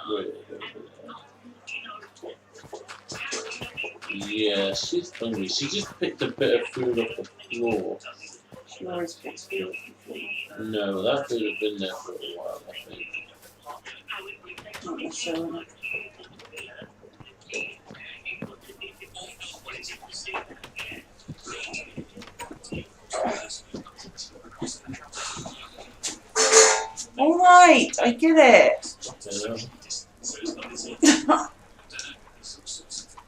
weird. Yeah, she's hungry. She just picked a bit of food off the floor. She always puts food on the floor. No, that food had been there for a while, I think. Not necessarily. Alright, I get it.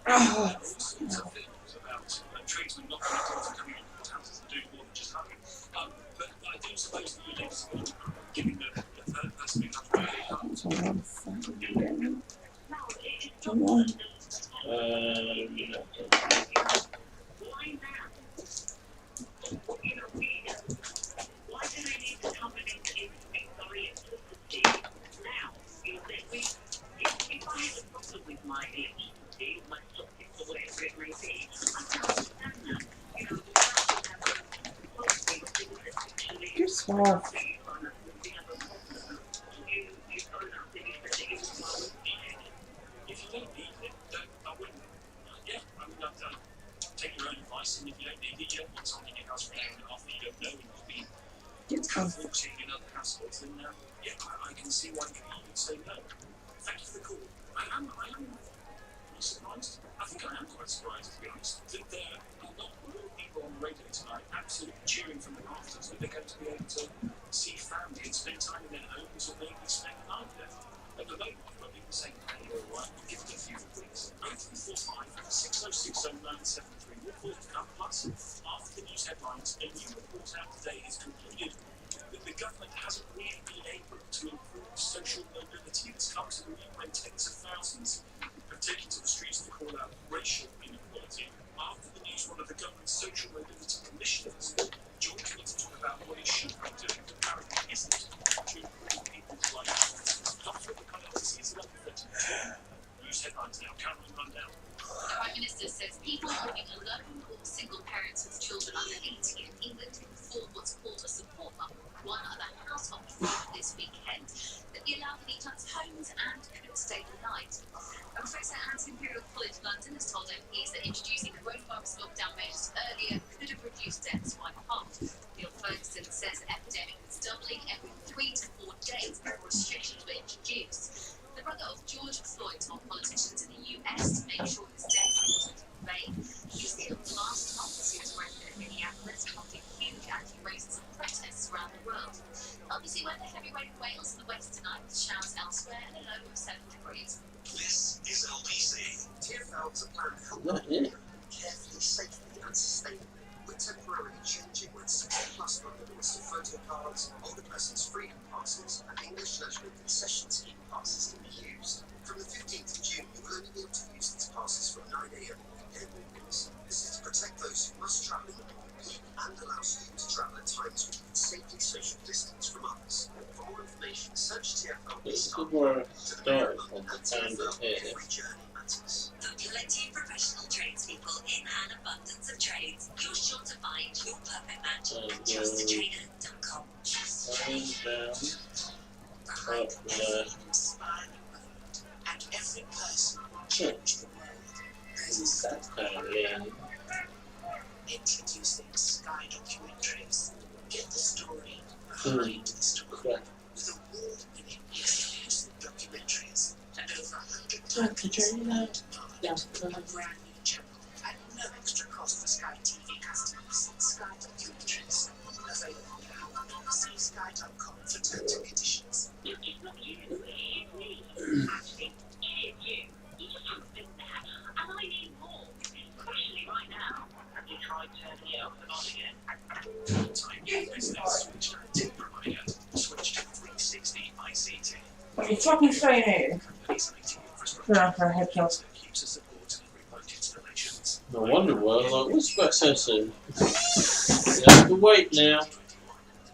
Oh. Come on. You're soft. If you don't need it, I wouldn't. Yeah, I mean, take your own advice, and if you don't need it, you don't want something in your house for an hour and a half that you don't know and you'll be unfortunately in other households, then yeah, I can see why you would say no. Thank you for the call. I am surprised. I think I am quite surprised, to be honest, that there are not more people on the radio tonight absolutely cheering from the rafters that they're going to be able to see family and spend time in their homes or maybe spend the night there. At the moment, I've got people saying, hey, you're all right, we'll give it a few weeks. 0345 606 0973. More calls to come. Plus, after the news headlines, a new report out today has concluded that the government hasn't really been able to improve social mobility. It's come to the new when tens of thousands have taken to the streets to call out racial inequality. After the news, one of the government's social mobility commissioners joined me to talk about what it should be doing, but apparently isn't, to improve people's lives. Dr. Economics is 11:30. News headlines now. Caroline Rundown. The Prime Minister says people living alone or single parents with children under 18 in England can form what's called a support bubble. One other household this weekend that be allowed in each other's homes and could stay the night. A professor at Imperial College London has told MPs that introducing coronavirus lockdown measures earlier could have reduced deaths by half. Neil Ferguson says the epidemic is doubling every 3 to 4 days before restrictions were introduced. The brother of George Floyd told politicians in the US to make sure his death wasn't in vain. He was killed last month as he was arrested in Minneapolis, prompting huge anti-racism protests around the world. Obviously, weather heavy rain in Wales and the west tonight, showers elsewhere, and a low of 7 degrees. This is LBC. TFL's a plan to help Yeah. carefully, safely, and sustainably. We're temporarily changing when 60+ non-universal photo cards, older persons' freedom passes, and English national concession scheme passes can be used. From the 15th of June, you will only be able to use these passes from 9 AM on weekend mornings. This is to protect those who must travel in the morning peak and allows you to travel at times when you can safely social distance from others. For more information, search TFL This is Start where I to the started Maryland on the and time TFL. here. Every journey matters. For plenty of professional tradespeople in an abundance of trades, you're sure to find your perfect match at trustatrainer.com. Behind every inspiring moment and every person who changed the world, there's a story. Introducing Sky Documentaries. Get the story behind the story with award-winning exclusive documentaries and over 100 titles. A brand new channel at no extra cost for Sky TV customers. Sky Documentaries. Available now. See sky.com for terms and conditions. It's not you, it's me. Actually, it's you. You just haven't been there. And I need more. Especially right now. Have you tried turning it off and on again? Time your business. Switch to IT provider. Switch to 360 ICT. Are you talking straight in? Company's IT infrastructure. Yeah, for a headshot. User support and remote installations. No wonder why I'm like, what's back so soon? You have to wait now.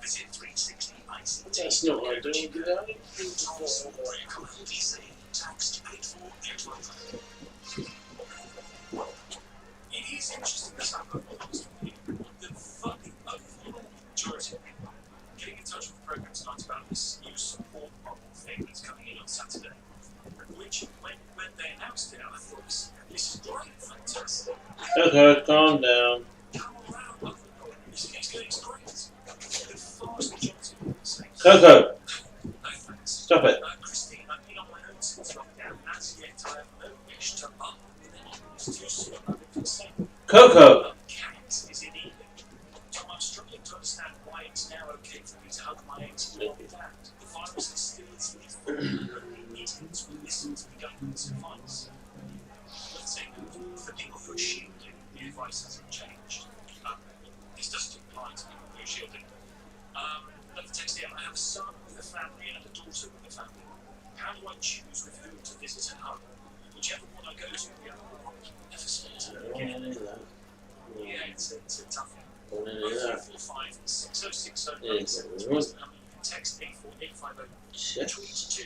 Visit 360 ICT. That's not what I do, do that? LBC. Taxed, paid for, and welcome. It is interesting that some of the fucking overwhelming majority of people getting in touch with the program Coco, calm down. Come around, other God. It's great. The vast majority of the Saints. Coco, No thanks. stop it. Christine, I've been on my own since lockdown. As yet, I have no wish to up with anyone. It's too soon. I'm a consent. Coco. Cat is in England. Tom, I'm struggling to understand why it's now okay for me to hug my 80-year-old dad. The virus is still as lethal. Only idiots will listen to the government's advice. Let's say that for people who are shielding, the advice hasn't changed. This doesn't apply to people who are shielding. Another text here. I have a son with a family and a daughter with a family. How do I choose with whom to visit and hug? Whichever one I go to, the other one never speak to them again. Yeah, it's a tough one. 0345 6060. Text 84850. Tweet to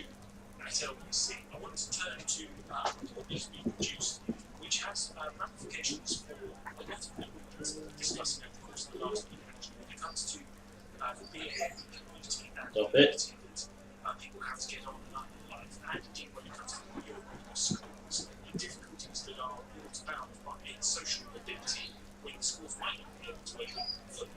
@LBC. I want to turn to what needs to be produced, which has ramifications for a lot of people discussing over the course of the last week. When it comes to the beer community and Stop it. that people have to get on and up in life, and indeed when it comes to the schools, the difficulties that are brought about by social mobility when schools might not be able to open fully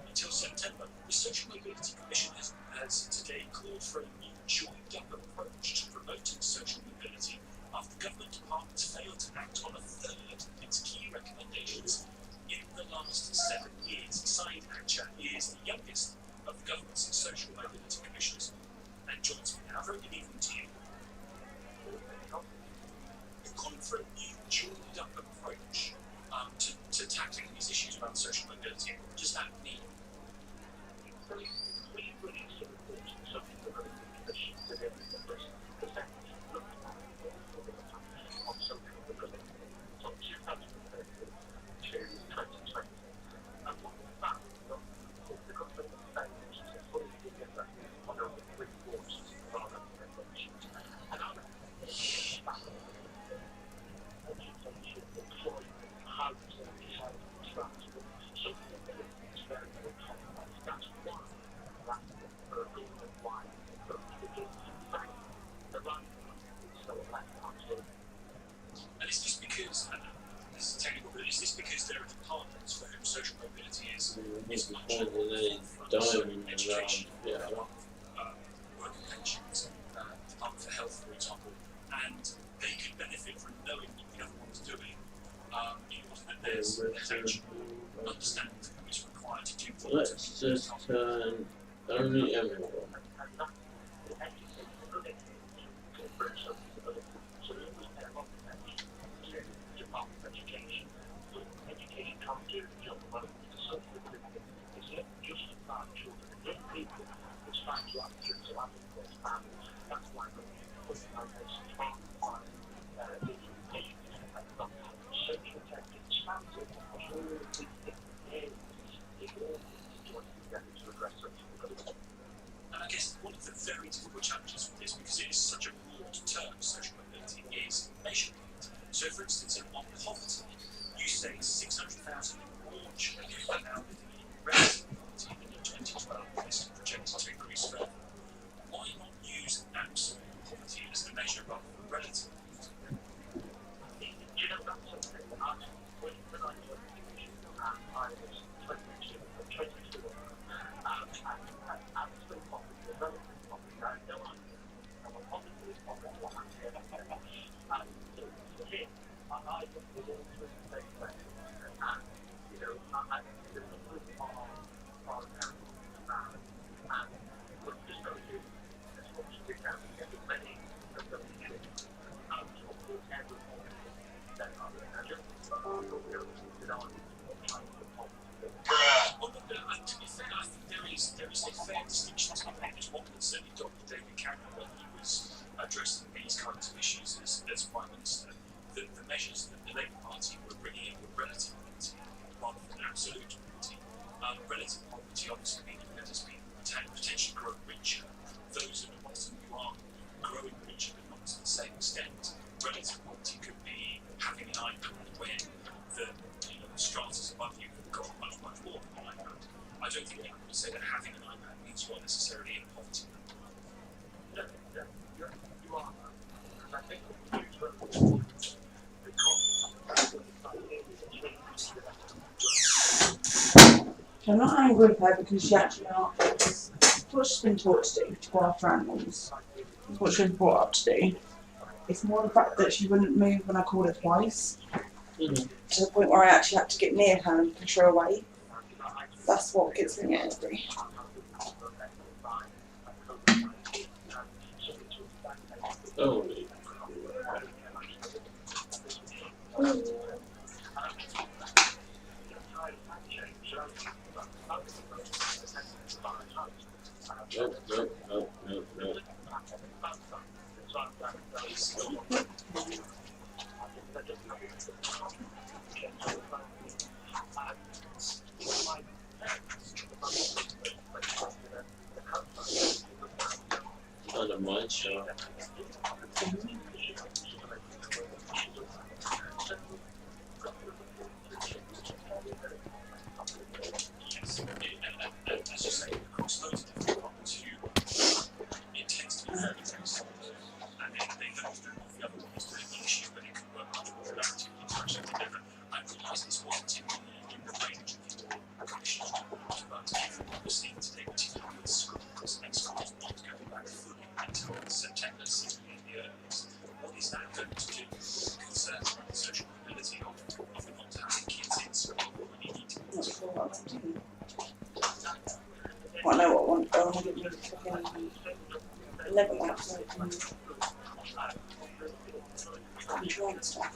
until September. The Social Mobility Commission has today called for a new joined-up approach to promoting social mobility after government departments failed to act on a third of its key recommendations in the last 7 years. Saeed Acha is the youngest of the government's social mobility commissioners and joins me now. Very good evening to you. You're calling for a new joined-up approach to tackling these issues around social mobility. What does that mean? And is this because, and this is technical, but is this because there are departments for whom social mobility is much education, work and pensions, Department for Health, for example, and they could benefit from knowing what the other one's doing in order that there's actual understanding of who is required to do what. Let's just turn only everyone. And I guess one of the very difficult challenges with this, because it is such a broad term, social mobility, is measuring it. So, for instance, on poverty, you say 600,000 more children are now living in relative poverty than in 2012, and this is projected to increase further. Why not use absolute poverty as the measure rather than relative poverty? Well, to be fair, I think there is a fair distinction to be made. There's one that certainly Dr. David Cameron, when he was addressing these kinds of issues as Prime Minister, the measures that the Labour Party were bringing in were relative poverty rather than absolute poverty. Relative poverty obviously meaning that as people potentially grow richer, those at the bottom who are growing richer but not to the same extent. Relative poverty could be having an iPad when the stratas above you have got much more than an iPad. I don't think anyone would say that having an iPad means you are necessarily in poverty. You are. I think I'm not angry with her because she actually asked. It's what she's been taught to do, to go after animals. It's what she was brought up to do. It's more the fact that she wouldn't move when I called her twice. Mm-hmm. To the point where I actually had to get near her and push her away. That's what gets me angry. Holy. Nope. I don't mind, sure. As you say, across loads of different problems, it tends to be very, very solid. And they don't do off the other one is doing the issue, but it can work much more collaboratively to actually deliver. I realise this wasn't in the range of your commission, but you're seeking to take particularly with schools and schools not going back fully until September, seemingly at the earliest. What is that going to do? Concerns around the social mobility of not having kids in school when you need to. Not sure what I want to do. Well, I know what I want. I want to give me fucking 11 months so I can enjoy and stuff.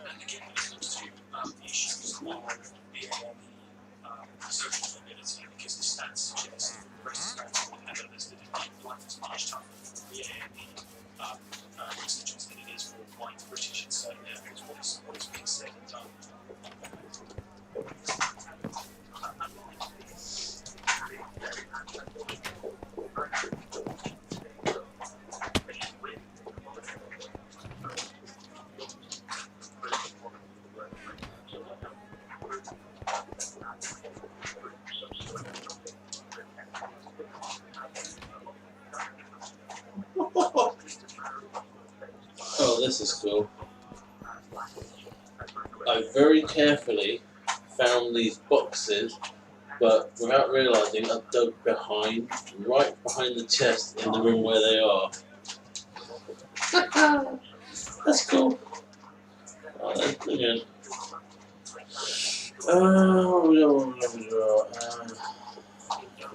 And again, when it comes to the issues of the social mobility, because the stats suggest that the rest of Scotland and others that life is much tougher for the constituents than it is for white British in certain areas. What is being said and done? Oh, this is cool. I very carefully found these boxes, but without realising, I dug right behind the chest in the room where they are. That's cool. Oh, that's brilliant.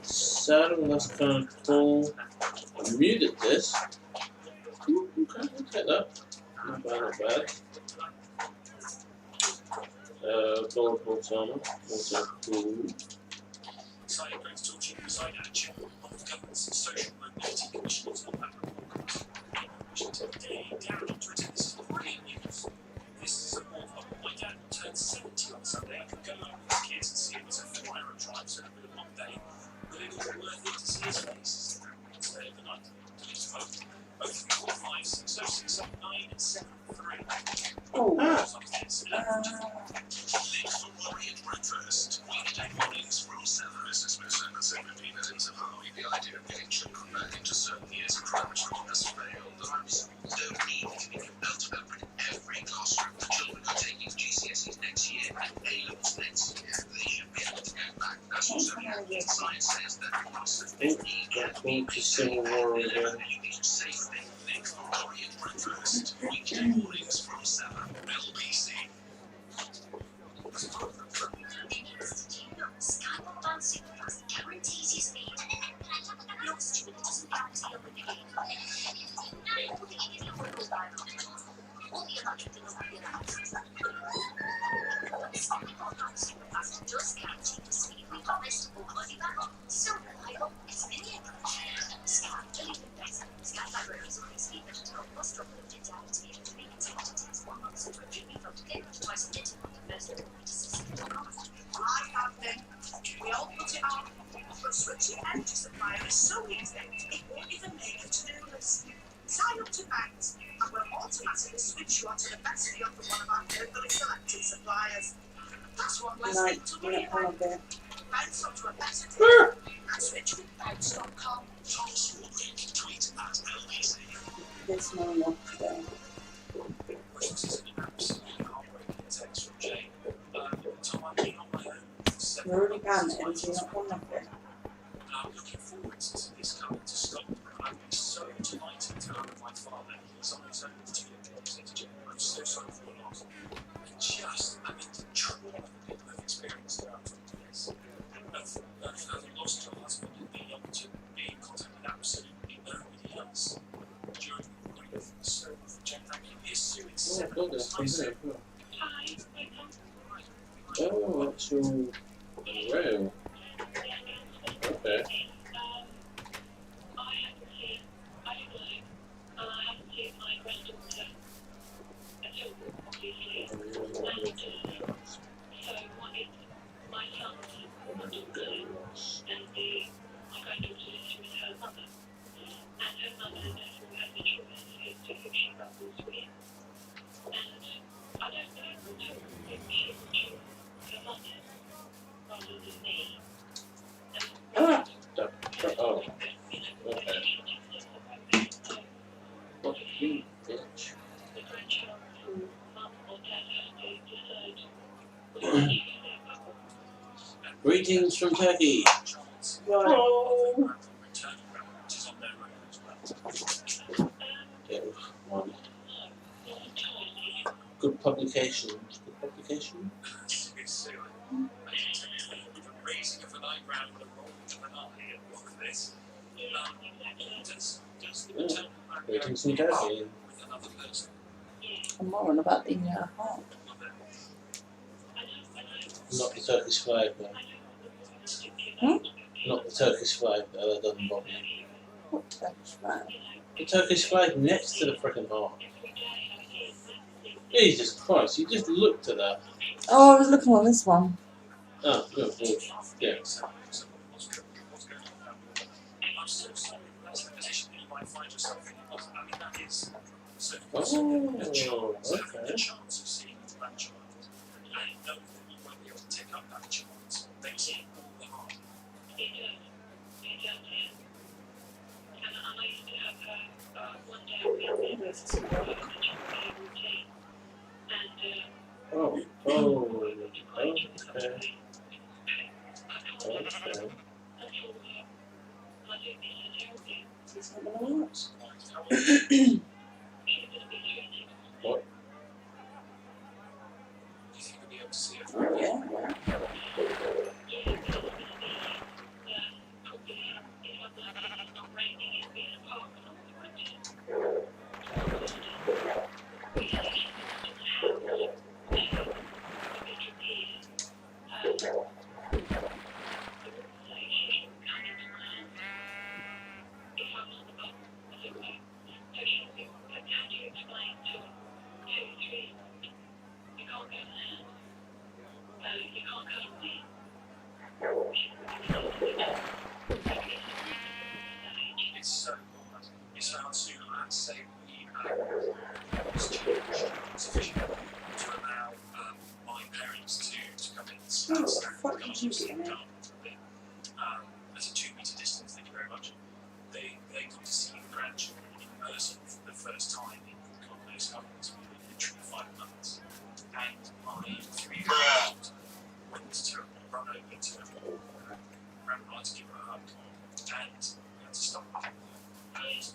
Saddle, that's kind of cool. I muted this. Ooh, okay, I'll take that. Not bad. Gold horse armor, also cool. Exciting going to talk to you beside action of government's social mobility commissioners on that report. Today, Darren on Twitter, this is brilliant news. This is a support of my dad turned 70 on Sunday. I could go along with his kids and see him as a 4-hour drive, so a bit of long day. But it was worth it to see his face instead of the night. Both 4, 5, 6, 0, 6, 7, 9, and 7, 3. Oh. Link for Warrior Breakfast. Weekday mornings from 7. Mrs. Smith and Secretary insofar the idea of getting children back into certain years of primary school has failed. Our schools don't need to be compelled to open every classroom. The children are taking GCSEs next year and A-levels next year. They should be able to go back. That's also the science says that across the 50 Civil War again. safe thing. Link for Warrior Breakfast. Weekday mornings from 7. LBC. Skyward Dancing Plus guarantees you speed. Your student doesn't guarantee you'll be paid. All the electric things will be announced. Skyward Dancing Plus does guarantee the speed we promised all money back. So reliable, it's mini approach. Skyward use it. It won't even make a to-do list. Sign up to Banks and we'll automatically switch you onto the best deal from one of our carefully selected suppliers. That's one less thing to worry about. Bounce onto a better deal and switch with Bounce.com. Tweet at LBC. This one off today. This is an absolutely heartbreaking text from Jane. Tom, I'm being on my own. You're already banned it, so you're not on nothing. I'm looking forward to this coming to stop. I'd be so delighted to have my father. He's on his own to get Jane. I'm so sorry for your loss. I'm in the trauma that people have experienced throughout 20 years. Of having lost your husband and being able to be in contact with absolutely nobody else during the grief. So, Jane, thank you. Here's Sue. It's Oh, God, that's from there. Oh, that's your rail. Okay. Ah! Oh, okay. What you bitch. Greetings from Turkey. Oh. Yeah, one. Good publication. Good publication? The raising of an eyebrow and the rolling of an eye. Look at this. Does the maternal Greetings from Turkey. with another person? I'm more on about the heart. Not the Turkish flag, though. Not the Turkish flag, though. That doesn't bother me. What Turkish flag? The Turkish flag next to the frickin' heart. Jesus Christ, you just looked at that. Oh, I was looking on this one. Oh, good. Well, yeah. I'm so sorry that's the position that you might find yourself in. I mean, that is Oh, the chance okay. of seeing that child. And know that you won't be able to take up that chance. Makes it all the harder. Oh, okay. Okay. Is that gonna work? What? Do you think you'll be able to see it? Oh, yeah. It's so hard. It's so hard to say we it's changed sufficiently to allow my parents to come in and Oh, what the fuck did you do, man? At a 2 metre distance, thank you very much. They got to see the grandchildren in person for the first time in God knows how long, it's been literally 5 months. And my 3-year-old went to run over to grandma to give her a hug. And we had to stop her. And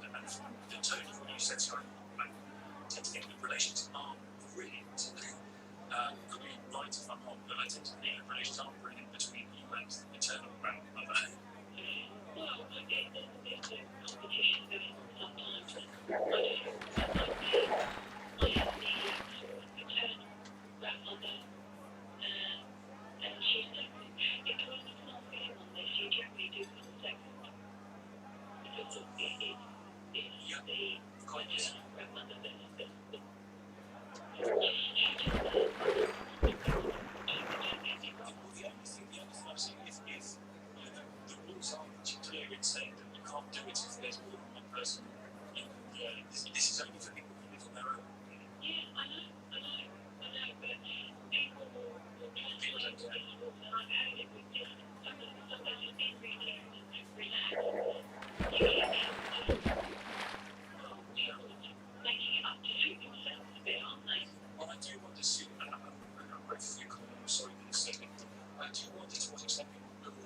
the tone of what you said, so I tend to think that relations aren't brilliant. Could be right if I'm wrong, but I tend to think that relations aren't brilliant between you and the maternal grandmother. Well, it's a competition going on sometimes, and I don't know, I have the sort of maternal grandmother, and she's like, if I was not getting on this, you generally do come second. Because it's the maternal grandmother that The only thing I've seen is the rules are pretty clear in saying that you can't do it if there's more than one person. This is only for people who live on their own. Yeah, I know, but people will translate this rule, and I've heard it with just sometimes it's being really relaxed. You get making it up to suit themselves a bit, aren't they? Well, I do wonder, Sue, and I'm grateful for your comment, I'm sorry that you said it, I do wonder to what extent people will,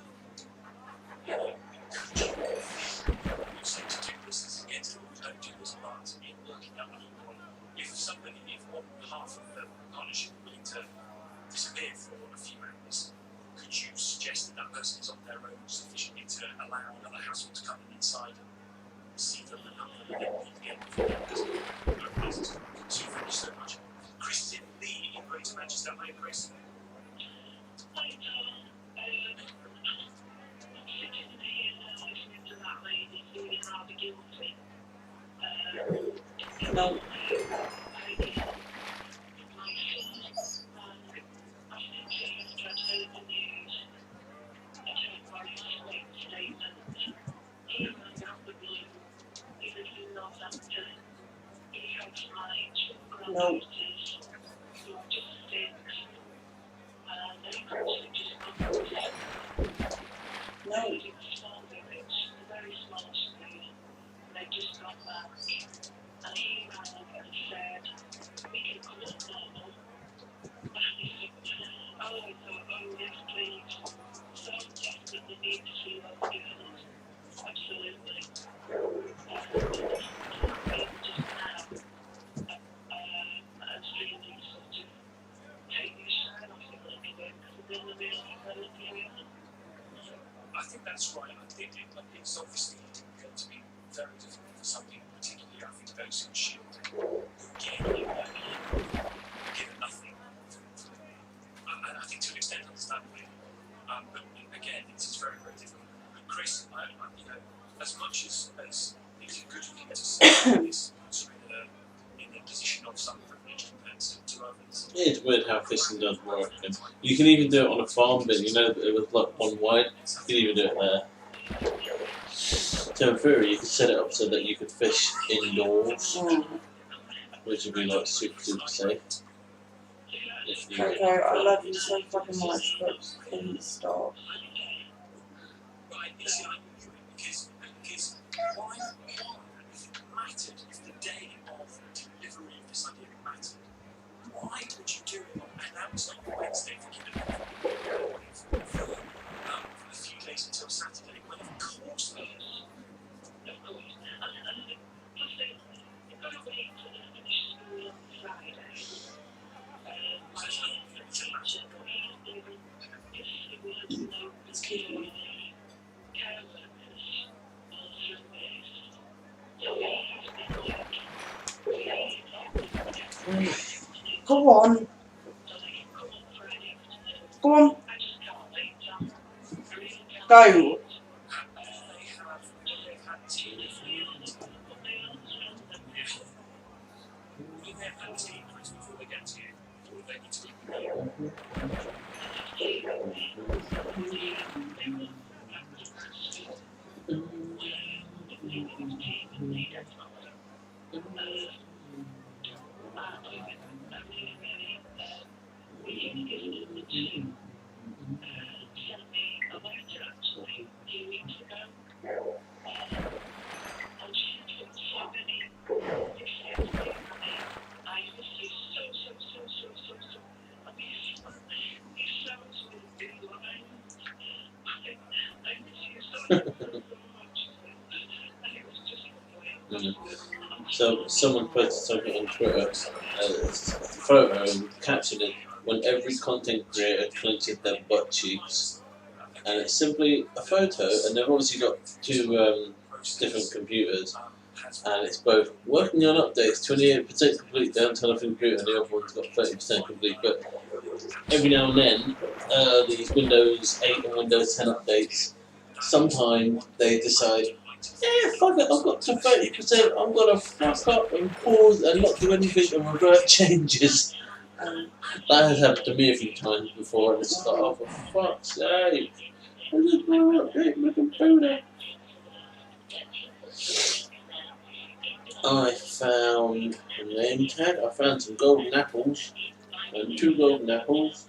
encourage you say to do this is against the rules, don't do this, but in working out the point, if one half of the partnership is willing to disappear for a few hours, could you suggest that person is on their own sufficiently to allow another household to come inside and see them and then meet again before that? Because Sue, thank you so much. Chris is in Lee in Greater Manchester. Hi, Chris. I'm sitting here listening to that lady feeling rather guilty. No. No. No. Very small school. They just got back, and he ran up and said, "We can come up normal." And he said, "Oh, I thought, oh yes, please." So desperately need to see those girls. Absolutely. Just now, as really sort of take your shine off it a little bit, because then they'll realise they're looking at. I think that's right. I think it's obviously going to be very difficult for some people, particularly I think those who shield, who give nothing. And I think to an extent understandably. But again, it's very, very difficult. But Chris, as much as it's a good thing to say this, also in the position of some privilege compared to others. It's weird how fishing does work. And you can even do it on a farm, but it was like one wide. You can even do it there. So in theory, you could set it up so that you could fish indoors, which would be like super safe. Okay, I love you so fucking much, but please stop. Right, it's because why if it mattered, if the day of delivery of this idea mattered, why would you do it on, and that was like Wednesday, for a few days until Saturday, when of course there is. Of course. And plus they've got to wait till they finish school on Friday. My teacher got his doing this, it was no particular care workers all through this. So he has been working. Go on. So they can come on Friday afternoon. Go on. I just can't wait till I really can't Go. wait. They've had tea with you. Will they have had tea, Chris, before they get to you? Or will they need to eat with you? So someone posted something on Twitter, a photo and captioned it, "When every content creator clenches their butt cheeks." And it's simply a photo, and they've obviously got two different computers, and it's both working on updates, 28% complete down to the computer, and the other one's got 30% complete. But every now and then, these Windows 8 and Windows 10 updates, sometimes they decide, fuck it, I've got to 30%, I'm gonna fuck up and pause and not do anything and revert changes. That has happened to me a few times before, and it's just like, oh, for fuck's sake, I just want to update my computer. I found a name tag, I found some golden apples, and 2 golden apples,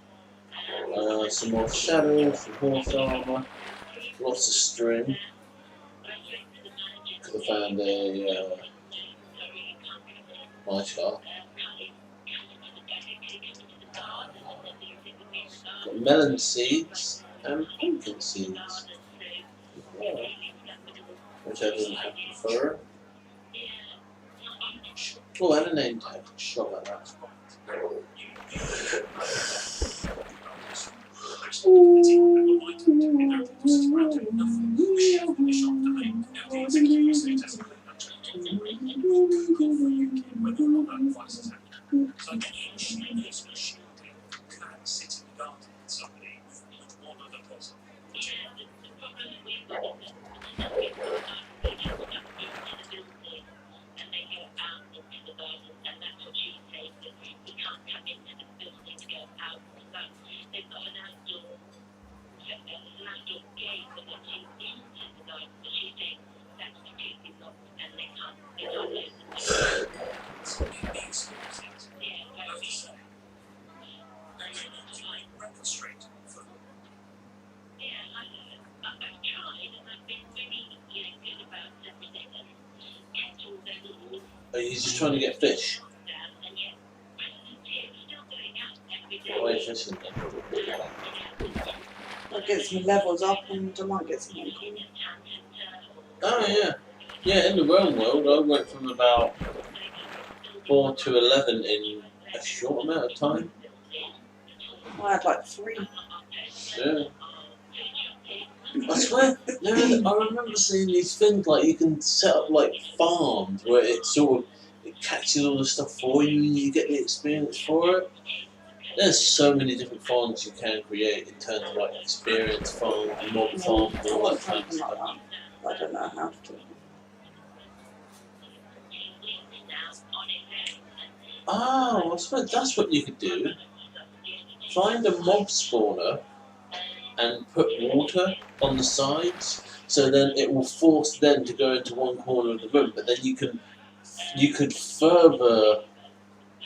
some more shadows, some horse armour, lots of string. Could have found a my shark. Got melon seeds and pumpkin seeds. Yeah. Which I didn't have before. Oh, and a name tag. Forgot about that. Are you just trying to get fish? Why are you fishing then? That gets my levels up and I might get some income. Oh yeah. Yeah, in the realm world I went from about 4 to 11 in a short amount of time. I had like 3. Yeah. I swear, I remember seeing these things like you can set up like farms where it sort of it catches all the stuff for you and you get the experience for it. There's so many different farms you can create in terms of like experience farms, mob farms, I all want that kind of something like stuff. that. But I don't know how to do it. Oh, I suppose that's what you could do. Find a mob spawner and put water on the sides, so then it will force them to go into one corner of the room. But then you could further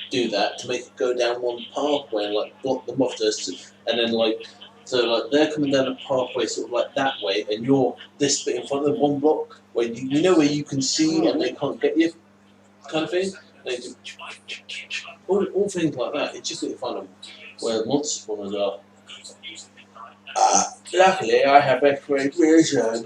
do that to make it go down one pathway and like block them off, and then like so like they're coming down a pathway sort of like that way, and you're this bit in front of them, one block where you know where you can see and they can't get you, kind of thing. They do all things like that. It's just a bit fun where monster spawners are. Luckily, I have X-ray vision.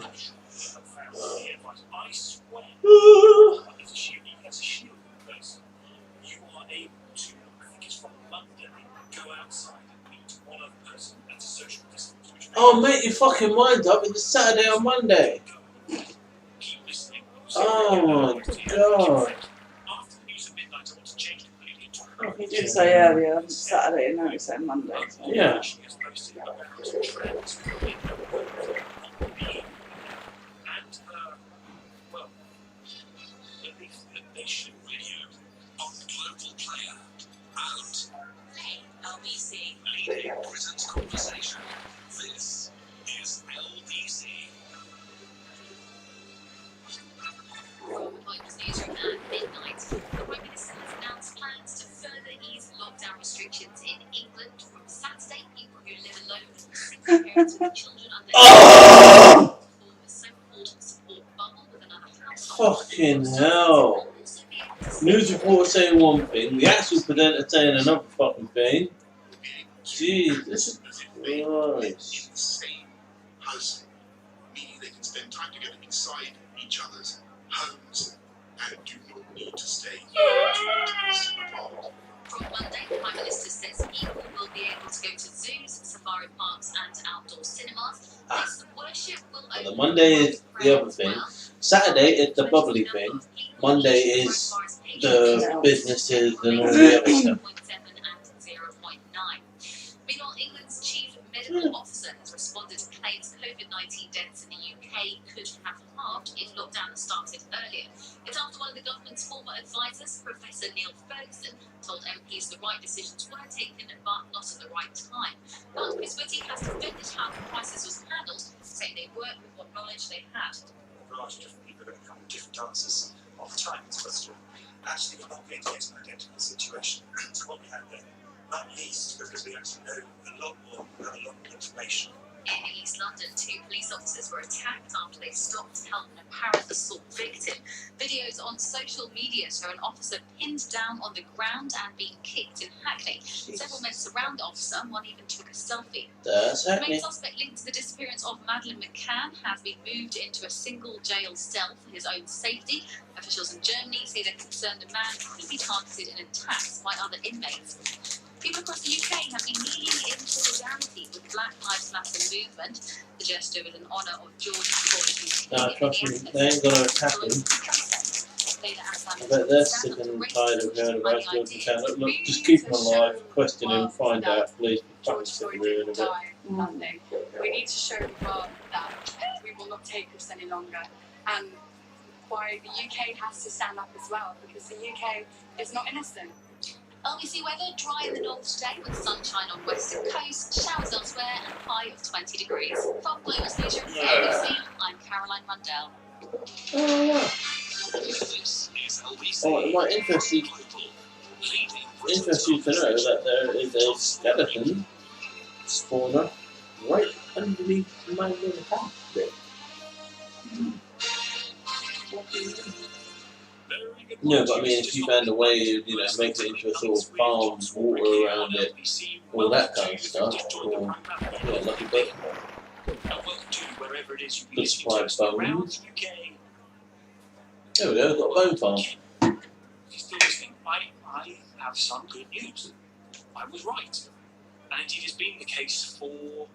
Oh, mate, your fucking mind's up. It's Saturday or Monday. Oh my god. You did say earlier Saturday, and now you say Monday. So. Yeah. Leading Britain's conversation. This is LBC. From the Bibles newsroom at midnight, the Prime Minister has announced plans to further ease lockdown restrictions in England from Saturday. People who live alone and single parents with children under Oh! form a so-called support bubble with another household. Fucking hell. News reporter saying one thing, the actual presenter saying another fucking thing. Jesus Christ. In the same house, meaning they can spend time together inside each other's homes other. Monday is the other thing. Saturday is the bubbly thing. Monday is the businesses and all the other stuff. Meanwhile, England's chief medical officer has responded to claims COVID-19 deaths in the UK could have halved if lockdown had started earlier. It's after one of the government's former advisors, Professor Neil Ferguson, told MPs the right decisions were taken but not at the right time. But Chris Whitty has defended how the crisis was handled, saying they worked with what knowledge they had. A variety of different people are going to come with different answers all the time to this question. Actually, we're not going to get an identical situation to what we had then. Not least because we actually know a lot more, we have a lot more information. In East London, 2 police officers were attacked after they stopped to help an apparent assault victim. Videos on social media show an officer pinned down on the ground and being kicked in Hackney. Several men surround the officer, one even took a selfie. That's The main happening. suspect linked to the disappearance of Madeleine McCann has been moved into a single jail cell for his own safety. Officials in Germany say they're concerned the man could be targeted in attacks by other inmates. People across the UK have been kneeling in solidarity with the Black Lives Matter movement. The gesture was in honour of George Floyd. No, trust me, they ain't gonna attack him. I bet they're sick and tired of knowing about George McCann. Look, just keep him alive, question him, find out, please. Fucking sick of hearing of it. Monday. We need to show the world that we will not take this any longer, and why the UK has to stand up as well, because the UK is not innocent. LBC weather, dry in the north today with sunshine on western coast, showers elsewhere and a high of 20 degrees. From Global News for LBC, I'm Caroline Mundell. Oh, yeah. This is LBC. Oh, it might interest you to know that there is a skeleton spawner right underneath my little house bit. No, but I mean, if you found a way to, make it into a sort of farm, water around it, all that kind of stuff, or, lucky birthday. Good supply of bones. There we go, got a bone farm. Still listening, I have some good news. I was right. And indeed it's been the case for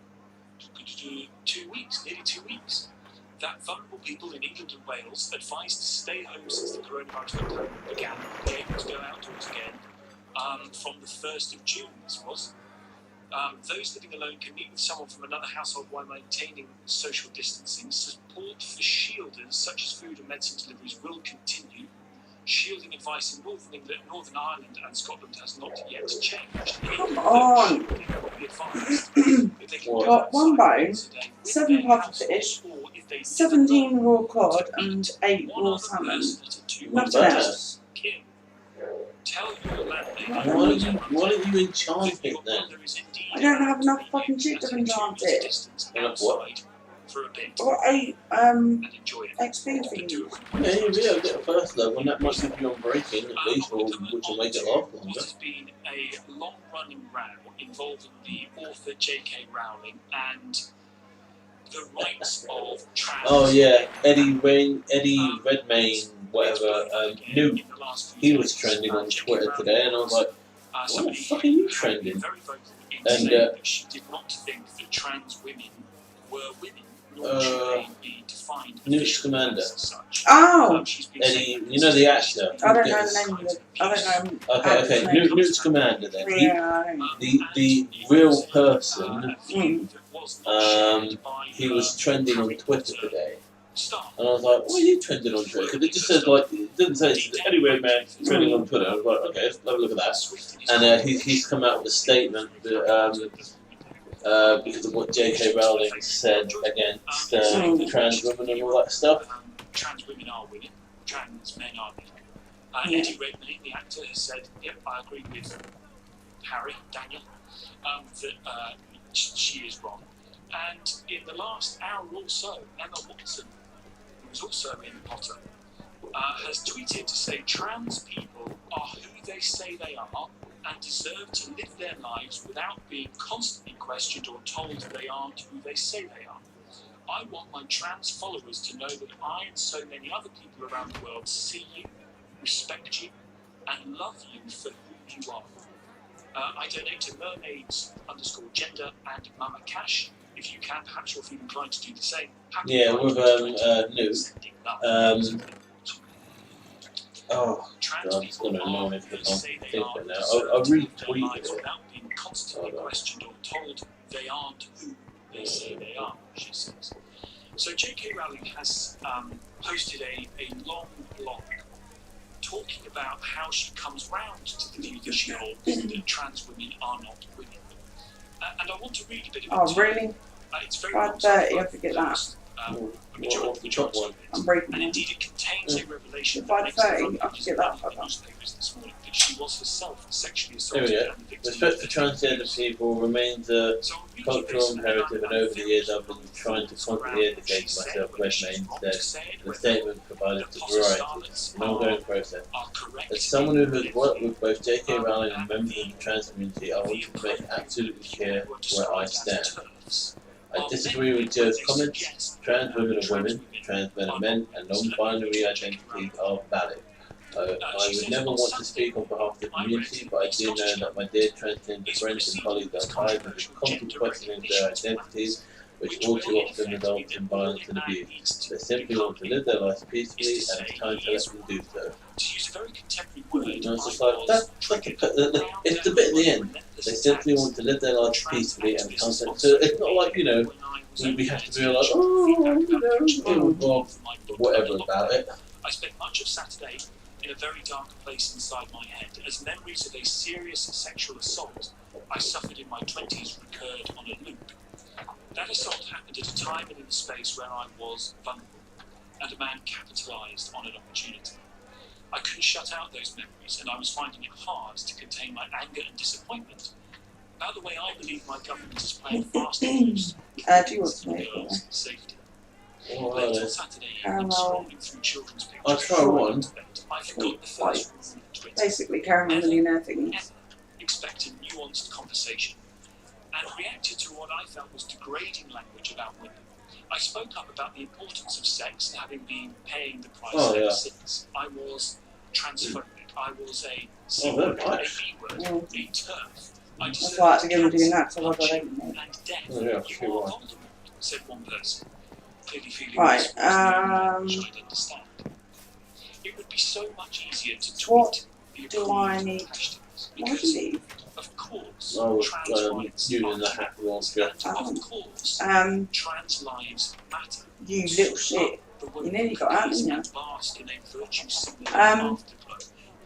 2 weeks, nearly 2 weeks. That vulnerable people in England and Wales advised to stay home since the coronavirus lockdown began, be able to go outdoors again from the 1st of June, this was. Those living alone can meet with someone from another household while maintaining social distancing. Support for shielders, such as food and medicine deliveries, will continue. Shielding advice in Northern England, Northern Ireland and Scotland has not yet changed. Come on! Got 1 bone, 7 pufferfish, 17 raw cod and 8 raw salmon. Nothing else. Why don't you enchant it then? I don't have enough fucking shit to enchant it. Enough what? Or 8 XP things. Yeah, you'll be able to get a first level, and that might keep you on breaking at least, or which will make it last longer. What has been a long-running row involving the author J.K. Rowling and the rights of trans. Oh yeah, Eddie Redmayne, whatever. Newt, he was trending on Twitter today, and I was like, "What the fuck are you trending?" And she did not think that trans women were women. Nor should they be defined Newt as Scamander. such. Oh! Eddie, you know the actor. I don't know the name of it. I don't know. Okay. Newt Scamander then. Yeah. The real person. He was trending on Twitter today. And I was like, why are you trending on Twitter? Because it just says, it didn't say, anyway, man, trending on Twitter. I was like, okay, let's have a look at that. And he's come out with a statement that, because of what J.K. Rowling said against trans women and all that stuff. Trans women are women, trans men are men. Eddie Redmayne, the actor, has said, yep, I agree with Daniel, that she is wrong. And in the last hour or so, Emma Watson, who is also in Potter, has tweeted to say trans people are who they say they are and deserve to live their lives without being constantly questioned or told they aren't who they say they are. I want my trans followers to know that I and so many other people around the world see you, respect you, and love you for who you are. I donate to mermaids_gender and Mama Cash. If you can, perhaps you'll feel inclined to do the same. Yeah, with Nuke. Oh God, it's gonna annoy me because I'm thinking now. I retweeted it. Without being constantly questioned or told they aren't who they say they are, she says. So J.K. Rowling has posted a long blog talking about how she comes round to the view that she holds that trans women are not women. And I want to read a bit of it. Oh, really? It's very 5:30, I forget that. majority of it. I'm breaking And it. indeed, it contains a revelation If that I'd makes the say, front I pages forget of that many fucker. newspapers this morning that she was herself sexually There we assaulted go. and the victim Respect for of transgender people remains a So I'll read you cultural this, imperative, and I'm over the very years I've been keen trying to thoughts constantly around what educate she said, myself, whether read she's my wrong instead. to say it, The whether statement provided the to Potter Variety. Starlets An ongoing process. are correct. As someone who has in worked their with both J.K. Rowling and view. members of the trans community, I want to make absolutely clear where I stand. I disagree with Joe's comments. Trans women are women, trans men are men, and non-binary identities are valid. I would never want to speak on behalf of the community, but I do know that my dear transgender friends and colleagues are tired of the constant questioning of their identities, which all too often results in violence and abuse. They simply want to live their lives peacefully, and it's time to let them do so. And I was just like, it's the bit at the end. They simply want to live their lives peacefully and content. So it's not like, you know, we have to be like, oh, you know, or whatever about it. I spent much of Saturday in a very dark place inside my head as memories of a serious sexual assault I suffered in my 20s recurred on a loop. That assault happened at a time and in a space where I was vulnerable, and a man capitalised on an opportunity. I couldn't shut out those memories, and I was finding it hard to contain my anger and disappointment about the way I believe my government is playing fast and loose with Do you want to make girls' safety. All Late on right. Saturday, Caramel. scrolling through children's pictures, I'll try one. I forgot the first rule of Twitter. Basically, caramel millionaire things. Expected nuanced conversation, and reacted to what I felt was degrading language about women. I spoke up about the importance of sex, having been paying the price ever since. I was transphobic. I was a C word, a B word, a turf. I That's why I had to give him doing that, so I got punching, it. and death. Yeah, You are sure. Voldemort, said one person, clearly feeling Right, this was the only language I'd understand. It would be so much easier to tweet What the do I approved need? hashtags. Why do Because, you? of course, I was trans rights using are the hack launcher. and of course, trans lives matter. You little shit. The You nearly got out, didn't you? bask in a virtue-signaling afterglow.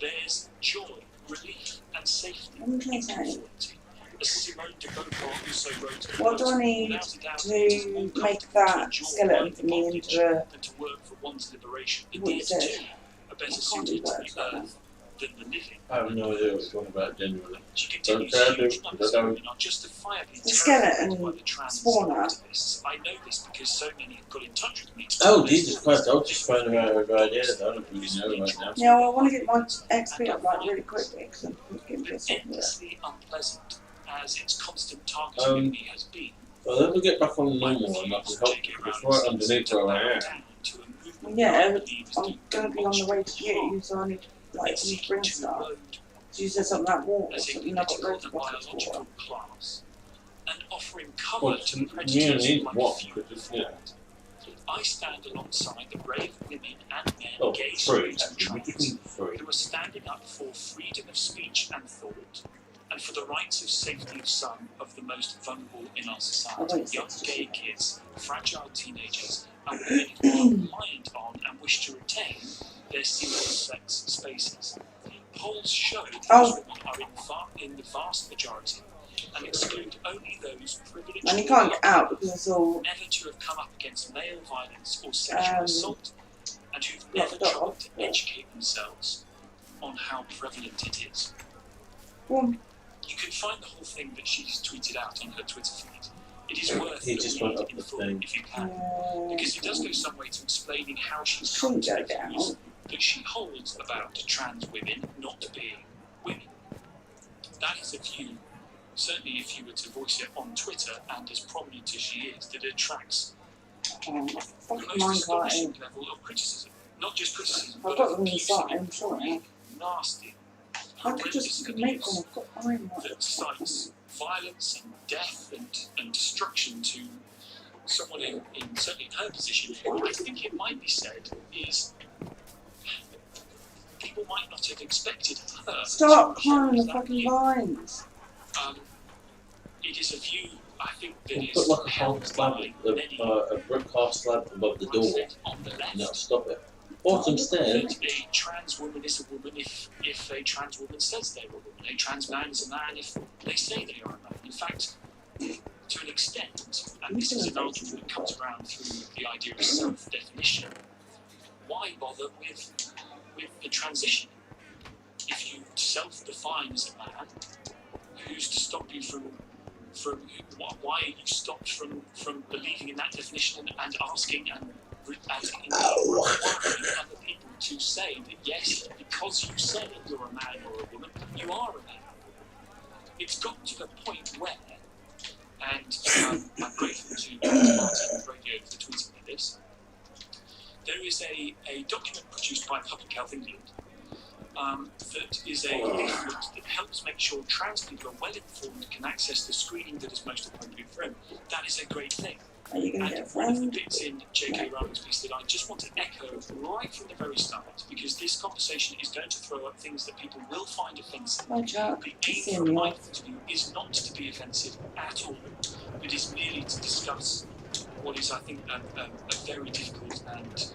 There's joy, relief, and safety. What am I trying to say? Influence. As Simone de Beauvoir also wrote, What do I need without a doubt, to it is more make comfortable that to enjoy skeleton life for me bondage into a... than to work for one's liberation. What Indeed, it says? too, are better I can't suited do to words the like that. earth than the living. I have no idea what you're talking about genuinely. She continues, Don't say I do, huge numbers I of don't. women are justifiably The terrified skeleton by the trans spawner. activists. I know this because so many have got in touch with me. Oh, Jesus Christ, I was just throwing around with ideas. I don't really know right now. Yeah, well, I want to get my XP up like really quickly because I'm getting pissed off with it. Endlessly unpleasant as its constant targeting of me has been. Well, let me get back on the normal one. I can help you. It's right underneath where I am. Well, yeah, I'm going to be on the way to you, so I need like some bring stuff. You said something about water, so you know, I've got loads of bottles of water. And offering cover Well, to you predators need like what? few Because, yeah. I stand alongside the brave women and men, Oh, gay, free. straight and Actually, we just trans, need free. who are standing up for freedom of speech and thought, and for the rights of safety of some of the most vulnerable in our society. Young gay kids, fragile teenagers, and women who are reliant on and wish to retain their single-sex spaces. Polls show those women are in the vast majority and exclude only those privileged And you can't get out because it's all never to have come up against male violence or sexual assault, and who've never locked tried off. to educate themselves on how prevalent it is. Well, You can find the whole thing that she's tweeted out on her Twitter feed. It is worth He the just read went up in the full thing. if you can, because it does go some way to explaining how she's come shouldn't to go the down. views that she holds about trans women not being women. That is a view, certainly if you were to voice it on Twitter, and as prominent as she is, that attracts fucking the most minecart astonishing in. level of criticism. Not just criticism, I've but got of them abuse inside, and I'm sure I have. nasty, I could just make one, I've got iron that cites violence and death and destruction to someone in certainly in her position, I think it might be said is people might not have expected her. Stop to climbing the that fucking view. vines. It is a view I think that We'll is put like a held half slab, by a many. brick half slab above the door, On the left, and that'll stop it. Or some stairs. that a trans woman is a woman if a trans woman says they're a woman. A trans man is a man if they say they are a man. In fact, to an extent, and this is an argument that comes around through the idea of self-definition, why bother with the transition? If you self-define as a man, who's to stop you from why are you stopped from believing in that definition and asking and requiring other people to say that yes, because you say you're a man or a woman, you are a man. It's got to the point where, and I'm grateful to Martin Radio for tweeting me this, there is a document produced by Public Health England that is a leaflet that helps make sure trans people are well informed and can access the screening that is most appropriate for them. That is a great thing. Are you going to And get a one of the friend? bits in J.K. Rowling's piece that I just want to echo right from the very start, because this conversation is going to throw up things that people will find offensive. Bye, Chuck. The See aim from you. my point of view is not to be offensive at all. It is merely to discuss what is, I think, a very difficult and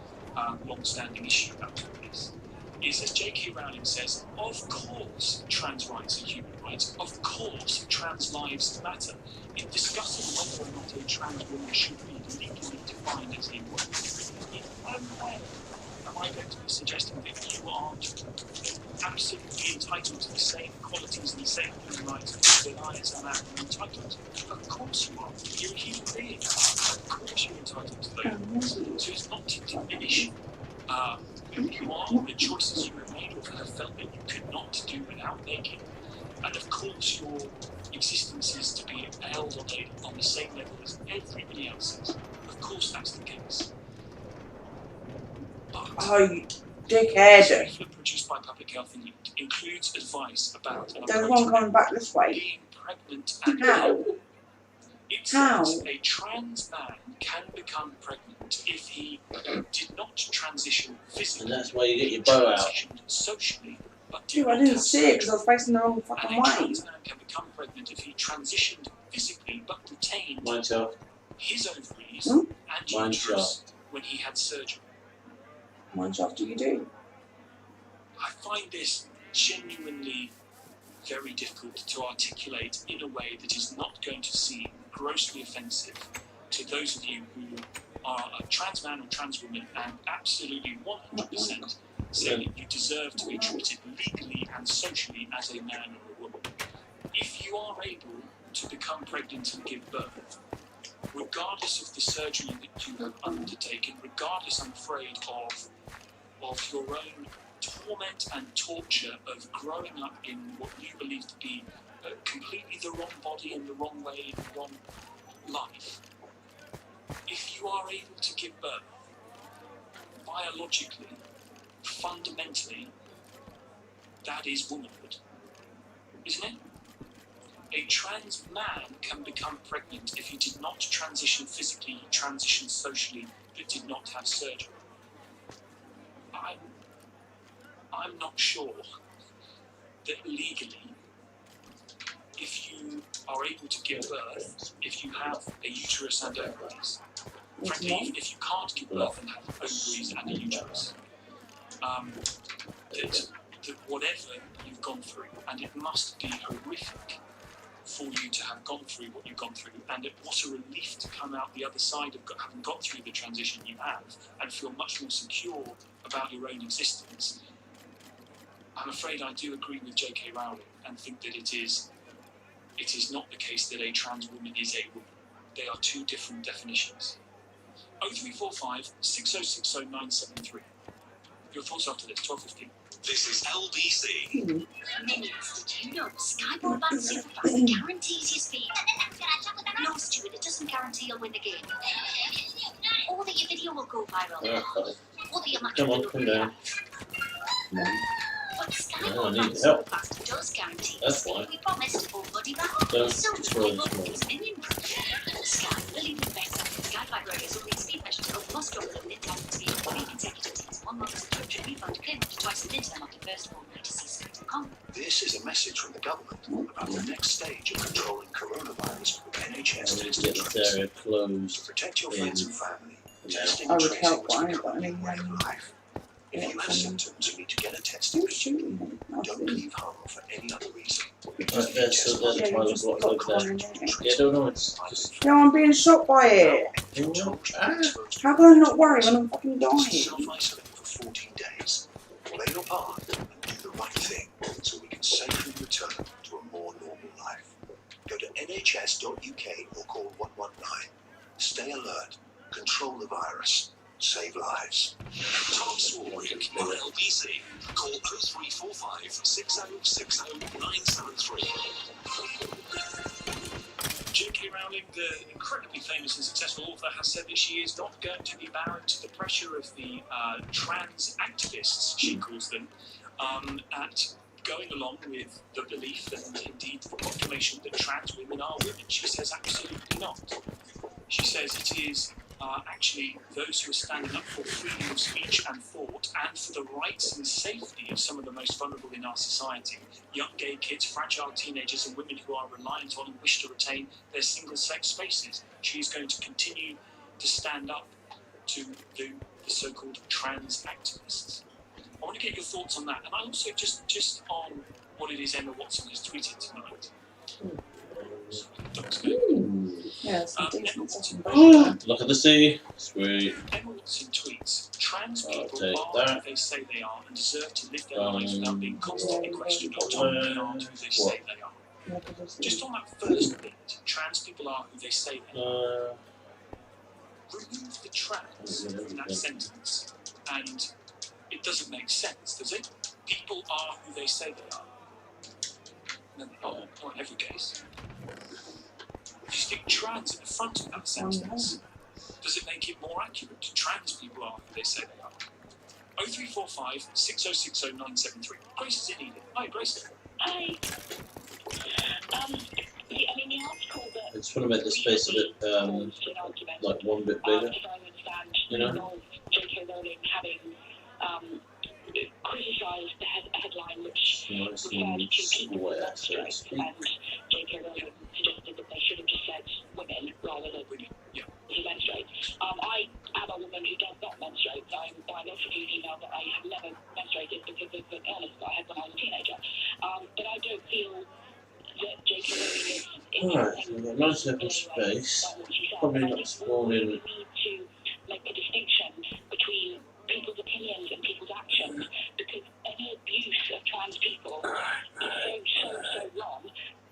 long-standing issue about this. Is, as J.K. Rowling says, of course trans rights are human rights, of course trans lives matter. In discussing whether or not a trans woman should be legally defined as a woman, in no way am I going to be suggesting that you aren't absolutely entitled to the same qualities and the same human rights that I as a man am entitled to. Of course you are. You're a human being. Of course you're entitled to those. So it's not to diminish who you are, the choices you have made, or have felt that you could not do without making. And of course your existence is to be held on the same level as everybody else's. Of course that's the case. But Oh, you dickhead. the leaflet produced by Public Health England includes advice about an There's approach one coming back this way. being pregnant and How? ill. It How? says a trans man can become pregnant if he did not transition physically. And that's why you get your bow out. Transitioned socially, but did Dude, I not didn't have see it because I was facing the wrong and fucking a way. trans man can become pregnant if he transitioned physically but retained Mine shot. his ovaries Hmm? and Mine uterus when he had surgery. One shot do you do? I find this genuinely very difficult to articulate in a way that is not going to seem grossly offensive to those of you who are a trans man or trans woman and absolutely 100% say that you deserve to be treated legally and socially as a man or a woman. If you are able to become pregnant and give birth, regardless of the surgery that you have undertaken, regardless, I'm afraid, of your own torment and torture of growing up in what you believe to be completely the wrong body in the wrong way in the wrong life, if you are able to give birth, biologically, fundamentally, that is womanhood, isn't it? A trans man can become pregnant if he did not transition physically, he transitioned socially, but did not have surgery. I'm not sure that legally, if you are able to give birth, if you have a uterus and ovaries, frankly, even if you can't give birth and have ovaries and a uterus, that whatever you've gone through, and it must be horrific for you to have gone through what you've gone through, and what a relief to come out the other side of having got through the transition you have and feel much more secure about your own existence. I'm afraid I do agree with J.K. Rowling and think that it is not the case that a trans woman is a woman. They are two different definitions. 0345 6060 973. Your thoughts after this, 12:15. This is LBC. Minions, did you know Sky Broadband Superfast guarantees you speed? No, Stuart, it doesn't guarantee you'll win the game. Or that your video will go viral. Okay. Or that your match Come will on, be come down. But Sky I Broadband need help. Superfast does guarantee the That's speed fine. we promised. Everybody back. Don't So destroy Sky this Broadband is minion proof. Sky, the leading best Sky Qualified rowers will need speed measures of lost drop of mid top speed 3 consecutive days. 1 month subscription refund claim up to twice the minimum after first fortnight to seascope.com. This is a message from the government about the next stage of controlling coronavirus with NHS Get testing this traits. area To closed. protect your friends and family, Yeah. testing I and would tracing help, must but I ain't become got a any new way of life. If you have from symptoms, you need to get a test Who's immediately. shooting me? Don't Nothing. leave home for any other reason. Right, there's the Yeah, you pilot just block got over one there. in there. Yeah, don't know, it's just. No, I'm being shot by it. How can I not worry when I'm fucking dying? Self-isolate for 14 days. Play your part and do the right thing so we can safely return to a more normal life. Go to nhs.uk or call 119. Stay alert. Control the virus. Save lives. Tom Swarbrick, RLBC. Call 0345 6060 973. J.K. Rowling, the incredibly famous and successful author, has said that she is not going to be bowing to the pressure of the trans activists, she calls them, at going along with the belief and indeed the proclamation that trans women are women. She says absolutely not. She says it is actually those who are standing up for freedom of speech and thought and for the rights and safety of some of the most vulnerable in our society. Young gay kids, fragile teenagers and women who are reliant on and wish to retain their single-sex spaces. She is going to continue to stand up to the so-called trans activists. I want to get your thoughts on that. And I also just on what it is Emma Watson has tweeted tonight. Yeah, some Emma decent Watson fucking Look at the sea. Sweet. Emma Watson tweets, trans I'll people take are that. who they say they are and deserve to live their lives without being constantly questioned or told they aren't who they say they are. Just on that first bit, trans people are who they say they are. Remove the trans from that sentence and it doesn't make sense, does it? People are who they say they are. No, not in every case. If you stick trans at the front of that sentence, does it make it more accurate? Trans people are who they say they are. 0345 6060 973. Grace is in Eden. Hi, Grace. Hi. I mean, the article that I just want to make the space a bit, like one bit bigger. You know? J.K. Rowling having criticised the headline, which Nice referred and to people who square, menstruate, so to speak. and J.K. Rowling suggested that they should have just said women rather than who menstruate. I am a woman who does not menstruate. I'm by lots of you email that I have never menstruated because of an illness that I had when I was a teenager. But I don't feel that J.K. Rowling is Alright, so we've got a nice open space. Probably not spawning. We need to make a distinction between people's opinions and people's actions, because any abuse of trans people is so wrong.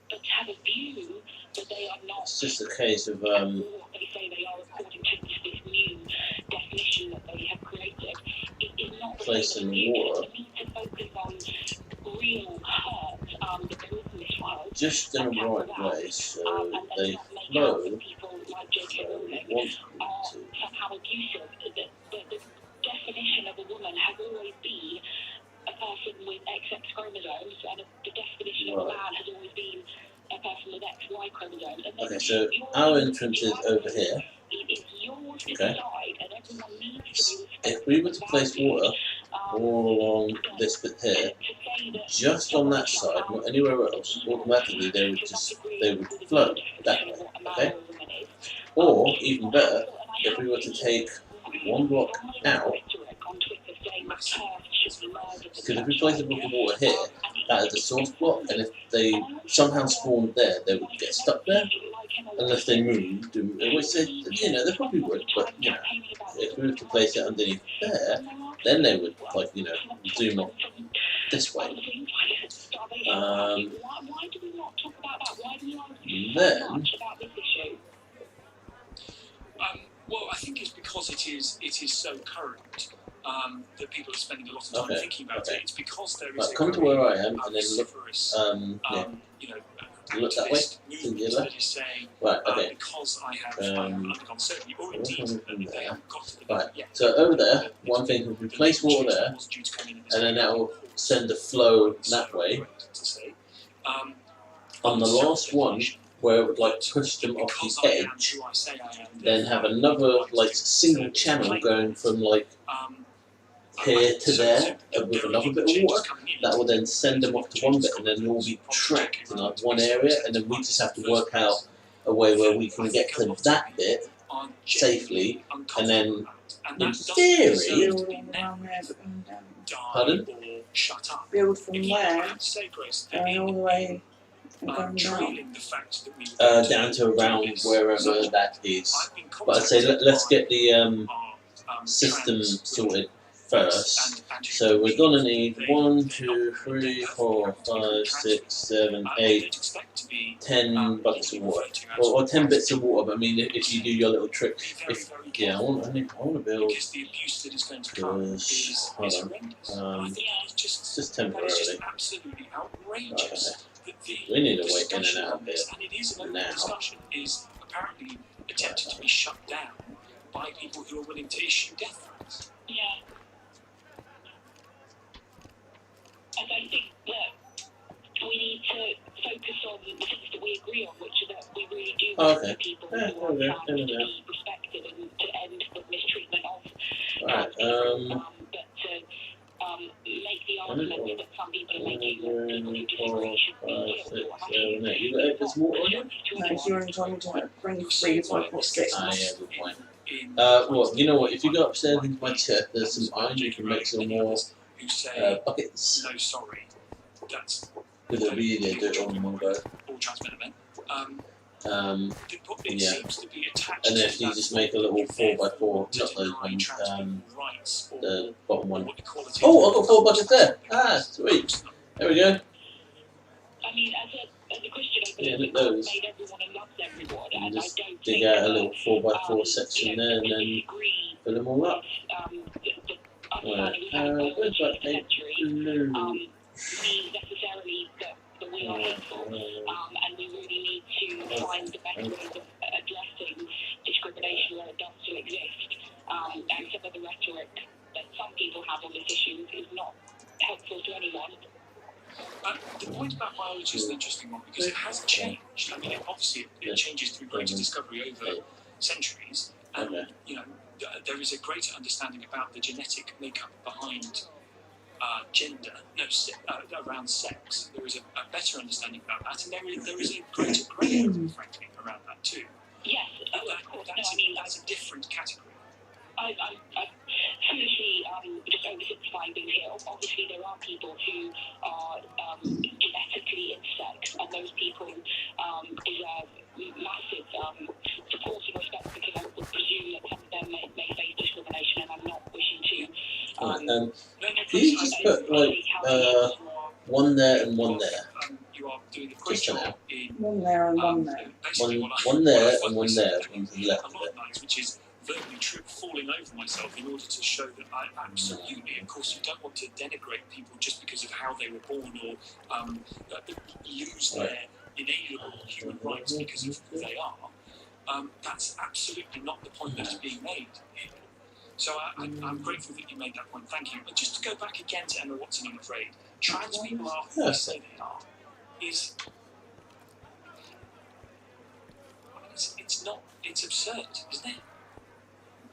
But to have a view that they are not It's just a case of what they say they are according to this new definition that they have created, it is not the placing same as water we need to focus on real hurt that there is in this world. just in the right way, so And they not make flow out that people like J.K. Rowling want are to. somehow abusive. The definition of a woman has always been a person with XX chromosomes, and the definition of a man has always been a person with XY chromosomes. And Okay, so our entrance is over here. it's yours to Okay. decide, and everyone needs to be If we were to place water all along this bit here, just on that side, not anywhere else, automatically they would flow that way. Okay? Or even better, if we were to take one block out, because if we place a block of water here, that is the source block, and if they somehow spawned there, they would get stuck there unless they moved, which they, they probably would, but if we were to place it underneath there, then they would zoom off this way. Then well, I think it's because it is so current that people are spending a lot of time thinking about it. It's because there is come to where I am and then look. Look that way. To the left. That is saying, Right. Okay. because I have undergone surgery, or indeed they haven't got to the right. So over there, one thing is we place water there, and then that will send the flow that way. On the last one, where it would like push them off the edge, then have another like single channel going from like here to there with another bit of water. That will then send them off to one bit, and then they'll all be trapped in like one area, and then we just have to work out a way where we can get to that bit safely, and then in theory, pardon? Build from where? Going all the way and going down. Down to around wherever that is. But I'd say let's get the system sorted first. So we're gonna need 1, 2, 3, 4, 5, 6, 7, 8, 10 buckets of water, or 10 bits of water. But I mean, if you do your little trick, I want to build. Because hold on, just temporarily. We need to wait in and out of here now. Is apparently attempted to be shut down by people who are willing to issue death threats. Yeah. And I think that we need to focus on the things that we agree on, which are that we really do want people who are trans to be respected and to end the mistreatment of people. But to make the argument that some people are making, that people who disagree should be killed. You got 8 bits of water on you? No, if you're only trying to bring 3, so I've got 6. Ah, yeah, good point. Well, you know what? If you go upstairs into my chest, there's some iron. You can make some more buckets. No, sorry. That's Because it'll be easier to do it all in one go. all transmitter men. It Yeah. seems to be attached And then to if you that just make a little 4x4, to not those deny ones, trans rights or the bottom one. equality. Oh, I've got 4 buckets there. Ah, sweet. There we go. I mean, as a Christian, I Yeah, believe look that God those. made everyone and loves everyone, You and I just don't dig think out a that, little 4x4 section there, and then disagree fill them all up. the Right. understanding we have of Where's the that 8 century blue? means necessarily that we are hateful, and we really need to find the best ways of addressing discrimination where it does still exist. And some of the rhetoric that some people have on this issue is not helpful to anyone. The point about biology is an interesting one because it has changed. I mean, obviously it changes through greater discovery over centuries, and there is a greater understanding about the genetic makeup behind gender, around sex. There is a better understanding about that, and there is a greater grey area, frankly, around that too. Yes, of course. That's a different category. I'm foolishly just oversimplifying things here. Obviously, there are people who are genetically intersex, and those people deserve massive support and respect, because I would presume that some of them may face discrimination, and I'm not wishing to. Can you just put like one there and one there? You are doing a great Just for job now. in One there and one there. One there and one there, one to the left of it. which is verbally falling over myself in order to show that I absolutely, of course, you don't want to denigrate people just because of how they were born or lose their inalienable human rights because of who they are. That's absolutely not the point that's being made here. So I'm grateful that you made that point. Thank you. But just to go back again to Emma Watson, I'm afraid, trans people are who they say they are. It's absurd, isn't it?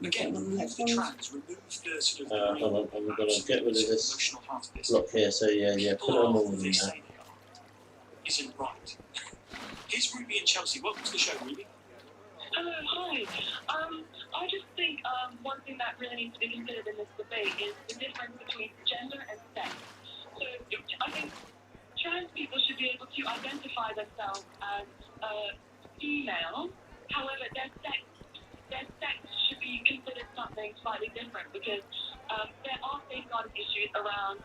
Again, remove the trans, remove the sort of Hold on, I'm going to get rid of this emotional heart of this. block here, so yeah, put it on all of them They now. say they are isn't right. Here's Ruby and Chelsea. Welcome to the show, Ruby. Hi. I just think one thing that really needs to be considered in this debate is the difference between gender and sex. So I think trans people should be able to identify themselves as female. However, their sex should be considered something slightly different, because there are safeguarding issues around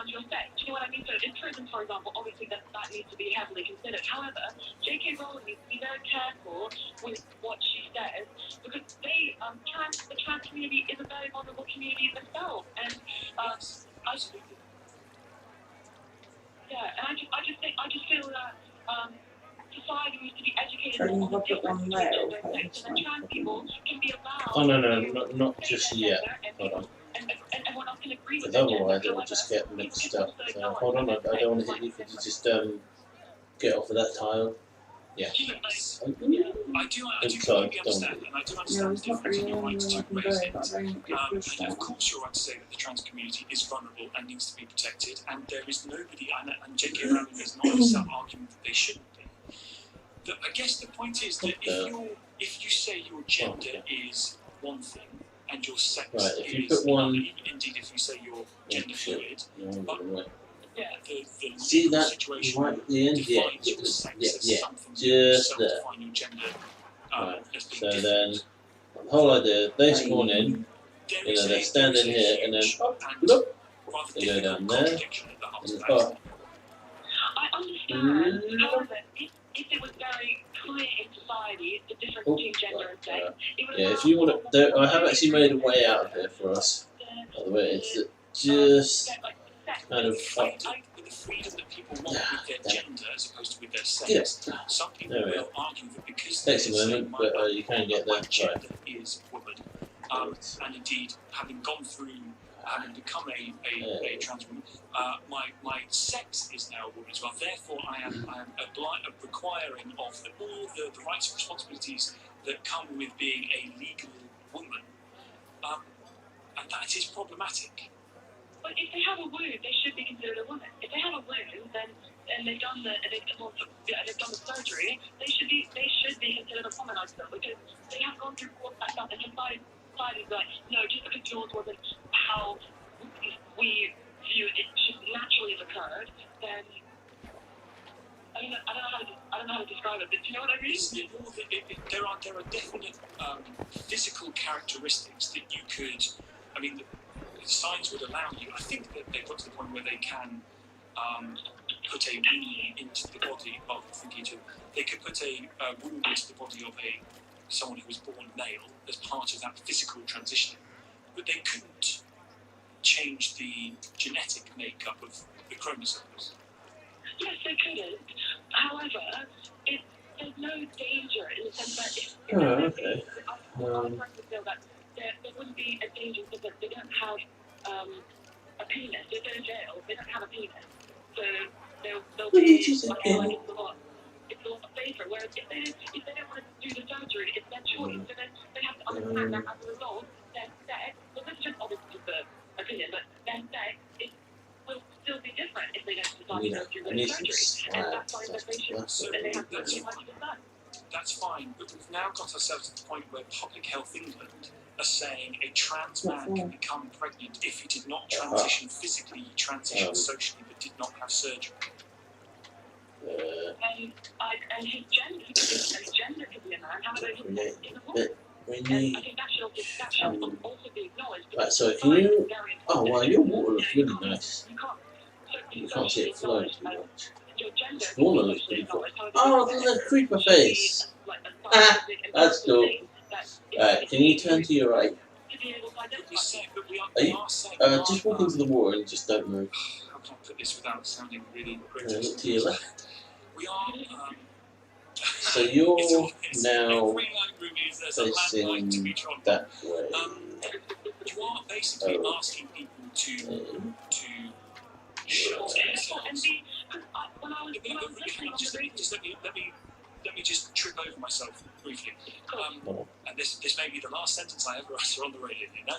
your sex. Do you know what I mean? So in prison, for example, obviously that needs to be heavily considered. However, J.K. Rowling needs to be very careful with what she says, because the trans community is a very vulnerable community themselves, and I just feel that society needs to be educated more on the difference between gender and sex, so that trans people can be allowed. Oh no, not just yet. Hold on. And everyone else can agree with Because their otherwise gender. it will just get mixed up. However, So hold on, I don't want to hit you. Could you just get off of that tile. Yeah. Yes. Oh, I do Inside, completely understand, and I do Yeah, understand there's the not difference really in your right anywhere I to can go, raise but I it. don't get pushed And of out. course, you're right to say that the trans community is vulnerable and needs to be protected, and there is nobody, and J.K. Rowling is not herself arguing that they shouldn't be. I guess the point is that if you say your gender is one thing and your sex Right, if you is put one- another, indeed if you say you're gender fluid, right. the See legal that situation right at the end? Yeah, defines your sex yeah, as yeah. something you Just there. self-define your gender Right. as being So different. then, the whole idea, they spawn in, There you is know, they're a standing huge here, and then, oh, and look, rather they go difficult down there, contradiction at the heart and of that, oh, isn't it? I understand, however, if it was very clear in society the difference oh, between gender and sex, it would yeah, allow if you want for to, more I have actually made a way out of here for us, by the way, it's just kind of fucked. With the freedom that people want with their gender as opposed to with their Yeah. sex, some people There we will argue that because Takes a they say moment, but you can get my there. gender is woman, and indeed having gone through, having become a trans woman, my sex is now a woman as well. Therefore, I am requiring of all the rights and responsibilities that come with being a legal woman, and that is problematic. But if they have a wound, they should be considered a woman. If they have a wound, then and they've done the surgery, they should be considered a woman, I feel, because they have gone through all that stuff, and society's like, no, just because yours wasn't how we view it should naturally have occurred, then I don't know how to describe it, but do you know what I mean? There are definite physical characteristics that you could, I mean, science would allow you. I think that they've got to the point where they can put a wound into the body of they could put a wound into the body of someone who was born male as part of that physical transition, but they couldn't change the genetic makeup of the chromosomes. Yes, they couldn't. However, there's no danger in the sense that I personally feel that there wouldn't be a danger because they don't have a penis. If they're in jail, they don't have a penis. So they'll be it's a lot safer. Whereas if they don't want to do the surgery, it's their choice. So then they have to understand that as a result, their sex, well, this is just obviously just an opinion, but their sex will still be different if they don't decide to go through the surgery. And that's why they should, and they have to do what you've done. That's fine, but we've now got ourselves to the point where Public Health England are saying a trans man can become pregnant if he did not transition physically, he transitioned socially, but did not have surgery. And his gender could be a man, however, his sex is a woman. And I think that should also be acknowledged. Right, so can you... Oh, wow, your water looks really nice. You can't see it flowing too much. This water looks pretty cool. Oh, there's a creeper face! Ah, that's cool. Right, can you turn to your right? Are you... just walk into the water and just don't move. How can I put this without sounding really Look to your left. We are... So you're now facing that way. You are basically asking people to shelter themselves. Let me just trip over myself briefly. And this may be the last sentence I ever utter on the radio. No.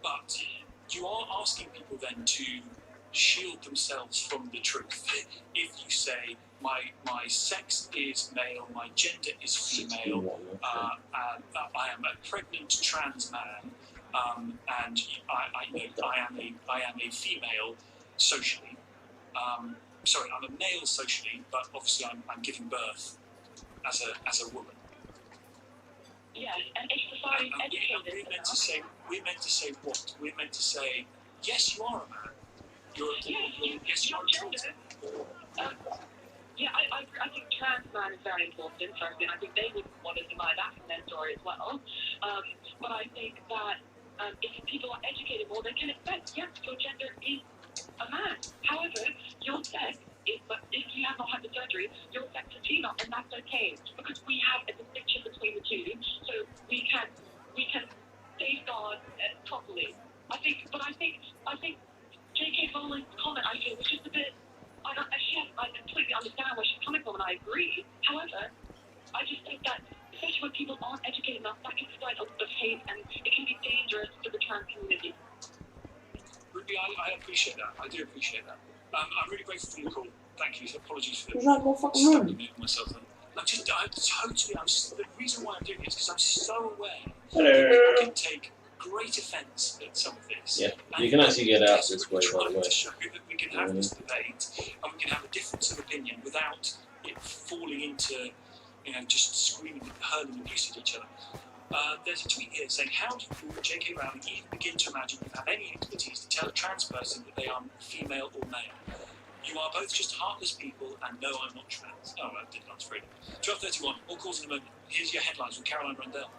But you are asking people then to shield themselves from the truth. If you say, my sex is male, my gender is female, I am a pregnant trans man, and I am a female socially. Sorry, I'm a male socially, but obviously I'm giving birth as a woman. Yes, and if society educated we're meant to say what? We're meant to say, yes, you are a man. Yes, you are a trans man. I think trans man is very important, firstly, and I think they would want to deny that from their story as well. But I think that if people are educated more, they can accept, yes, your gender is a man. However, your sex is, but if you have not had the surgery, your sex is female, and that's okay, because we have a distinction between the two, so we can safeguard properly. I think J.K. Rowling's comment, I feel, was just a bit, she yes, I completely understand where she's coming from, and I agree. However, I just think that, especially when people aren't educated enough, that can spread a lot of hate, and it can be dangerous to the trans community. Ruby, I appreciate that. I do appreciate that. I'm really grateful for your call. Thank you. So apologies for Would you like more fucking room? stumbling over myself. The reason why I'm doing it is because I'm so aware that Hello. people can take great offence at some of this. Yeah, you can actually get out this way, by the trying way. to show that we can have this debate and we can have a difference of opinion without it falling into, just screaming, hurling abuse at each other. There's a tweet here saying, how do you, J.K. Rowling, even begin to imagine you have any expertise to tell a trans person that they are female or male? You are both just heartless people, and no, I'm not trans. Oh, I didn't answer it. 12:31, all calls in a moment. Here's your headlines with Caroline Rundell.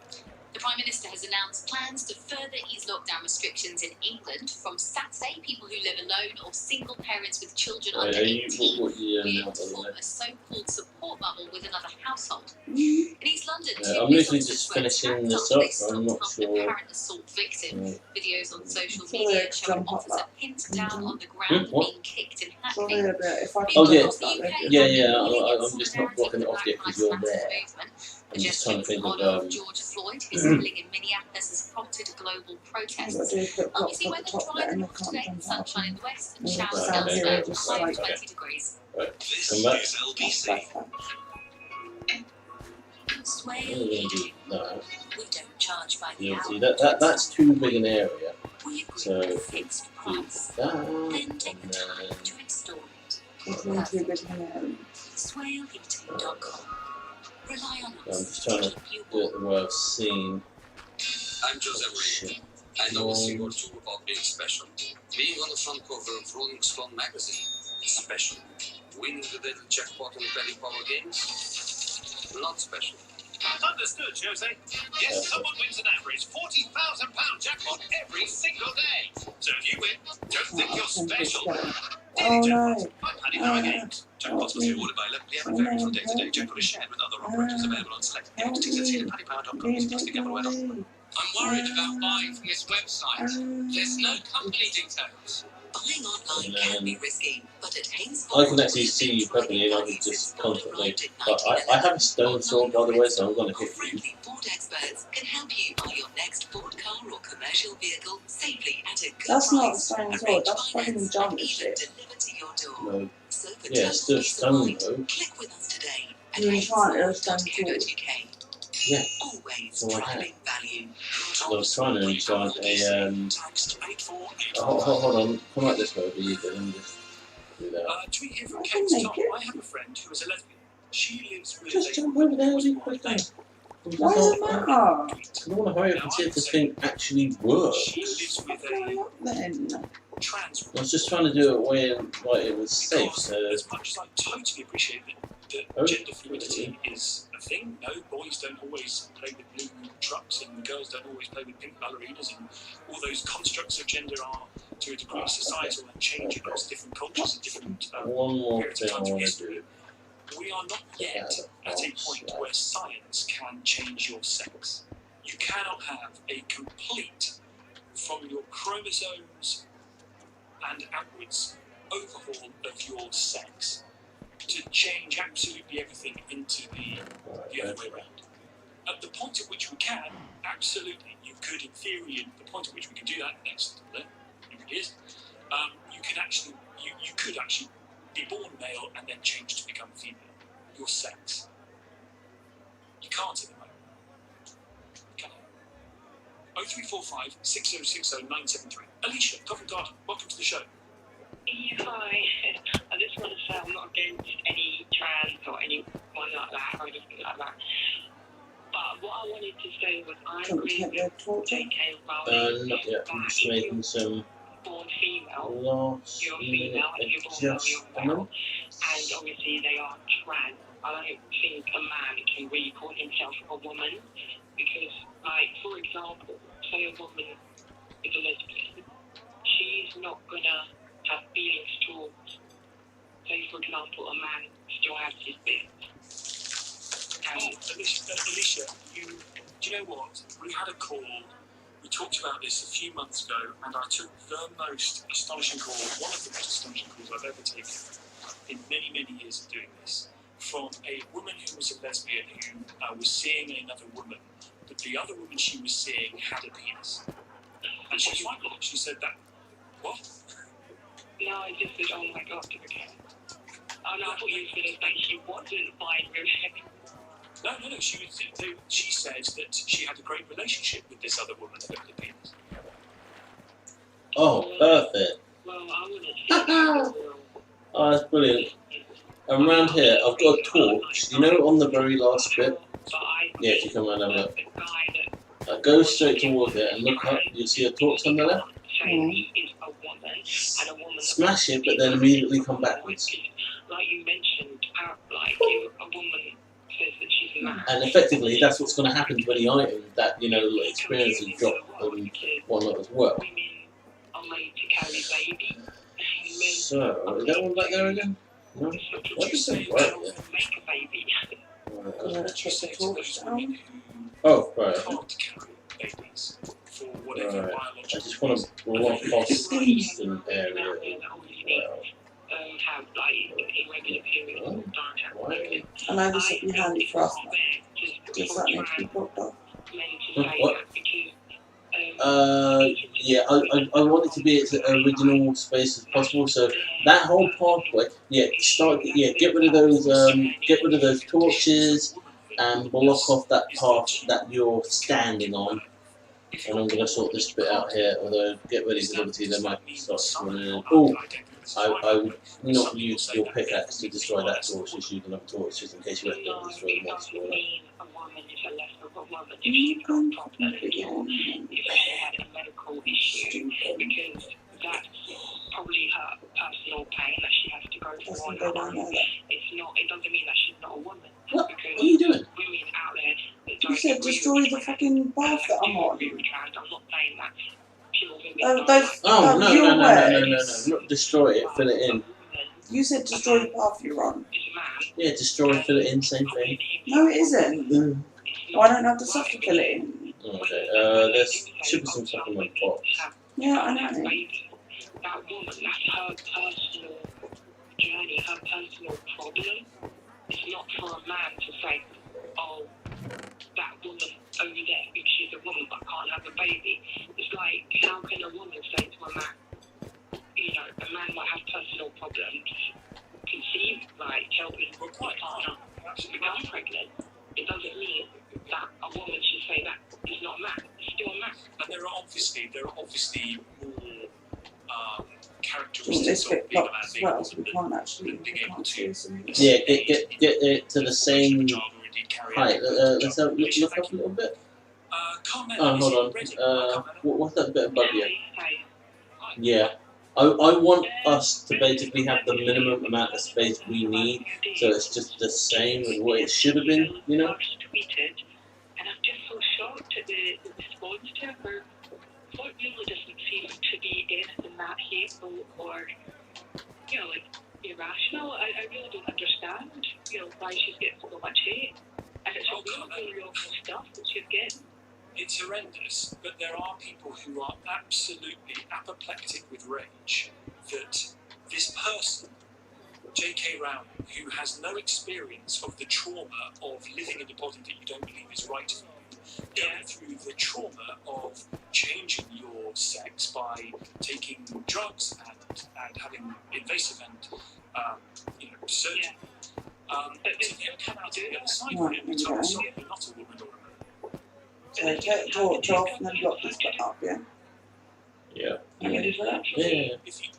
The Prime Minister has announced plans to further ease lockdown restrictions in England. From Saturday, people who live alone or single parents with children under 18 will be able to form a so-called support bubble with another household. In East London, I'm literally just finishing this up. I'm not sure. Apparent assault victim. Videos on social So media they show an jump off officer that. pinned down on the ground and What? being kicked in Sorry Hackney. about if I Oh, can yeah. talk about that. Yeah, I'm just not blocking it off yet because you're there. I'm just trying to think of George Floyd, whose killing in Minneapolis has prompted global protests. Obviously, weather dry and hot today, sunshine in the west and showers elsewhere, high of 20 degrees. Right, This come back. is LBC. Sway I'm going to do that. we don't charge by the You hour. see, that's too big an area. We agree So with a it's fixed do price. that, Then and take the time then to install it. It's not too big an Swaleheating.com. Rely on I'm us just trying to keep you do warm. it the way I've seen. I'm Joseph Reed. Shit. I know a thing or two about being special. Being on the front cover of Rolling Stone magazine. Special. Winning the little jackpot in Belly Power games. Not special. Understood, Jose. Yes, someone wins an average £40,000 jackpot every single day. So if you win, don't think you're special. Oh no. I'm Paddy Power Games. Jackpots must be ordered by 11 p.m. and vary from day to day. Jackpot is shared with other operators available on select games. Tickets at paddypower.com. Must be gamble aware. I'm worried about buying from this website. There's no company details. Buying online can be risky, but at Haynes I can actually see you perfectly, and I can just constantly. But I have a stone sword, by the way, so I'm going to hit you. friendly board experts can help you buy your next board car or commercial vehicle safely at a good That's not a price. stone sword, Arrange that's fucking finance junk and even shit. deliver to your door. No. So for Yeah, total it's still peace of stone mind, though. click with us today at You can't understand haynesboard.co.uk. Yeah. Always So I have. driving value. I was trying to enchant a hold on, come out this way, but you can just do that. Tweet here from I Kate can Tom. make it. I have a friend who is a lesbian. She lives with Just a jump over there, you quick name. Why does it matter? I don't want to hurry up and see if this thing actually works. She lives What's with going a on then? trans I was just trying to do it when like it was safe. because So as much as I totally appreciate that Oh, gender fluidity is a thing, no, boys don't always play with blue trucks and girls don't always play with pink ballerinas, and all those constructs of gender are to a degree societal and change across different cultures and different one more periods thing of I time through want to history. do. We are not yet at a point where science can change your sex. You cannot have a complete, from your chromosomes and outwards, overhaul of your sex to change absolutely everything into the other way around. At the point at which we can, absolutely, you could, in theory, and the point at which we can do that next 100 years, you could actually be born male and then change to become female. Your sex. You can't at the moment. Can you? 0345 6060 973. Alicia, Covent Garden, welcome to the show. Yeah, hi. I just want to say I'm not against any trans or anyone like that or anything like that. But what I wanted to say was I Don't agree take their with torture. J.K. Rowling Not yet. I'm that just if making you're some born female, last you're minute female, and you're born male, you're male. adjustment. And obviously they are trans. I don't think a man can really call himself a woman because, like, for example, say a woman is a lesbian, she's not gonna have feelings towards, say, for example, a man still has his bit. Alicia, do you know what? We had a call. We talked about this a few months ago, and I took the most astonishing call, one of the most astonishing calls I've ever taken. in many, many years of doing this, from a woman who was a lesbian who was seeing another woman, but the other woman she was seeing had a penis. And she was fine with it. She said that, what? No, I just said, oh my god, okay. Oh no, I thought you were going to say she wasn't fine with him. No. She said that she had a great relationship with this other woman that had a penis. Oh, perfect. Well, I wouldn't say Oh, that's brilliant. And around here, I've got a torch. You know, on the very last bit? Yeah, if you come around and have a look. Go straight towards it and look up. You'll see a torch on the left. Smash it, but then immediately come backwards. Like you mentioned, like if a woman says that she's a man. And effectively, that's what's going to happen to any item that, you know, experiences drop and whatnot as well. Women are made to carry babies. So, is that one back there again? No? What is it? Right, yeah. Make a baby. What you say to those women Oh, right. who can't carry babies for whatever Right. I biological just want to block off the eastern area as well. Have like irregular periods or don't have Why? I know this would be handy for us, does that need to be blocked off? What? Yeah, I want it to be its original space as possible. So that whole pathway, get rid of those torches and block off that path that you're standing on. And I'm gonna sort this bit out here. Although get ready because obviously they might start running in. Oh, I would not use your pickaxe to destroy that torch. Just use another torch just in case you have to destroy the monster. You can't completely had a medical issue because that's probably her personal pain that she has to go through on her own. It doesn't mean that she's not a woman. What? Because What are you doing? women out there that You don't said agree destroy with the fucking path that I'm on. I'm not saying that pure women Oh, don't. Oh that was your word. no! Not destroy it, fill it in. You said destroy the path you're on. Yeah, destroy, fill it in, same thing. No, it isn't. Oh, I don't have the stuff to fill it in. Okay, there's should be some stuff in my box. Yeah, I know. That woman, that's her personal journey, her personal problem. It's not for a man to say, oh, that woman over there, if she's a woman but can't have a baby. It's like, how can a woman say to a man, you know, a man might have personal problems, conceive, like helping his partner to become pregnant. It doesn't mean that a woman should say that is not a man. It's still a man. And there are obviously more characteristics This of bit being a man blocked as being well, a so we woman can't actually than being able can't to. see something. Yeah, get it to the same Child already carry height. out Let's have, look up a little bit. Carmela, Oh, is hold it on. ready? Carmela? What's that bit above you? Hey, Yeah. I want us to basically have the minimum amount of space we need, so it's just the same as what it should have been, you know? first tweeted, and I'm just so shocked at the response to her. What really doesn't seem to be anything that hateful or, you know, like irrational. I really don't understand, you know, why she's getting so much hate. And it's all really awful stuff that she's getting. It's horrendous, but there are people who are absolutely apoplectic with rage that this person, J.K. Rowling, who has no experience of the trauma of living in a body that you don't believe is right for you, going through the trauma of changing your sex by taking drugs and having invasive and surgery. To then come out to the other side of it and be told, sorry, you're not a woman or a man. So take the torch off and then block this bit up, yeah? Yeah. You ready for that? Yeah. If you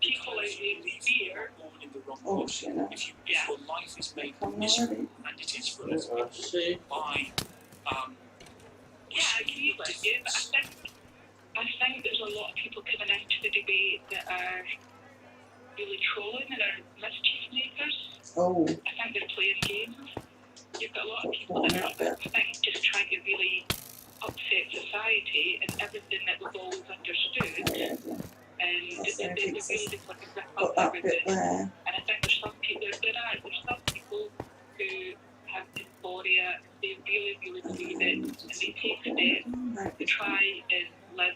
People in fear. born in the wrong Oh body, shit, no. if your life is made I'm miserable, ready. and it is for Let's us see. by Yeah, I agree with you, but I think there's a lot of people coming into the debate that are really trolling and are mischief makers. Oh, I think they're playing games. You've got a lot of people that are, I think, just trying to really upset society and everything that we've always understood. yeah, yeah. And That's they're everything. really just like a rip Got up that bit everything. there. And I think there's some people, there's some people who have dysphoria, they really believe it, and they take steps to try and live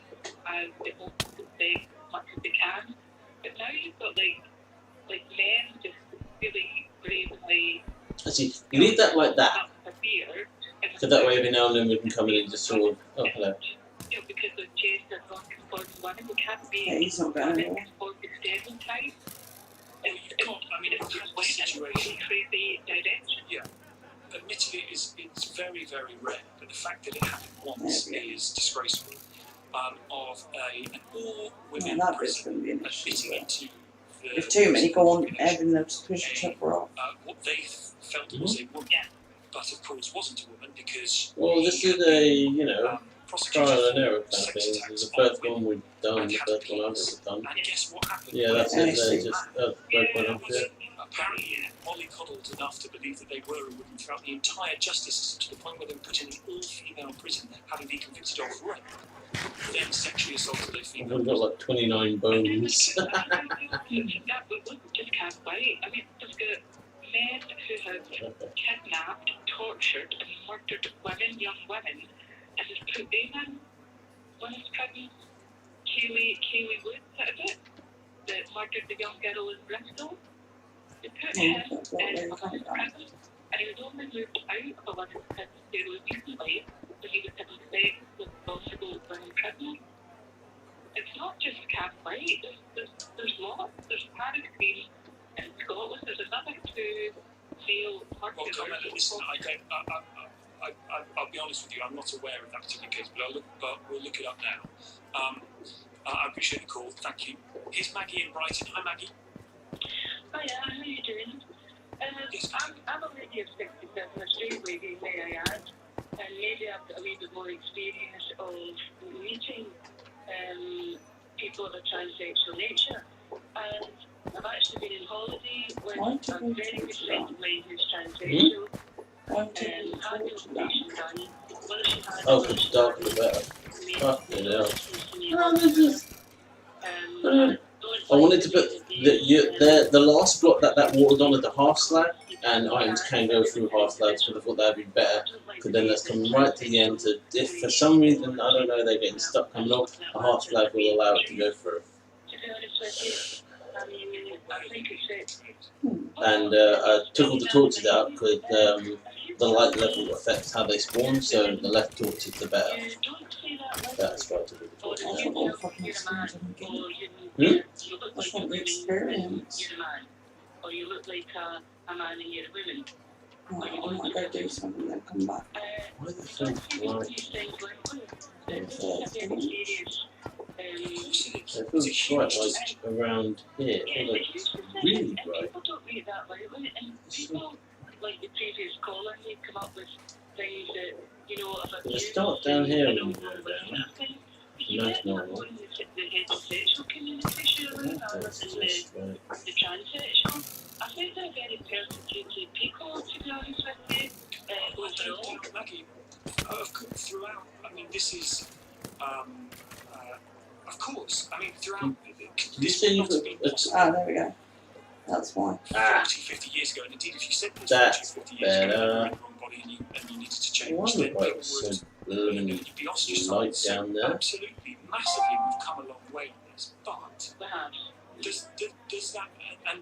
as they hope to say as much as they can. But now you've got like men just See, you leave that like that, That's a fear. so that way every now and then we can come in and just sort of, oh, hello. You know, because of gender non-conforming women, we can't Yeah, be he's not going anywhere. exposed to stereotypes. Well, you've got, I mean, It's it's just a situation. crazy direction. Admittedly, it's very, very rare, but the fact that it happened once is disgraceful. Of an all-women That bit's prison going to be an issue. admitting into the If too many go on, having them to push the chopper off. what they felt was a woman, but of course wasn't a woman because Well, this is a, you know, prosecuted trial and for error kind of sex thing. This attacks is the on first women one we've done, and the had first one I've appeals. ever done. And guess what happened? Yeah, that's Yeah, it. They see. just broke one up here. Apparently, mollycoddled enough to believe that they were a woman throughout the entire justice system to the point where they were put in an all-female prison, having been convicted of rape, then sexually assaulted a female. We've got like 29 bones. That wasn't just Catholic. I mean, we've got men who have kidnapped, tortured, and murdered women, young women, and just put them in women's prisons. Kaylee Woods, that is it? That murdered the young girl in Bristol. They put him in a women's prison, and he was only moved out of a women's prison fairly recently when he was having sex with possible women prisoners. It's not just Catholic. There's lots. There's Paris Green in Scotland. There's another two male Well, murderers. Carmela, listen, I'll be honest with you, I'm not aware of that particular case, but we'll look it up now. I appreciate the call, thank you. Here's Maggie in Brighton. Hi, Maggie. Hiya, how are you doing? I'm a lady of 67, a straight lady, may I add, and maybe I've got a wee bit more experience of meeting people of a transsexual nature. And I've actually been on holiday with a very good friend of mine who's transsexual. Had the operation done. Whether she had Oh, because the darker the better. Fucking hell. No, this is... I wanted to put the last block that watered on at the half slab, and items can go through half slabs, but I thought that'd be better. Because then let's come right to the end. To, if for some reason, I don't know, they're getting stuck coming off, a half slab will allow it to go through. And I took all the torches out because the light level affects how they spawn, so the less torches the better. That's why I took all the torches That's out. what all fucking experience I'm getting. That's not the experience. Or you look like a man and you're a woman. Right, I might go do something and then come back. Why the fuck? It feels bright like around here. It feels like really bright. People don't read that lightly, and people, like the previous caller, they come up with things that, you know, about There's a start down here and we go down. Nice normal. The heterosexual community, surely, rather than the transsexual. I think they're very persecuted people, to be honest with you. I don't think, Maggie, throughout, I mean, this is, of course, I mean, throughout, this would not have been possible. Ah, there we go. That's why. 40, 50 years ago, and indeed, if you said this That's 40, 50 years ago, you better. were in the wrong body and you needed to I change, wonder then why people it's would, so blooming you'd be light ostracised. down there. Absolutely, massively, we've come a long way with this, but does that, and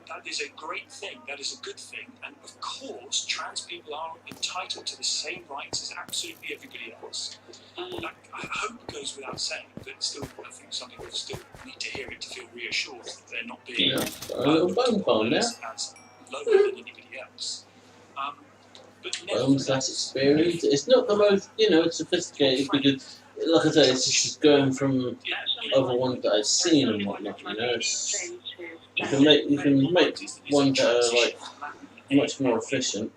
that is a great thing, that is a good thing, and of course, trans people are entitled to the same rights as absolutely everybody else. That, I hope it goes without saying, but still, I think some people still need to hear it to feel reassured that they're not being Yeah, got a little bone farm there. as lower than anybody else. But Bones, nevertheless, that's experience. It's not the most, you know, sophisticated because, like I said, it's just going from other ones that I've seen and whatnot. You know, it's, you can make ones that are like much more efficient.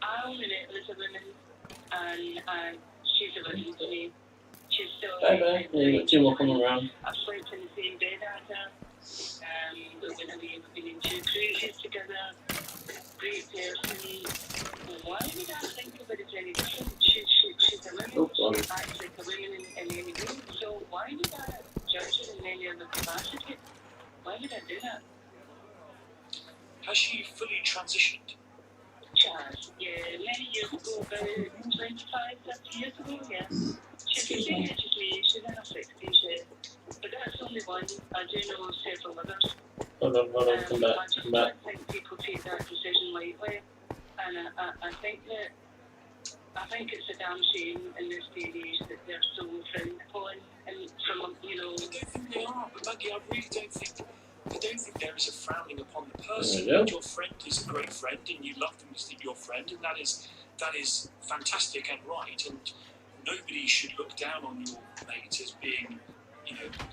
I only met her as a woman, and she's a woman to me. She's still Bye bye. Yeah, you got two more coming around. I've slept in the same bed as her. We've been in two cruises together. Great person. Why would I think of it as any different? She's a woman. She acts like a woman in any way. So why would I judge her in any other capacity? Why would I do that? has she fully transitioned? Yeah, many years ago, about 25, 30 years ago, yeah. She's the same age as me, she's in her 60s, yeah. But that's only one. I do know several others. Hold on, come back, I just come back. don't think people take that decision lightly, and I think it's a damn shame in this day and age that they're so frowned upon, and from I don't think they are, but Maggie, I really don't think there is a frowning upon the person. There we go. Your friend is a great friend, and you love them as your friend, and that is fantastic and right. And nobody should look down on your mate as being,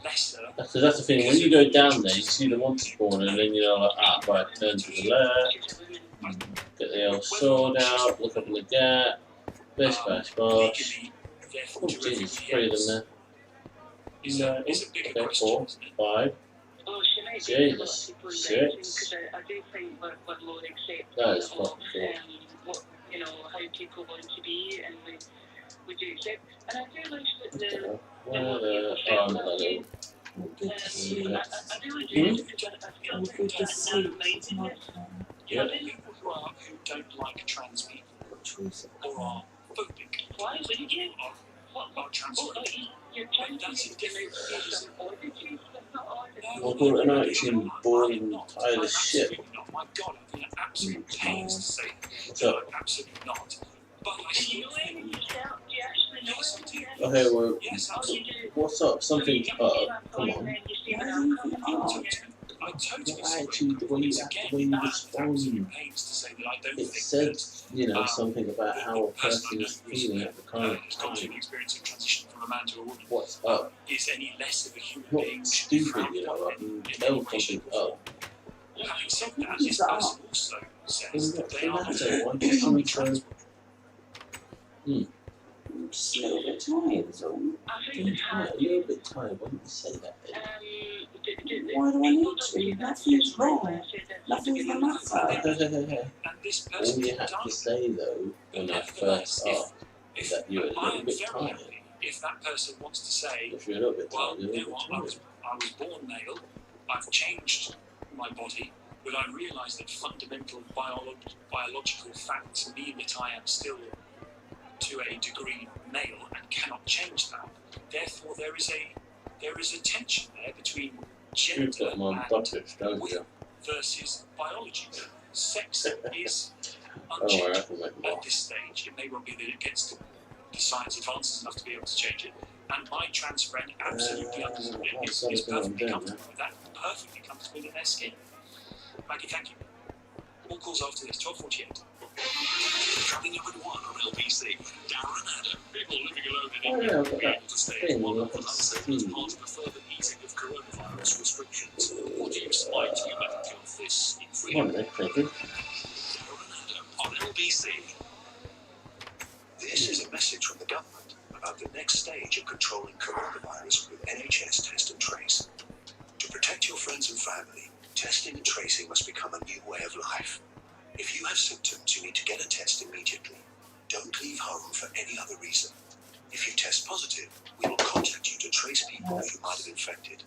lesser. So that's the thing. When you go down there, you see the monster spawn, and then you're like, right, turn to the left, get the old sword out, look up in the gap, bish bash bosh. Legally, therefore, Oh to Jesus, everybody 3 of else, them is there. a bigger Okay, question, 4, isn't it? 5. oh, she might be a lot of Jesus, people 6. because I do think we're more accepting That is of fucking cool. what how people want to be, and we do accept. And I do wish that What the the hell? more Where people the felt that that way. little? Good to see. I really do because I feel that Good to that see. mindedness. Yeah, people who don't like trans people or are phobic Why wouldn't you? are transphobic. You're trying to That's a make different some oddities, but not oddities. Well, call it a night. You seem bored and tired I'm as shit. absolutely not. My God, I've been at absolute pains to say What's that up? I'm absolutely not. But I Do you still know think, anything yourself? Do you actually know yes, I do. anything? Okay, well, Yes, Oh, absolutely. you do. what's up? Something's So you up. see Come my on. point, you see Why where is I'm anything coming up? from. I totally Your see attitude, the way you it's act, again, the way you I'm at respond. absolute pains to say that I don't It think said, that something about how a person is feeling at the current has gone through time. the experience of transition from a man to a woman What's up? is any less of a human Not being should be stupid, frowned you know. upon Like, in tell any way, shape, something or form. up. Having said that, Who's this that? person also says that they are not What's the matter? Why do you genuinely sound so- trans. I'm just a little bit tired, is all. I think it's hard. You're a bit tired. Why don't you say that, baby? Why do I need to? Nothing's wrong. Nothing's the matter. And this All person you had to died. say, though, when I first asked, If that you're a I little am bit very tired. happy if that person wants to say, If you're a little bit well, tired, you're a you know little bit what, tired. I was born male, I've changed my body, but I realise that fundamental biological facts mean that I am still, to a degree, male and cannot change that. Therefore, there is a tension there between You've gender got my and buckets, don't will you? versus biology. Sex is Oh, I unchangeable can make at more. this stage. It may well be that it gets to the science advances enough to be able to change it. And my trans friend absolutely understands it. Is perfectly comfortable with that. Perfectly comfortable in their skin. Maggie, thank you. All calls after this. 12:48. Coming up at 1 on LBC. Darren and Adam. People living alone in India yeah, will be able to stay at thing, one like of a as scene. part of a further easing of coronavirus restrictions. What do you spite humanity of this in Come freedom? on, then, thank you. Darren and Adam on LBC. This is a message from the government about the next stage of controlling coronavirus with NHS Test and Trace. To protect your friends and family, testing and tracing must become a new way of life. If you have symptoms, you need to get a test immediately. Don't leave home for any other reason. If you test positive, we will contact you to trace people you might have infected.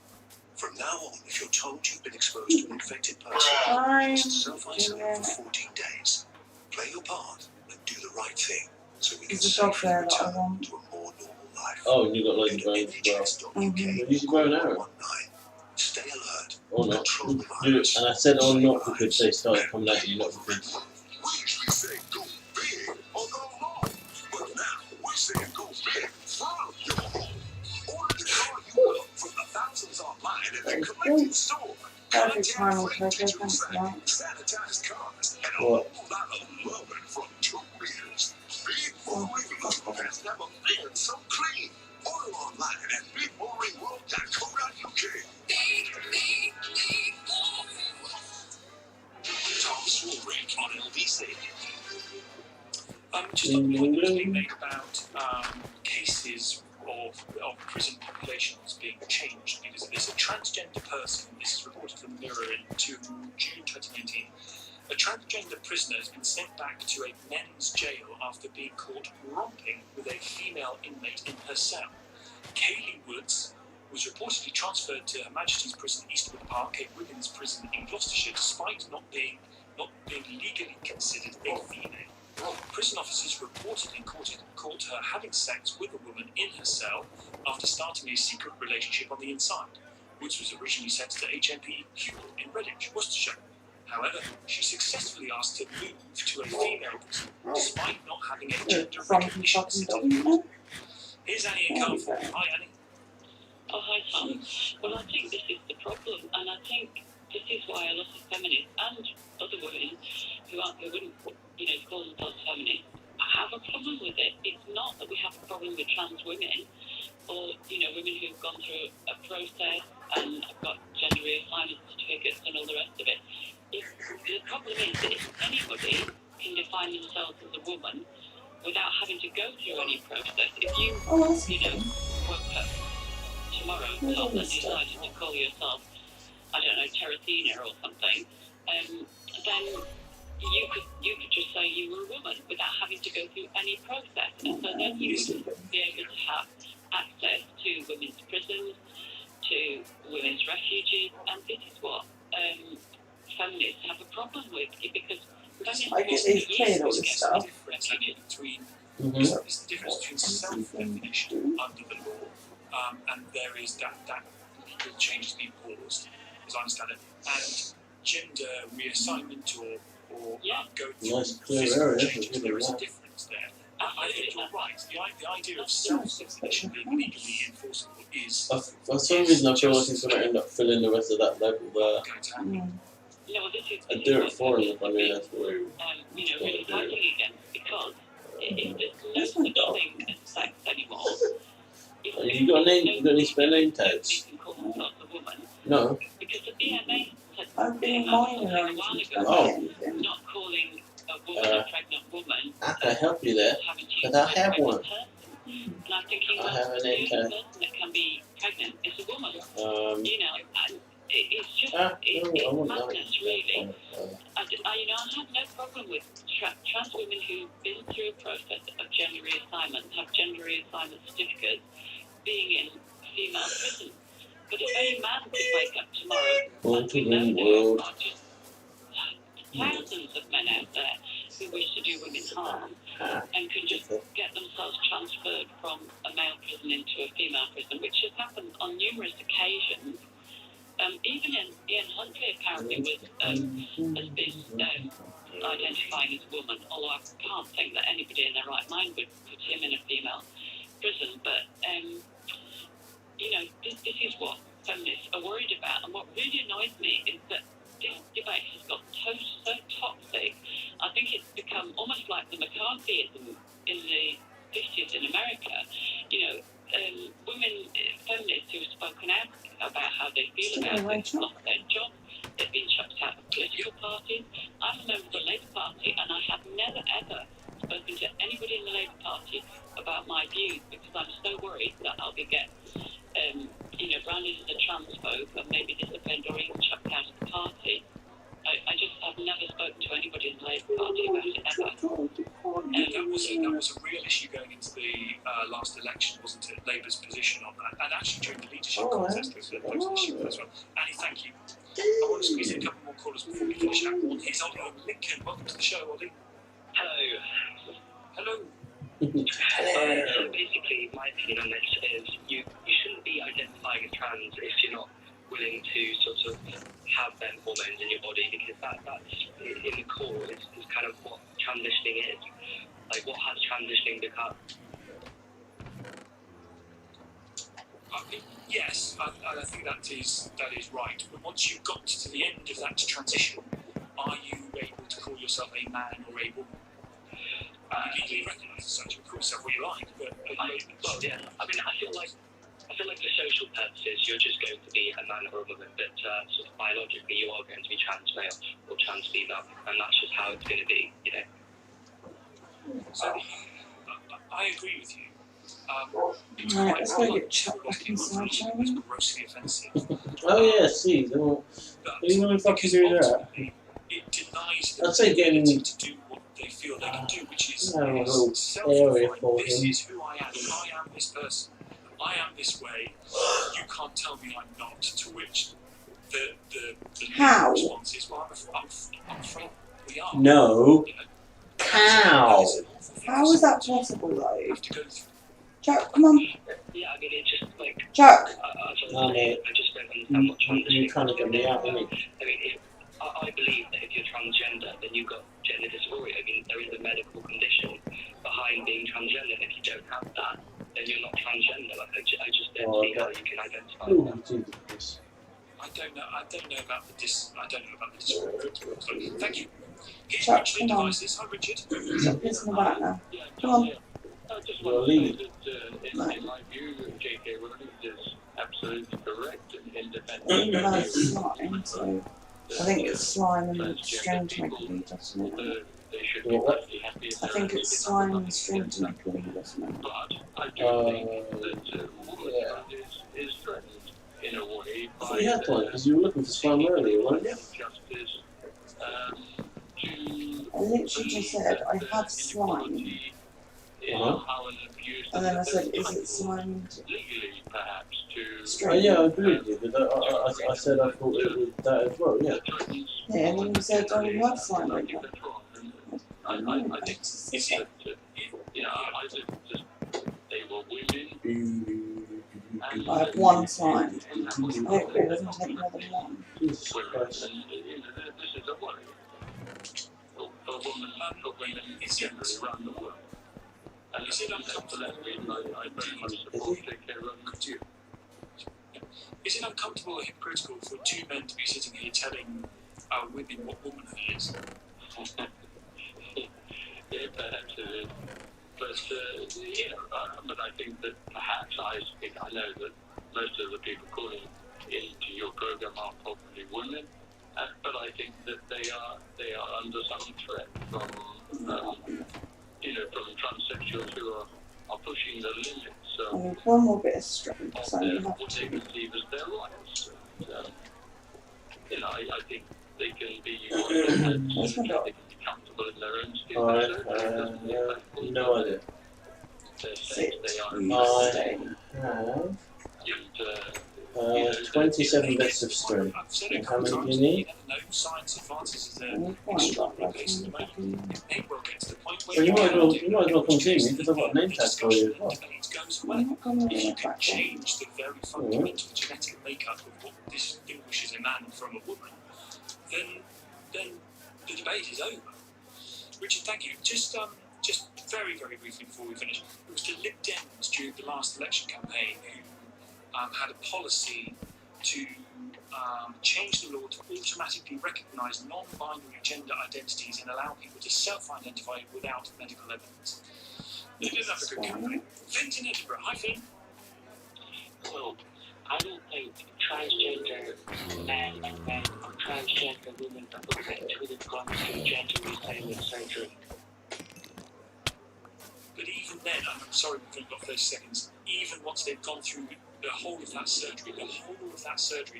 From now on, if you're told you've been exposed to an infected person, you must self-isolate for 14 days. Play your part and do the right thing so we can There's a dog safely there that I return want. to a more normal life. Oh, and you got loads of Visit bones as well. NHS.uk, Use your bow and arrow. 119. Stay alert. Or not. Control the Do it. virus. And I said or not because they started coming at you, not because. We usually say go big or go home, but now we say go big from your home. Order the car you want from the thousands online and then collect in store. Perfect timing, Coco. Thanks for that. Sanitized cars and a What? whole lot of loving from 2 liters. Big Boring Love has never been so clean. Order online at bigboringworld.co.uk. Tom Swoolrick on LBC. Just on the point that was being made about cases of prison populations being changed because of this. A transgender person, this is reported from the Mirror in June 2019, a transgender prisoner has been sent back to a men's jail after being caught romping with a female inmate in her cell. Kaylee Woods was reportedly transferred to Her Majesty's Prison Eastwood Park, a women's prison in Gloucestershire, despite not being legally considered a female. Prison officers reportedly caught her having sex with a woman in her cell after starting a secret relationship on the inside. Woods was originally sentenced to HMP Hewell in Redditch, Worcestershire. However, she successfully asked to move to a female prison, despite not having a gender recognition certificate. Here's Annie and Carl. Hi, Annie. Oh, hi, Tom. Well, I think this is the problem, and I think this is why a lot of feminists and other women who wouldn't, call themselves feminists, have a problem with it. It's not that we have a problem with trans women or, women who've gone through a process and have got gender reassignment certificates and all the rest of it. The problem is that if anybody can define themselves as a woman without having to go through any process, if you, woke up tomorrow and decided to call yourself, I don't know, Teresina or something, then you could just say you were a woman without having to go through any process, and so then you would be able to have access to women's prisons, to women's refuges, and this is what feminists have a problem with, because I get these cleared all this stuff. It's the difference between self-definition under the law, and there is that legal change has been paused, as I understand it, and gender reassignment or going through physical changes. There is a difference there. I think you're right. The idea of self-definition being legally enforceable is. For some reason, I feel like he's going to end up filling the rest of that level there. I'd do it for him if I knew that's what he was really fighting against, because if there's no such thing as sex anymore. You got a name? You got any spare name tags? No. Because the BMA said I've been minor a while ago, not calling a woman a pregnant woman. I can help you there, because I have one. And I'm thinking, I have a name the tag. person that can be pregnant is a woman. Um, And it's just it's madness, really. I have no problem with trans women who've been through a process of gender reassignment, have gender reassignment certificates, being in female prison. But if any man could wake up tomorrow, and we know there are just thousands of men out there who wish to do women harm and can just get themselves transferred from a male prison into a female prison, which has happened on numerous occasions. Even Ian Huntley apparently has been identifying as a woman, although I can't think that anybody in their right mind would put him in a female prison. But this is what feminists are worried about, and what really annoys me is that this debate has got so toxic. I think it's become almost like the McCarthyism in the 50s in America. Women feminists who have spoken out about how they feel about it have lost their jobs, they've been chucked out of political parties. I'm a member of the Labour Party, and I have never ever spoken to anybody in the Labour Party about my views, because I'm so worried that I'll be branded as a transphobe and maybe disciplined or even chucked out of the party. I just have never spoken to anybody in the Labour Party about it ever. That was a real issue going into the last election, wasn't it? Labour's position on that, and actually during the leadership contest, there was an issue as well. Annie, thank you. I want to squeeze in a couple more callers before we finish up. Here's Ollie in Lincoln. Welcome to the show, Ollie. Hello. So basically, my opinion on this is you shouldn't be identifying as trans if you're not willing to sort of have them hormones in your body, because that's in the core is kind of what transitioning is. Like, what has transitioning become? Yes, I think that is right. But once you've got to the end of that transition, are you able to call yourself a man or a woman? You legally recognise as such, you can call yourself what you like, but I feel like for social purposes, you're just going to be a man or a woman, but sort of biologically, you are going to be trans male or trans female, and that's just how it's going to be, So, I agree with you. Right, let's go get chucked back inside, shall we? Grossly offensive. Oh yeah, see, what are you going to fucking do that? It denies I'd say getting to do what they feel they can do, which is area self-defined. for This him. is who I am. I am this person. I am this way. You can't tell me I'm not. To which the How? response is, well, I'm afraid we are. No. How? How is that possible, though? You have to go through. Chuck, come on. Yeah, I mean, it's just like... Chuck. No, mate. I just don't understand what You're trying to get me out, aren't you? I mean, I believe that if you're transgender, then you've got gender dysphoria. I mean, there is a medical condition behind being transgender. If you don't have that, then you're not transgender. Like, I just don't see how you can identify Ooh, that. Jesus. I don't know about the dysphoria. Thank you. Here's Chuck, Richard come on. Devices. Hi, Richard. Stop pissing about now. Come on. I just You're want to leaving. say that, in my view, J.K. Rowling is absolutely correct and independent. Even though it's slime, so I think it's slime and strange make believe, doesn't it? They should be What? perfectly happy if I they're think it's slime and strange make believe, doesn't it? But I do think that womanhood is threatened in a way I by thought you had one, because you were looking for slime earlier, weren't you? justice I literally just said, I have slime. And then I said, is it slime legally perhaps to Oh, strange? yeah, I agree with you, but I said I thought it was that as well, yeah. Yeah, and then you said, oh, you have slime right now. I think it's that, I just they were women. I have one slime. Hopefully it doesn't take more than one. Jesus Christ. This is a worry. For women and for women generally around the world. And Is it uncomfortable? I very much support J.K. Rowling too. Is it uncomfortable or hypocritical for two men to be sitting here telling women what womanhood is? Yeah, perhaps it is. But, but I think that perhaps I know that most of the people calling into your program are probably women, but I think that they are under some threat from from transsexuals who are pushing the limits I need one more bit of string, of so you have what they perceive as their rights. I think they can be Where's my dog? they can be comfortable in their own skin. Alright, no idea. Sit, They are you stay. I have 27 bits of string. I've said And it a how couple many times. do you need? never know. Science advances at I an need one, extraordinary but pace at the moment. fucking It may well get to the point where Well, you might as well come see me, change because I've got a name tag for you as well. debate goes I'm away. not going to If you look can back then. change the very fundamental genetic makeup of what distinguishes a man from a woman, then the debate is over. Richard, thank you. Just very, very briefly before we finish, it was the Lib Dems during the last election campaign who had a policy to change the law to automatically recognise non-binary gender identities and allow people to self-identify without medical evidence. They did have a good campaign. Flint in Edinburgh. Hi, Flint. Well, I don't think transgender men and men or transgender women are going to get to the point of gender reassignment surgery. But even then, I'm sorry we've only got 30 seconds, even once they've gone through the whole of that surgery,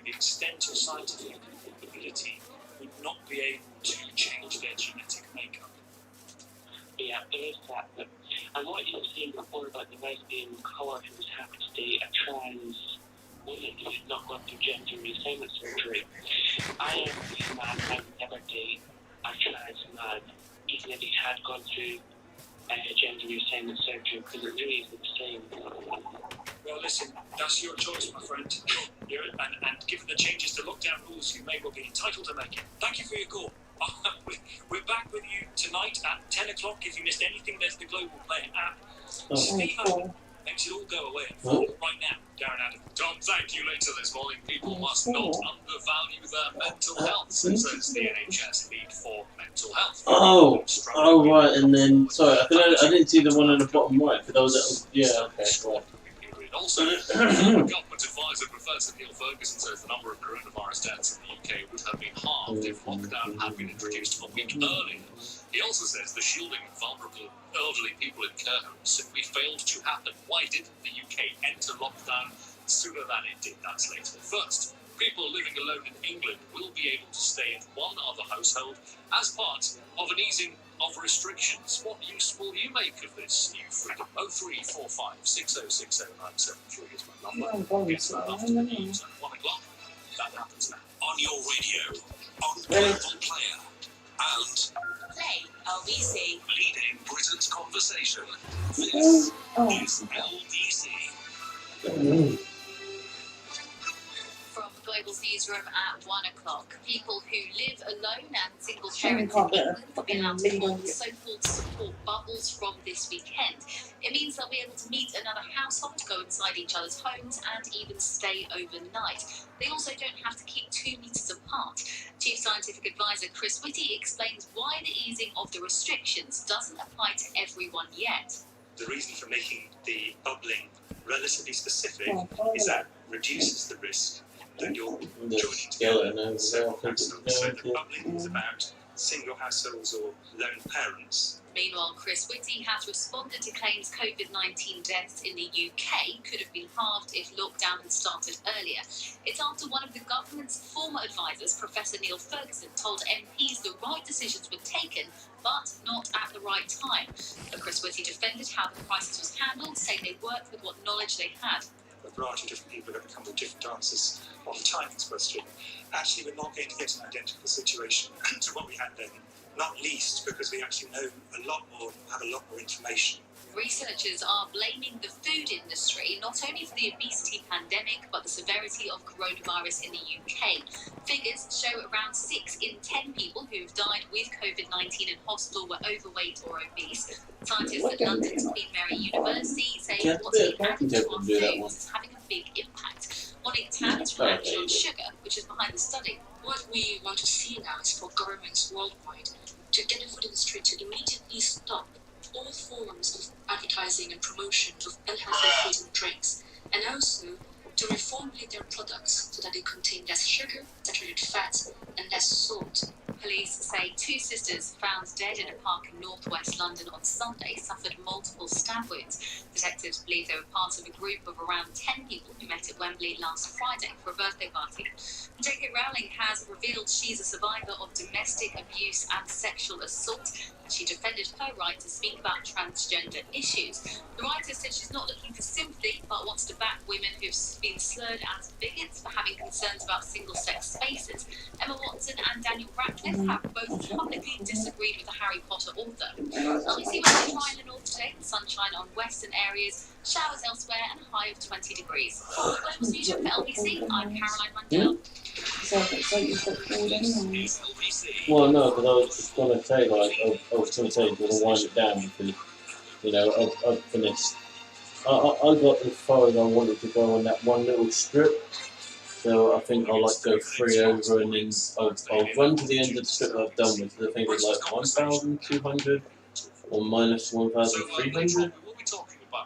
the extent of scientific ability would not be able to change their genetic makeup. Yeah, there is that. And what you've seen before about the lesbian cohort who was happy to date a trans woman who had not gone through gender reassignment surgery. I am a man, I would never date a trans man, even if he had gone through gender reassignment surgery, because it really isn't the same. Well, listen, that's your choice, my friend. And given the changes to lockdown rules, you may well be entitled to make it. Thank you for your call. We're back with you tonight at 10 o'clock. If you missed anything, there's the Global Player app. Steve Owen makes it all go away at 4 right now. Darren Adam. Tom, thank you. Later this morning, people must not undervalue their mental health, says the NHS lead for mental health. Oh, right, and then, sorry, I didn't see the one in the bottom right, because I was, yeah, okay, right. Also, former government advisor Professor Neil Ferguson says the number of coronavirus deaths in the UK would have been halved if lockdown had been introduced a week earlier. He also says the shielding of vulnerable elderly people in care homes simply failed to happen. Why didn't the UK enter lockdown sooner than it did? That's later. First, people living alone in England will be able to stay in one other household as part of an easing of restrictions. What use will you make of this new freedom? 0345 6060973 is my number. Gets that after the news at 1 o'clock. That happens now. On your radio, on Global Player, and Play LBC. Leading Britain's conversation. This Oh, is LBC. From Global's newsroom at 1 o'clock, people who live alone and single Shame parents we in can't get a England will be allowed to fucking lead form on you. so-called support bubbles from this weekend. It means they'll be able to meet another household, go inside each other's homes and even stay overnight. They also don't have to keep 2 metres apart. Chief Scientific Advisor Chris Whitty explains why the easing of the restrictions doesn't apply to everyone yet. The reason for making the bubbling relatively specific Oh, is that reduces the risk that you're The joining together skeleton over several there. households. So the bubbling is about single households or lone parents. Meanwhile, Chris Whitty has responded to claims COVID-19 deaths in the UK could have been halved if lockdown had started earlier. It's after one of the government's former advisors, Professor Neil Ferguson, told MPs the right decisions were taken, but not at the right time. But Chris Whitty defended how the crisis was handled, saying they worked with what knowledge they had. A variety of different people are going to come with different answers on the timings question. Actually, we're not going to get an identical situation to what we had then, not least because we actually know a lot more, have a lot more information. Researchers are blaming the food industry not only for the obesity pandemic but the severity of coronavirus in the UK. Figures show around 6 in 10 people who have died with COVID-19 in hospital were overweight or obese. Scientists at London's Queen Mary University say what's being added to our foods is having a big impact. Monique Tan is from Action on Sugar, which is behind the study. What we want to see now is for governments worldwide to get the food industry to immediately stop all forms of advertising and promotion of unhealthy foods and drinks, and also to reformulate their products so that they contain less sugar, saturated fats, and less salt. Police say 2 sisters found dead in a park in northwest London on Sunday suffered multiple stab wounds. Detectives believe they were part of a group of around 10 people who met at Wembley last Friday for a birthday party. J.K. Rowling has revealed she's a survivor of domestic abuse and sexual assault, and she defended her right to speak about transgender issues. The writer said she's not looking for sympathy, but wants to back women who've been slurred as bigots for having concerns about single-sex spaces. Emma Watson and Daniel Radcliffe have both publicly disagreed with the Harry Potter author. LBC weather dry in the north today, sunshine on western areas, showers elsewhere, and a high of 20 degrees. For the Global Newsroom for LBC, I'm Caroline Mundell. Well, no, because I was just going to say, like, I was going to say, going to wind it down because, you know, I've finished. I got as far as I wanted to go on that one little strip. So I think I'll like go 3 over and then I'll run to the end of the strip that I've done, which I think is like 1,200 or minus 1,300, and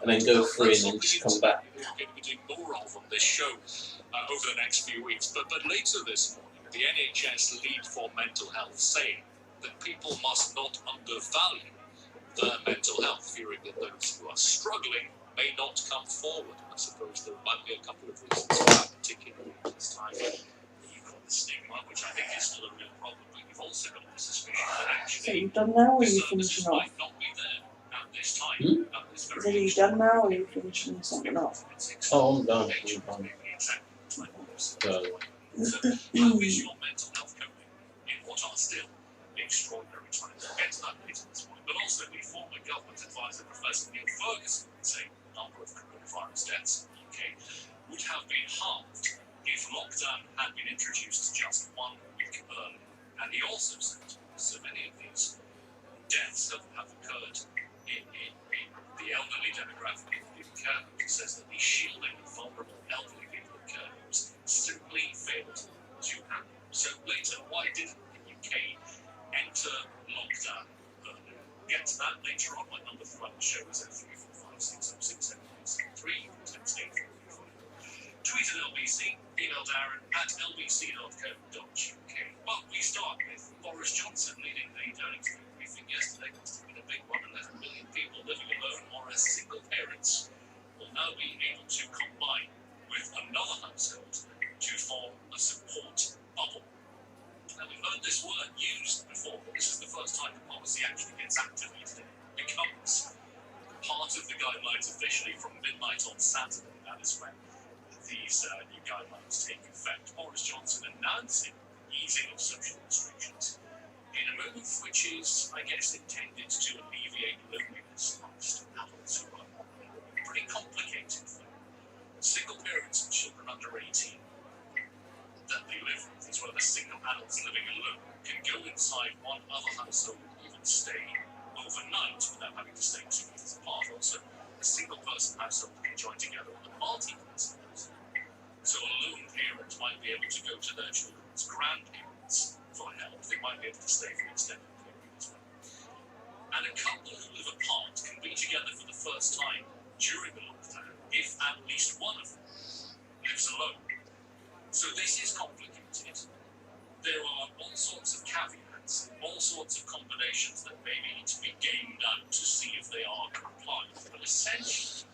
then go 3 and then just come back. We're going to be doing more of on this show over the next few weeks. But later this morning, the NHS lead for mental health saying that people must not undervalue their mental health, fearing that those who are struggling may not come forward. I suppose there might be a couple of reasons for that, particularly this time. You've got the stigma, which I think is still a real problem, but you've also got the suspicion that So actually you've done now or are you services finishing off? might not be there at this time, at this Is very it you done now or are you finishing something off? Oh, I'm done. So, How is your mental health coping in what are still extraordinary times? We'll get to that later this morning. But also, the former government advisor, Professor Neil Ferguson, saying the number of coronavirus deaths in the UK would have been halved if lockdown had been introduced just 1 week earlier. And he also said so many of these deaths have occurred in the elderly demographic in care homes. He says that the shielding of vulnerable elderly people in care homes simply failed to happen. So later, why didn't the UK enter lockdown earlier? We'll get to that later on. My number throughout the show is 0345606773. Tweet at LBC, email Darren at lbc.co.uk. But we start with Boris Johnson leading the Downing Street briefing yesterday. Must have been a big one. 11 million people living alone or as single parents will now be able to combine with another household to form a support bubble. Now, we've heard this word used before, but this is the first time the policy actually gets activated. It becomes part of the guidelines officially from midnight on Saturday. That is when these new guidelines take effect. Boris Johnson announcing easing of social restrictions In a move which is, I guess, intended to alleviate loneliness amongst adults who are pretty complicated for single parents and children under 18 that they live with, as well as single adults living alone, can go inside one other household and even stay overnight without having to stay 2 meters apart. Also, a single person household can join together on a multi-person household. So a lone parent might be able to go to their children's grandparents for help. They might be able to stay for an extended period as well. And a couple who live apart can be together for the first time during the lockdown if at least one of them lives alone. So this is complicated. There are all sorts of caveats, all sorts of combinations that maybe need to be gamed out to see if they are compliant. But essentially,